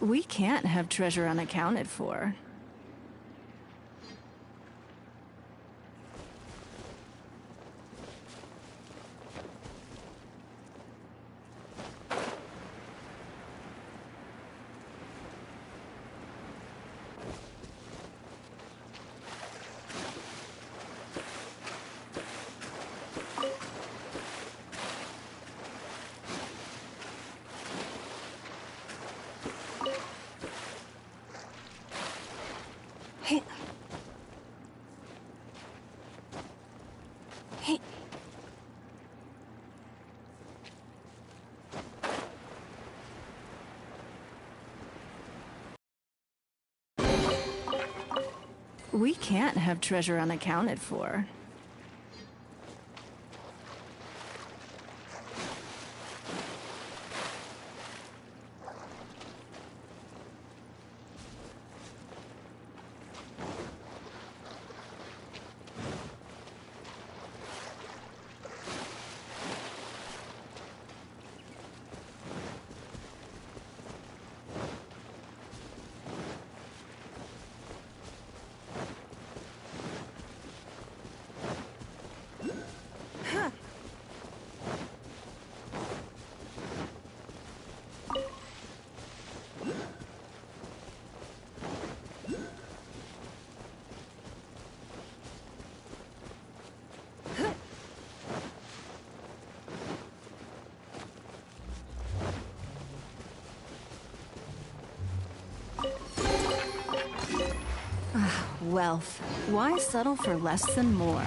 We can't have treasure unaccounted for. We can't have treasure unaccounted for. Wealth. Why settle for less than more?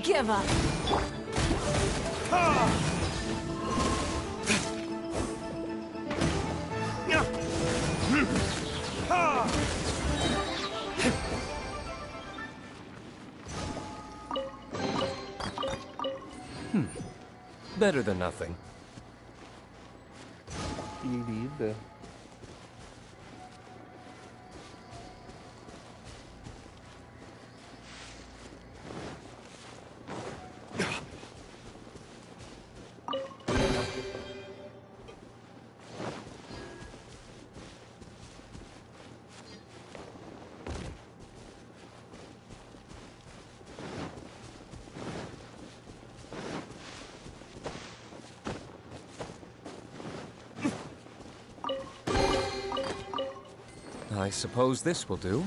Give up. Better than nothing. Querida. I suppose this will do.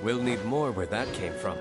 We'll need more where that came from.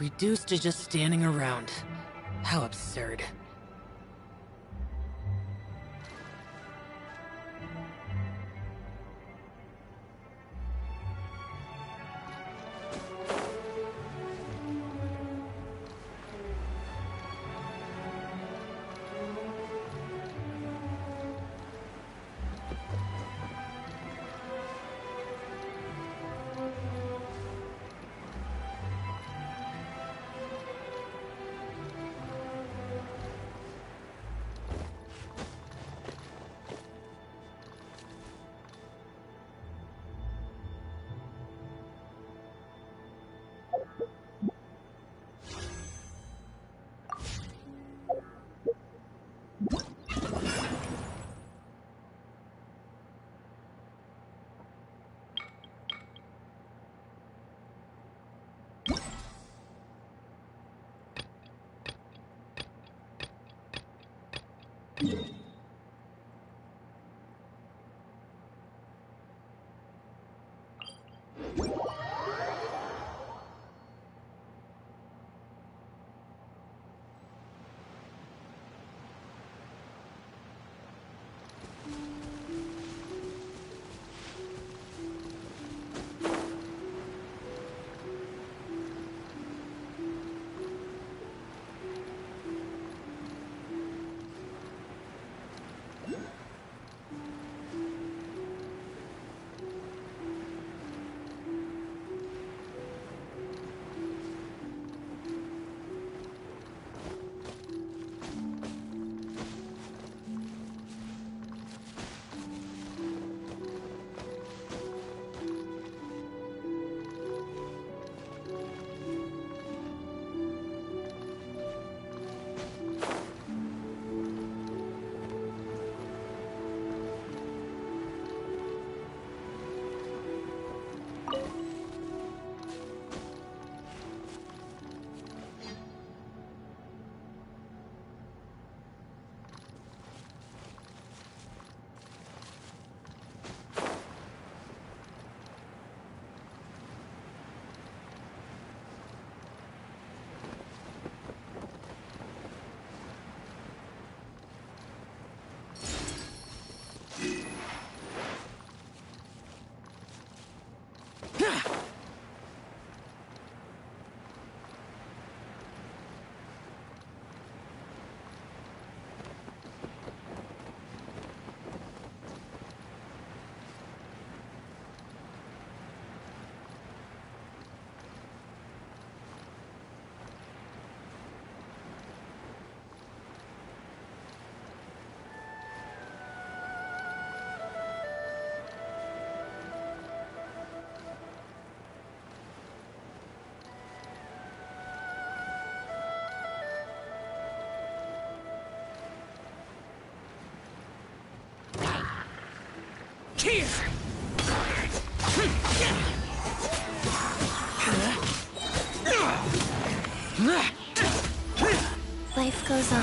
Reduced to just standing around. How absurd. Life goes on.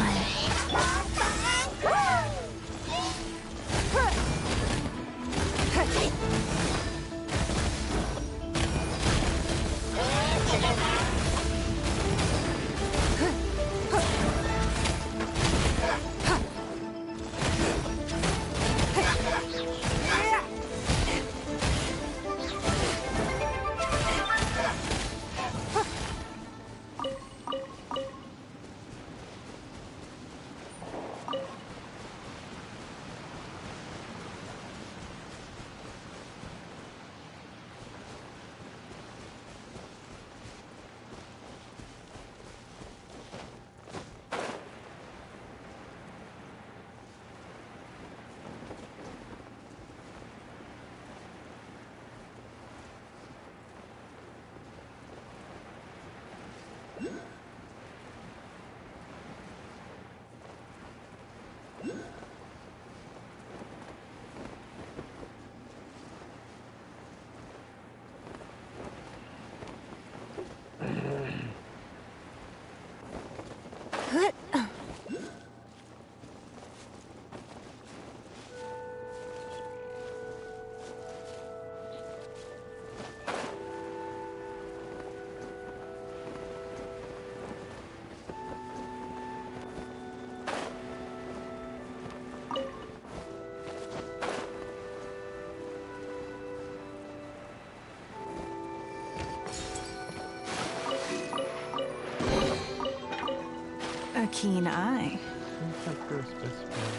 A keen eye. Who's my first best friend?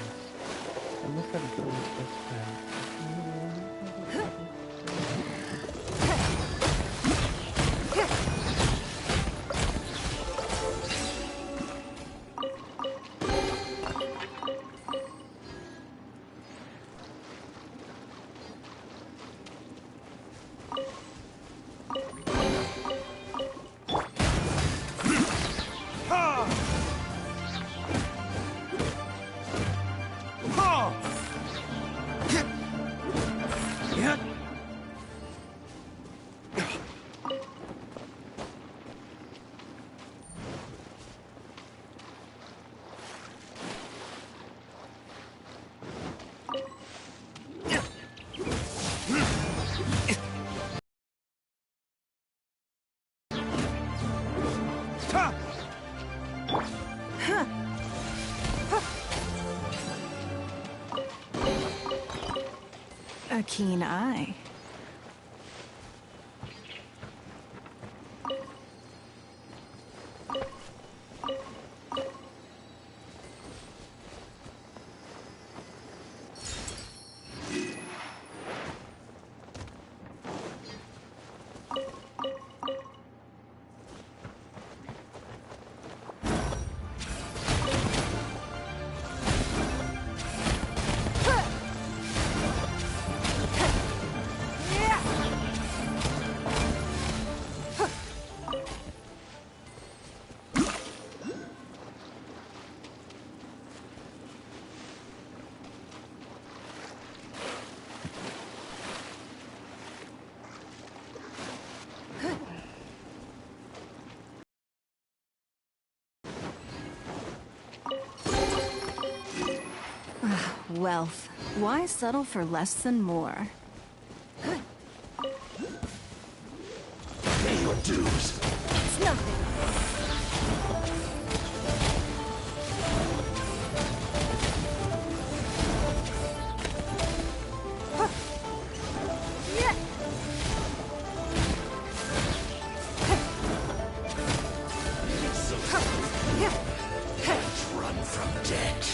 I must have a girl's best friend. A keen eye. Wealth. Why settle for less than more? Pay your dues. It's nothing. Run from debt.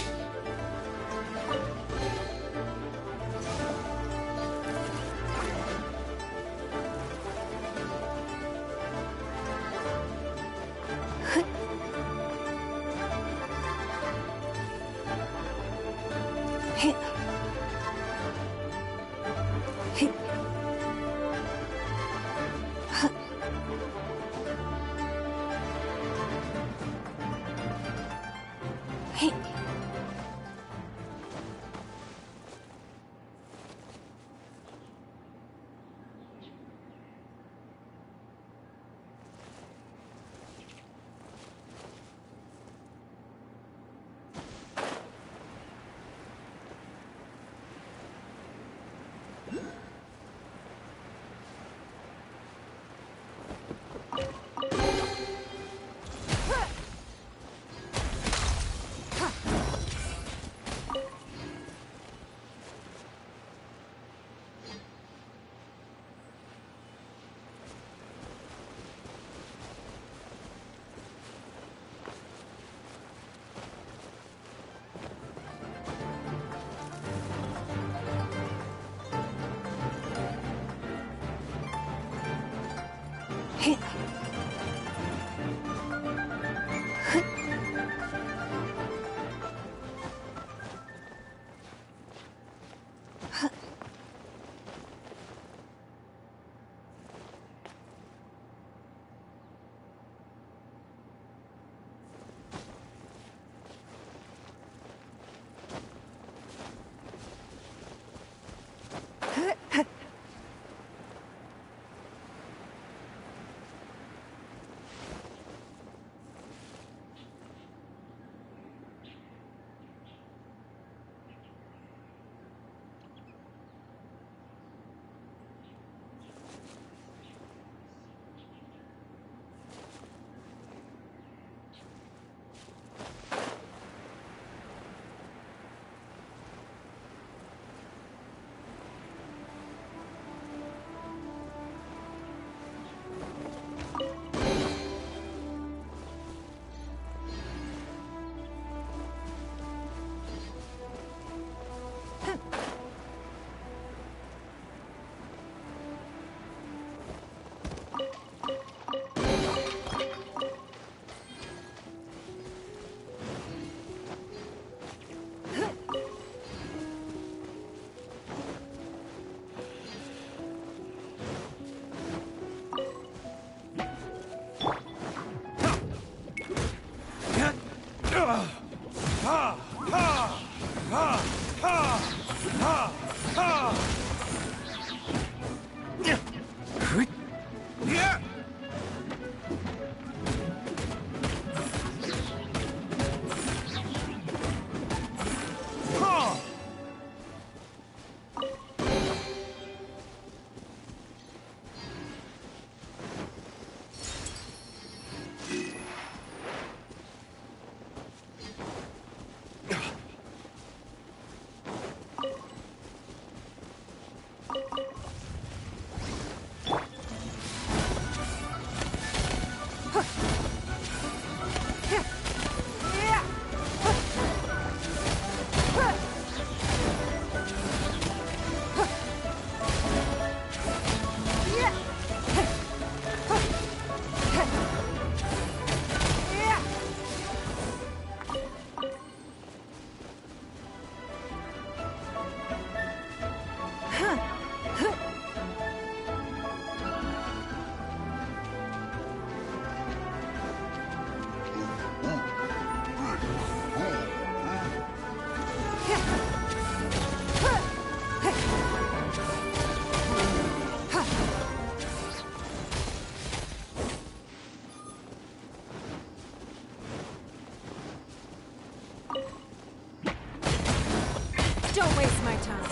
Don't waste my time.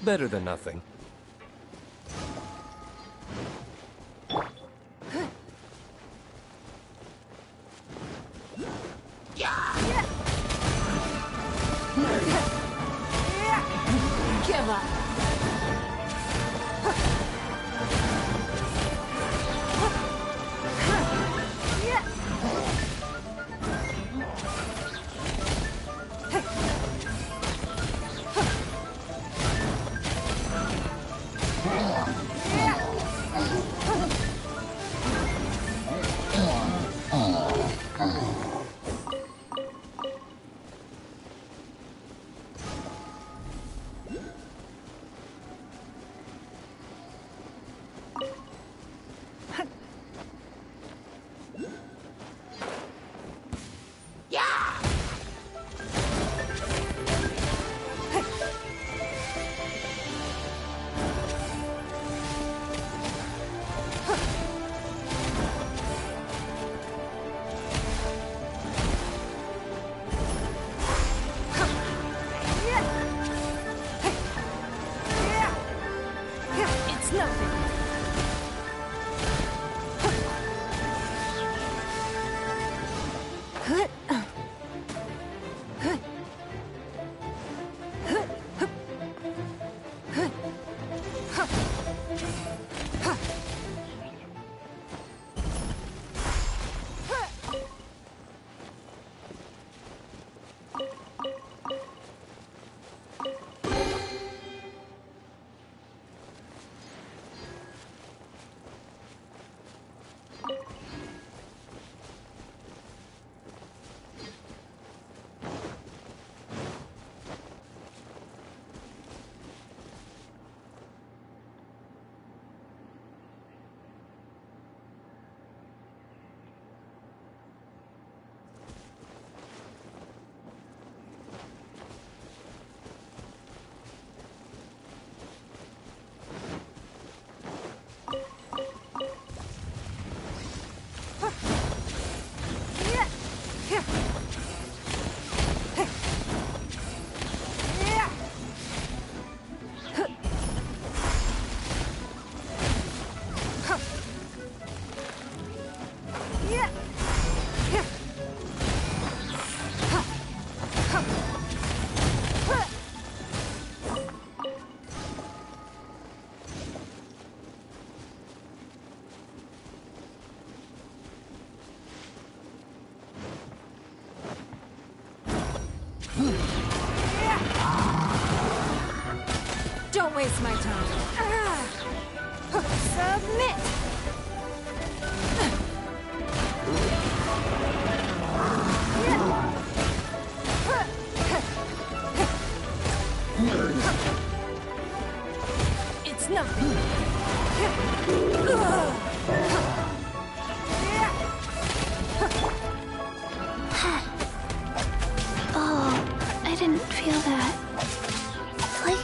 Better than nothing. Give up. It's nothing. It's nothing. Oh, I didn't feel that. Click.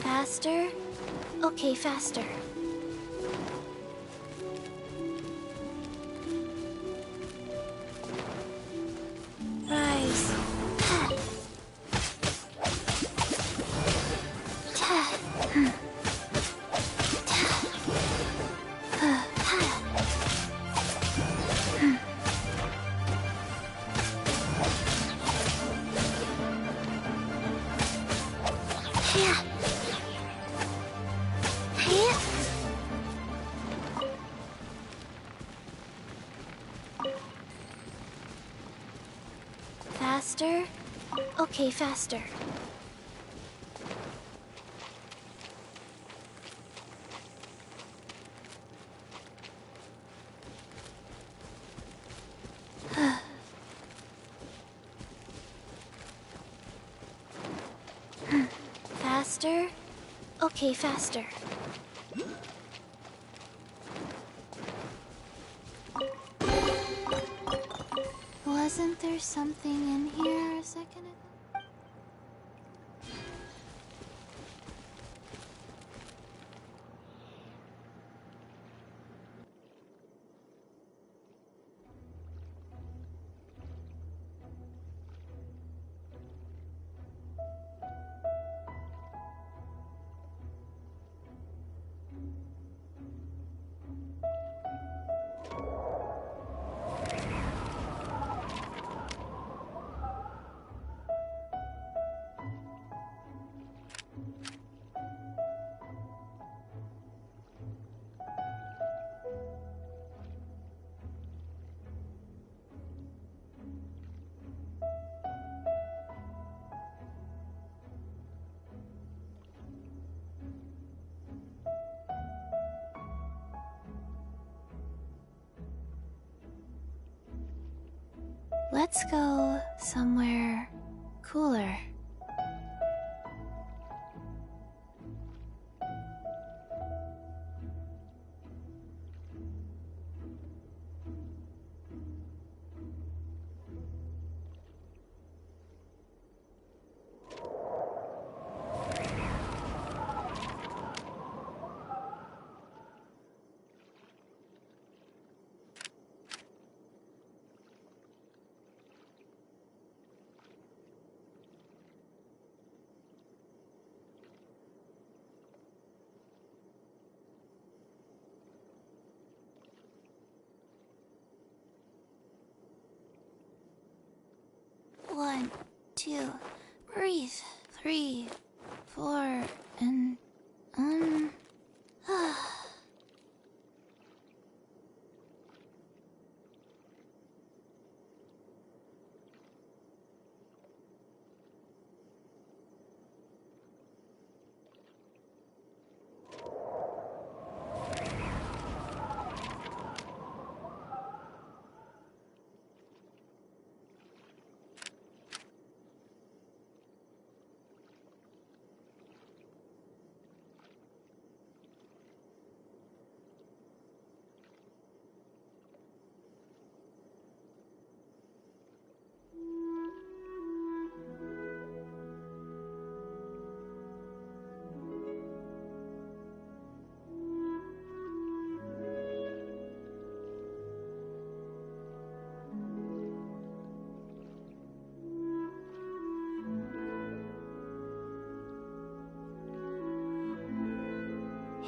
Faster? Okay, faster. Rise. Faster? Okay, faster. Faster? Okay, faster. Wasn't there something in here a second ago? Let's go somewhere cooler. One, two, breathe. 3, 4, and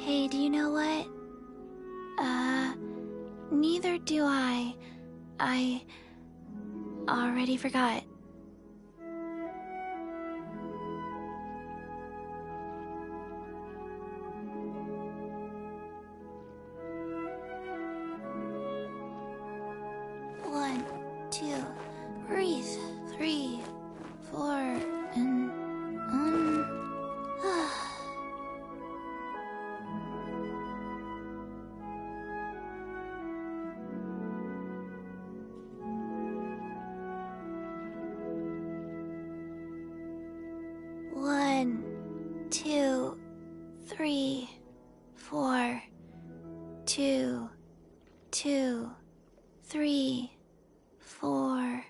Hey, do you know what? Neither do I. I already forgot. One, two, breathe. 3, 4, and One, 2, 3, 4, 2, 2, 3, 4.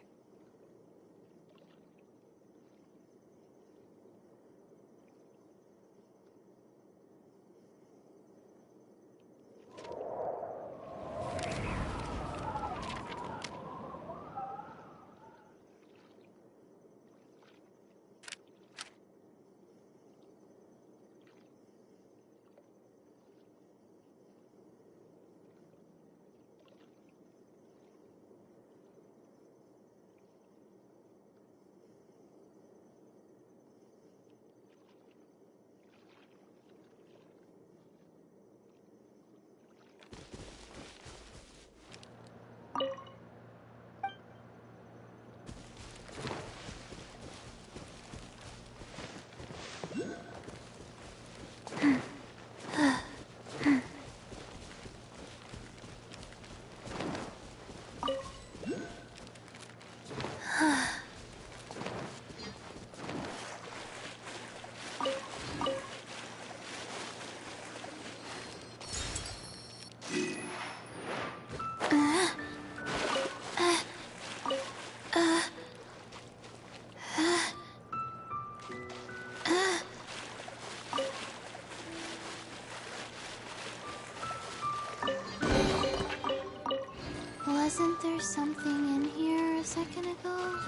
Wasn't there something in here a second ago?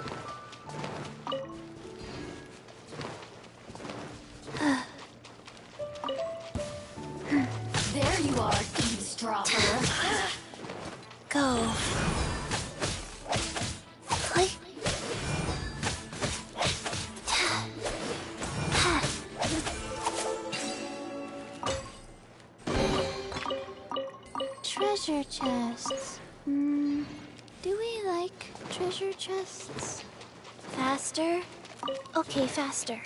There you are, eavesdropper. Go. Treasure chests. Do we like treasure chests? Faster? Okay, faster.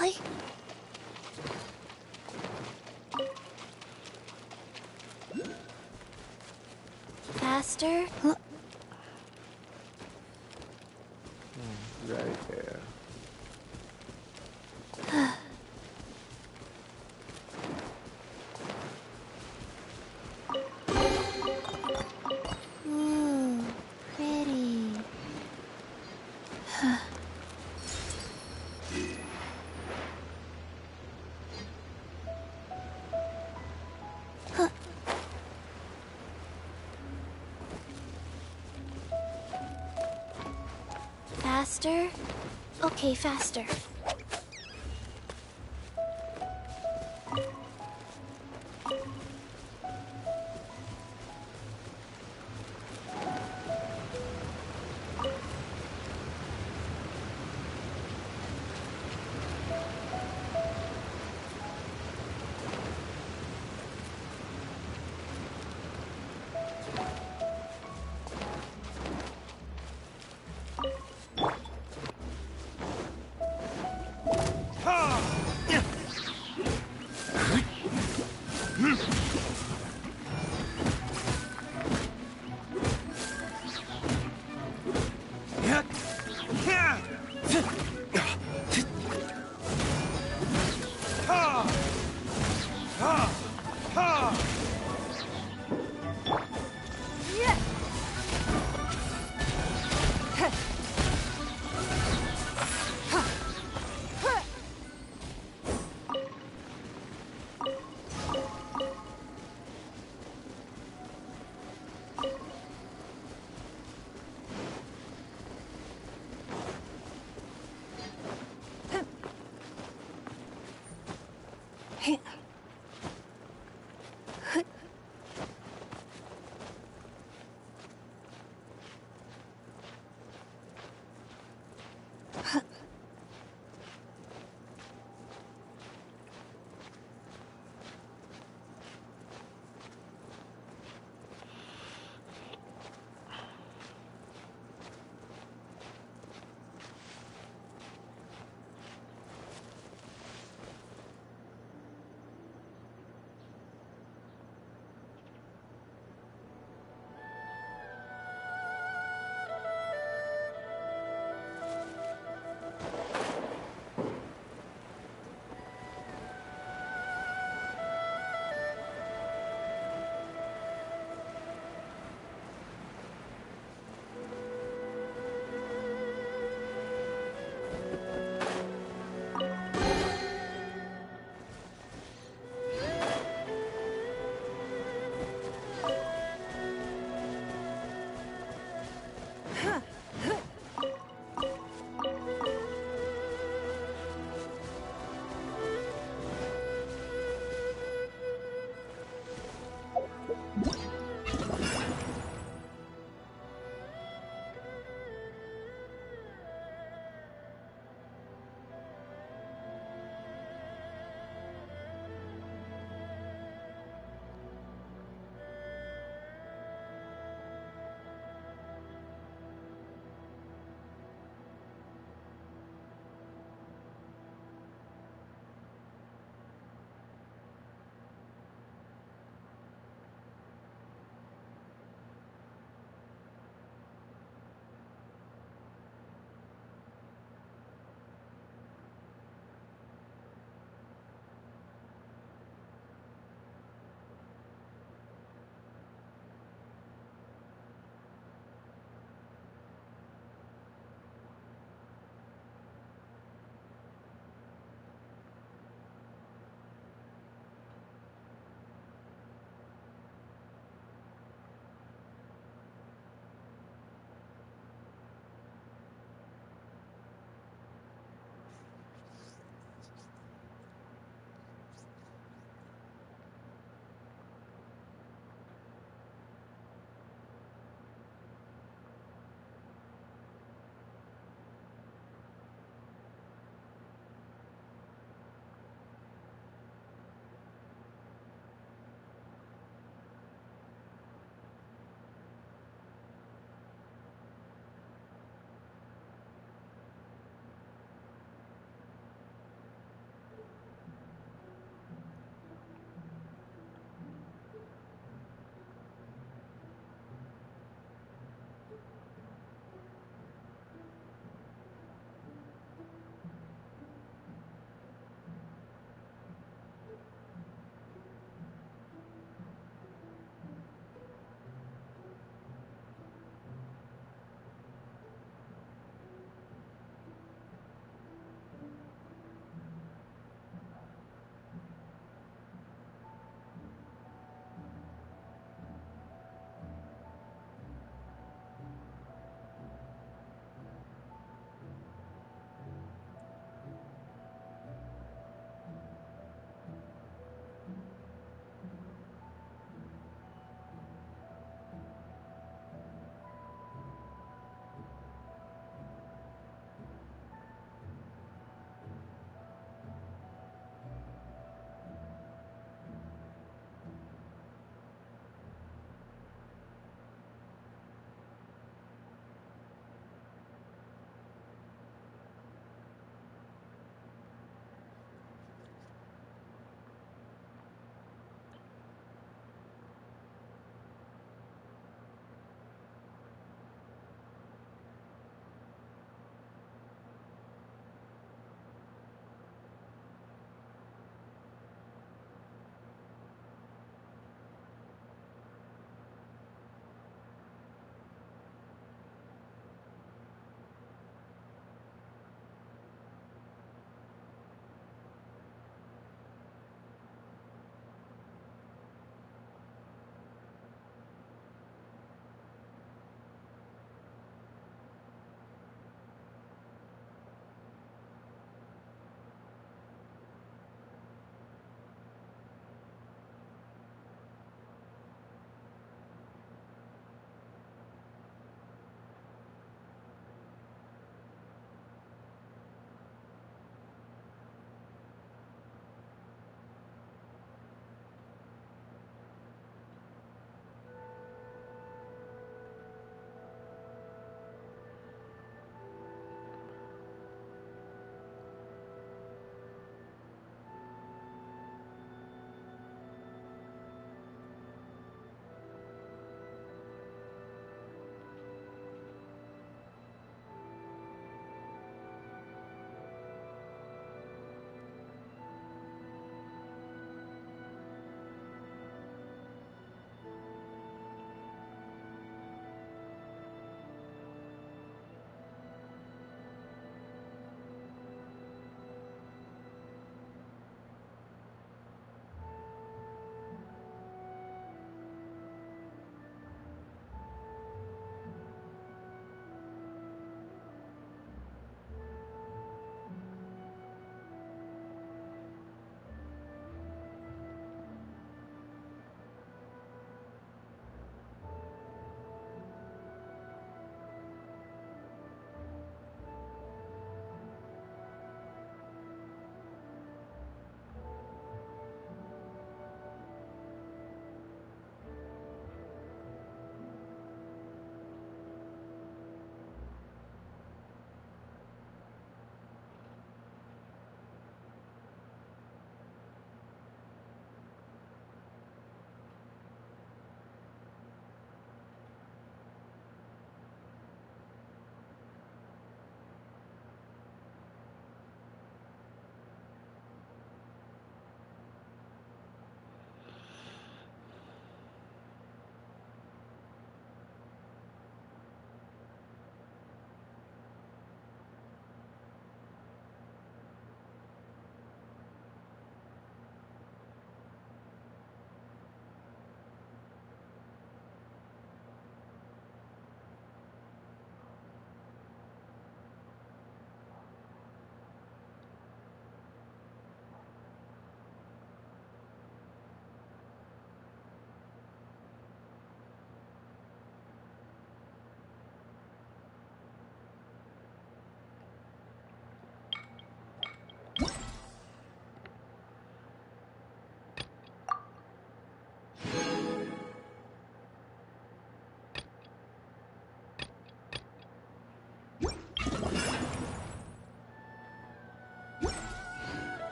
Like... Faster? Right there. Ooh, pretty. Faster? Okay, faster.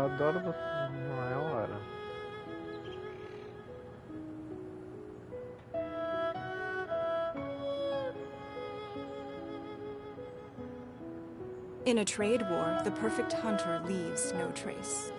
adoro você. Não é hora. In a trade war, the perfect hunter leaves no trace.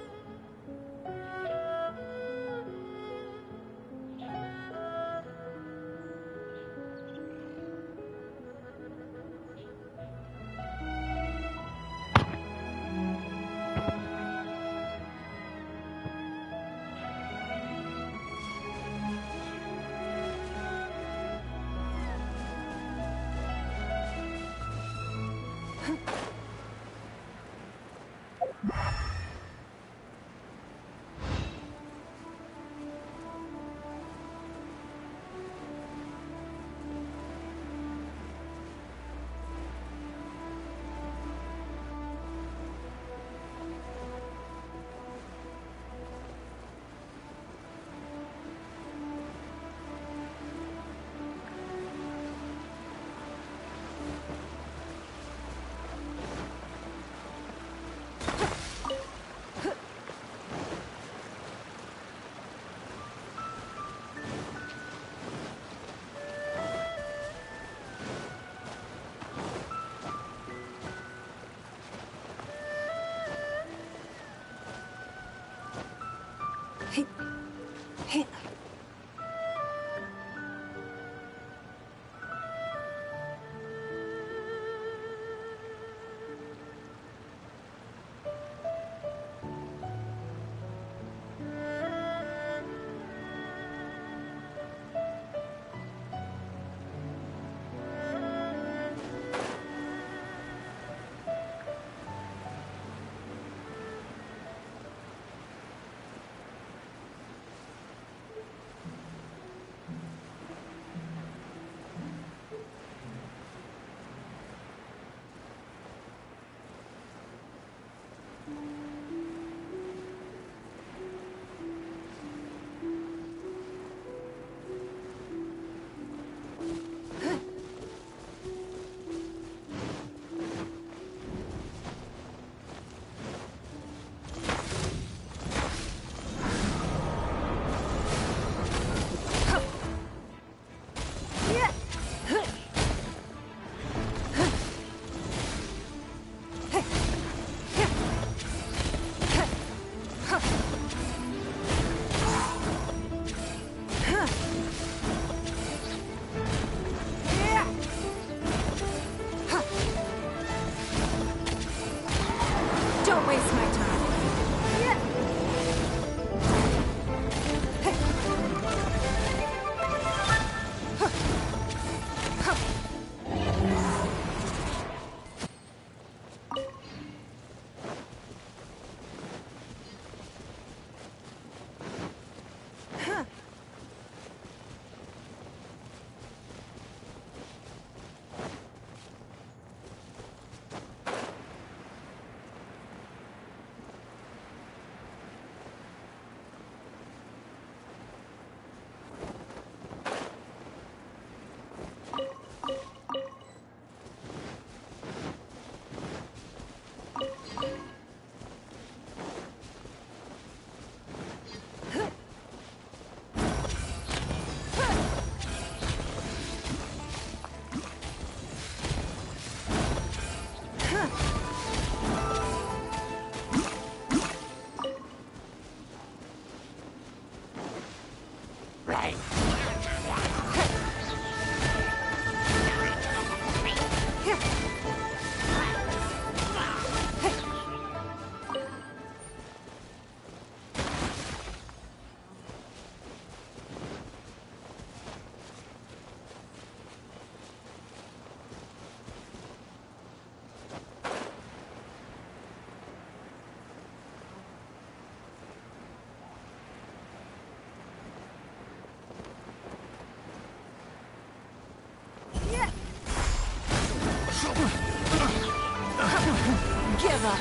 Give up.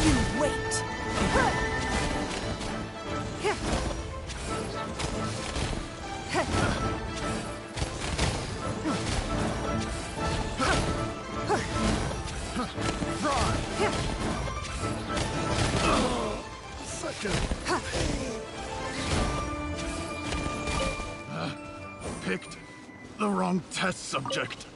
You wait. picked the wrong test subject.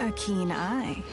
A keen eye.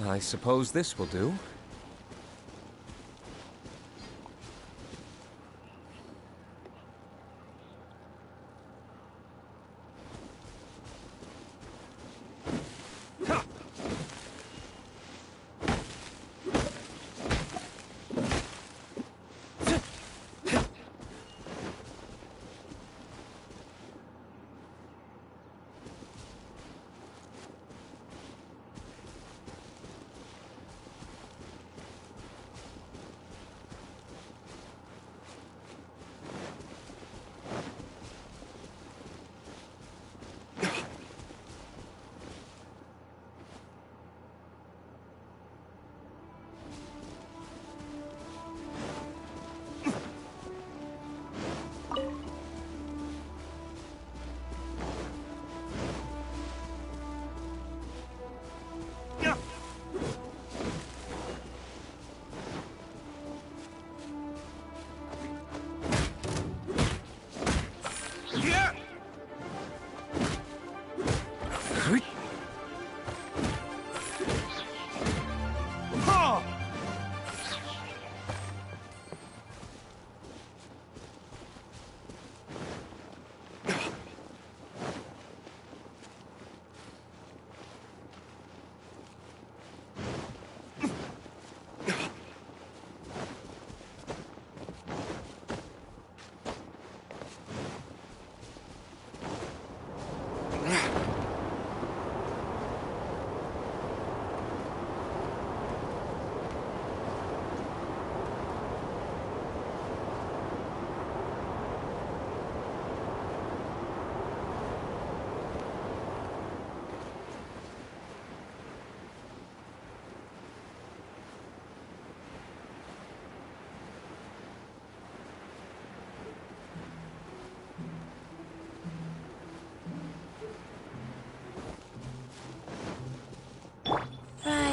I suppose this will do.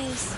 Rise.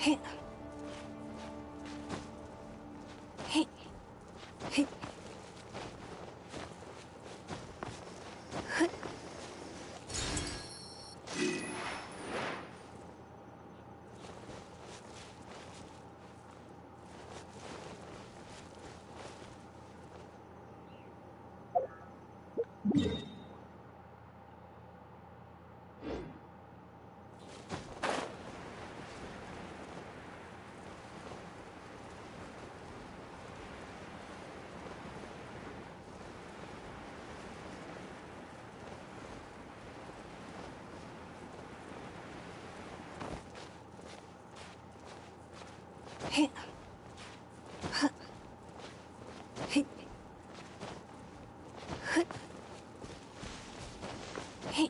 Hey. Hey. Hey. Hey. Hey. Hey.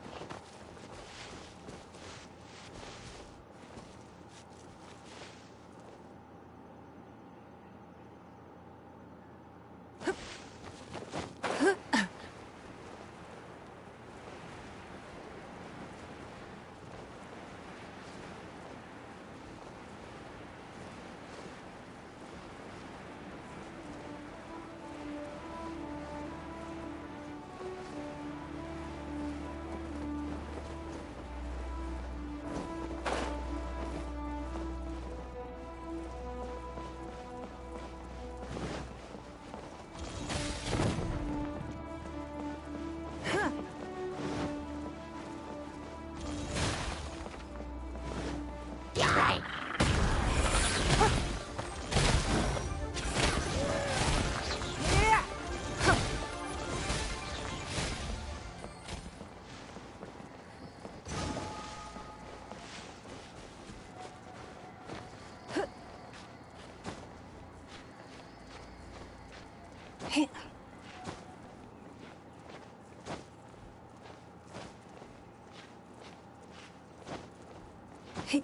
Hey. Hey.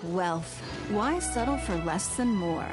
Wealth. Why settle for less than more?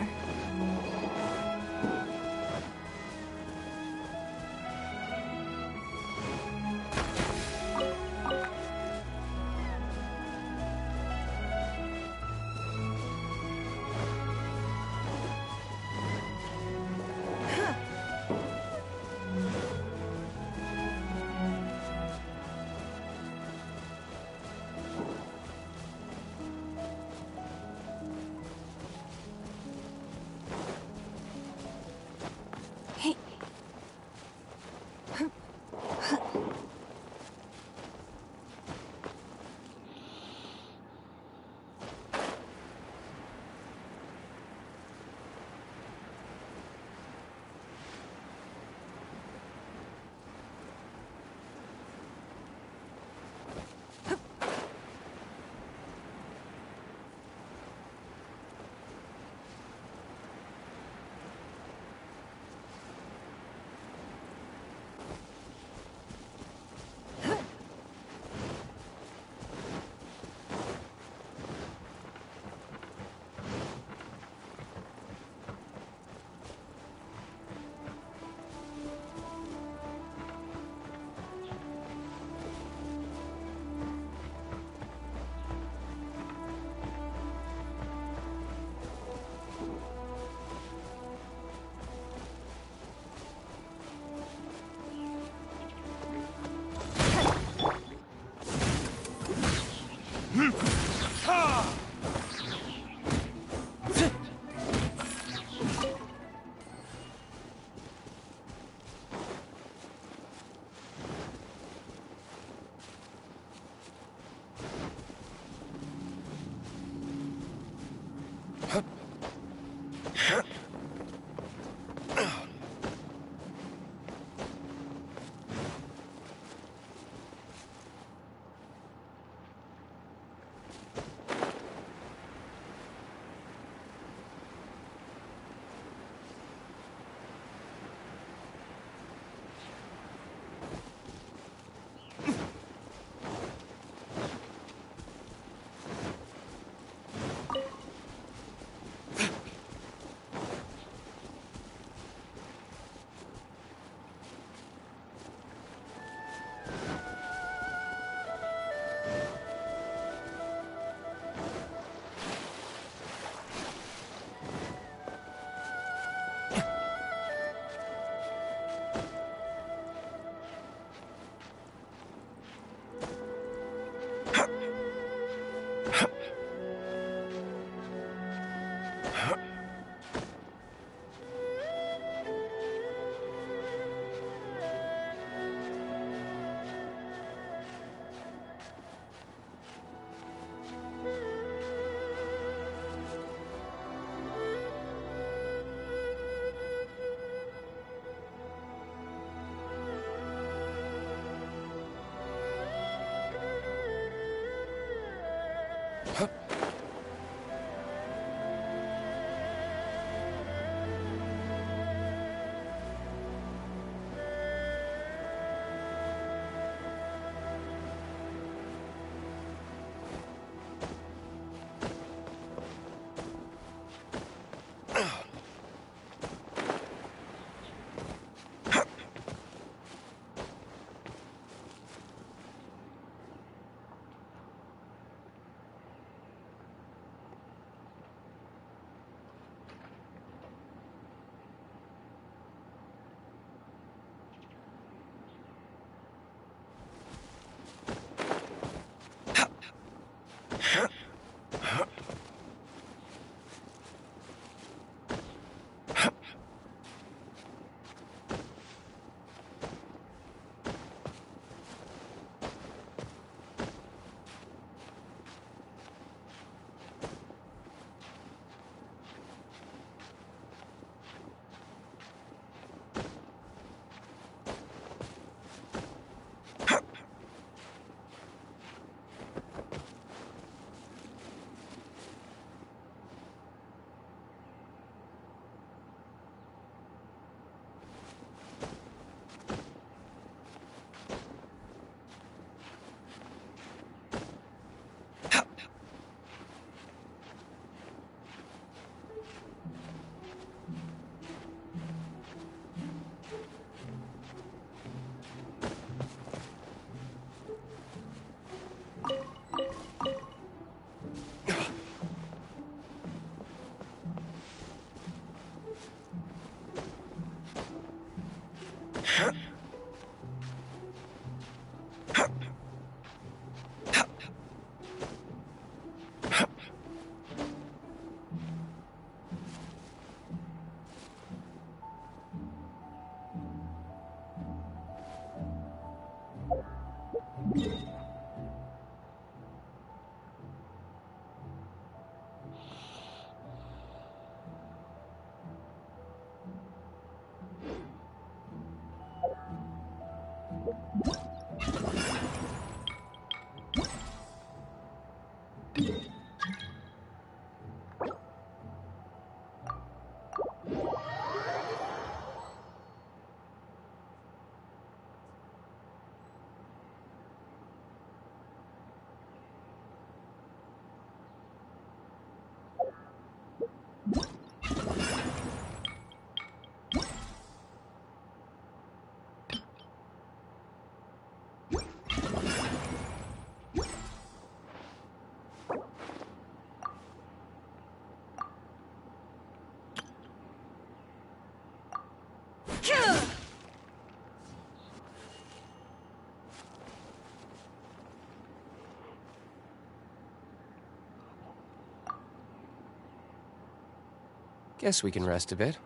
Guess we can rest a bit.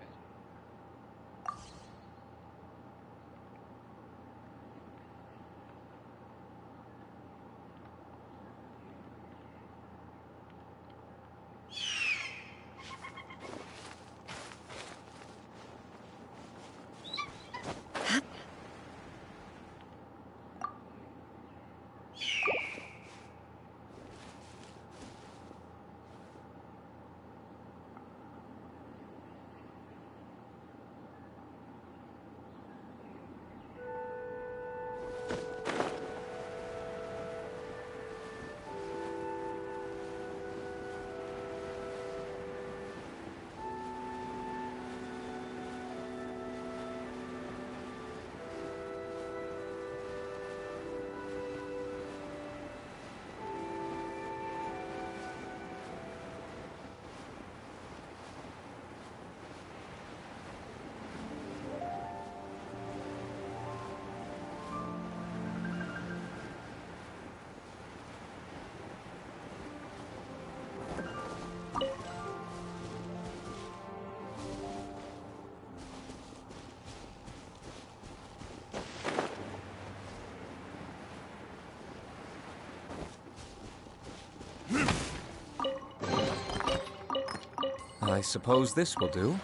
I suppose this will do.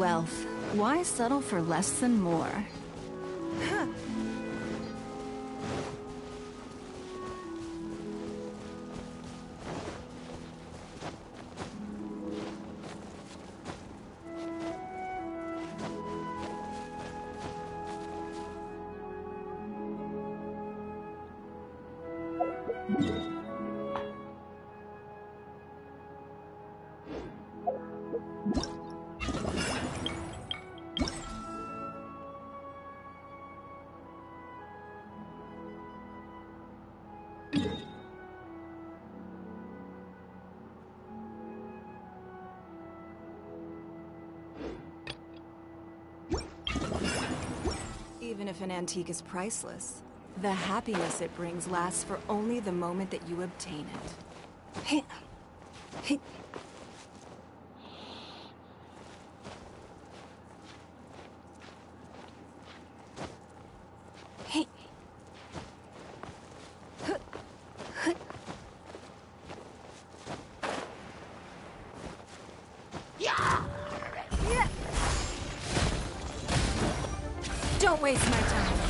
wealth, why settle for less than more? Even if an antique is priceless, the happiness it brings lasts for only the moment that you obtain it. Don't waste my time.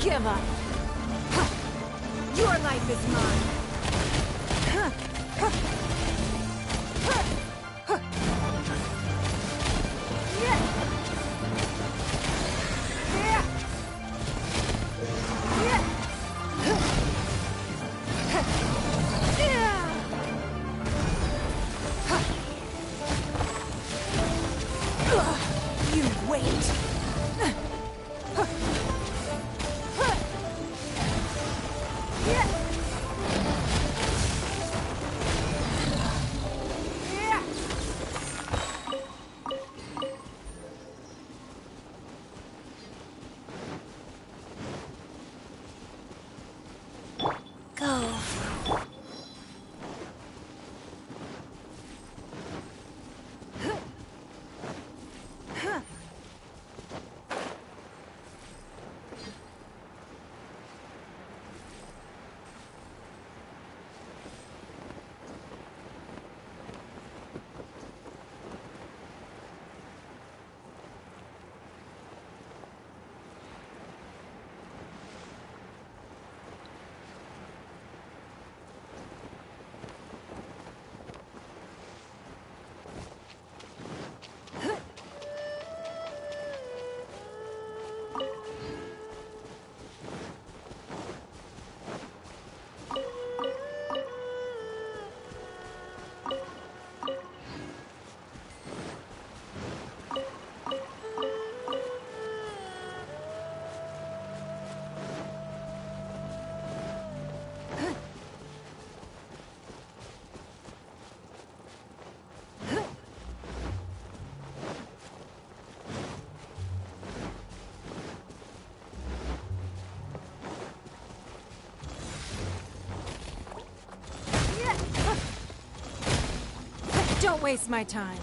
Give up. Your life is mine. You wait. Yeah. Don't waste my time.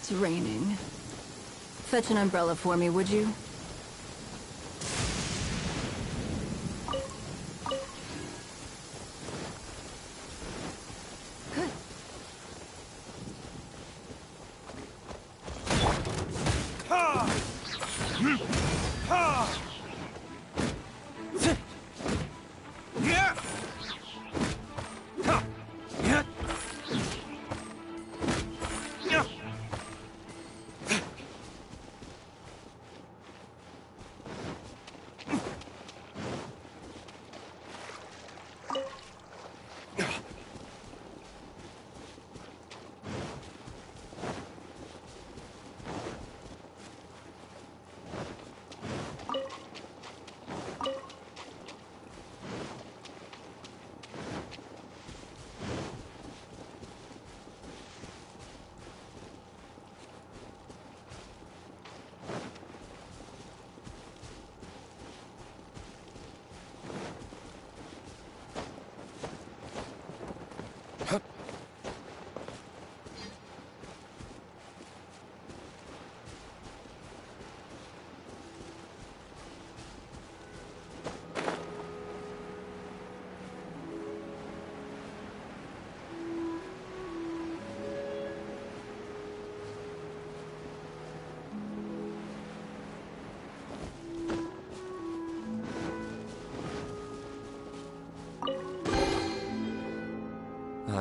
It's raining. Fetch an umbrella for me, would you?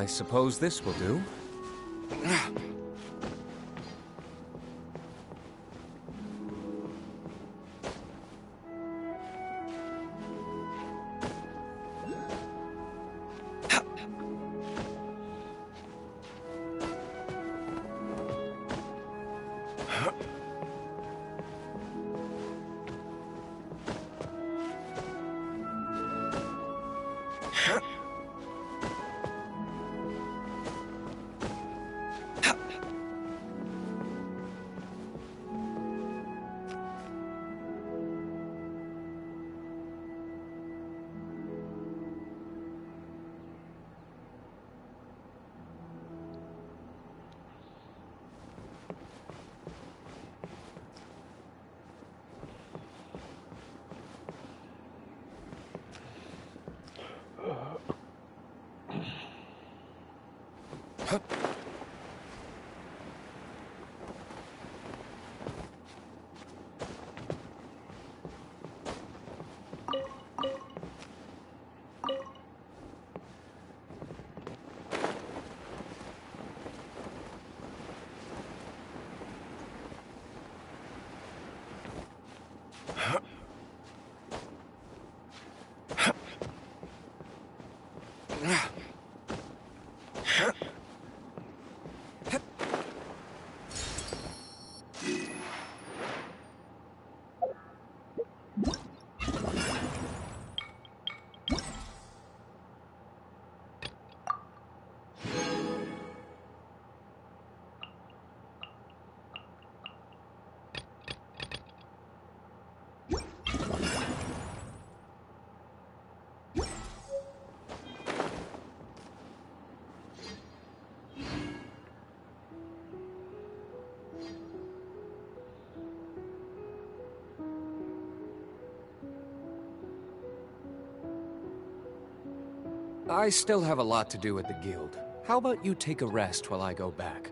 I suppose this will do. I still have a lot to do at the guild. How about you take a rest while I go back?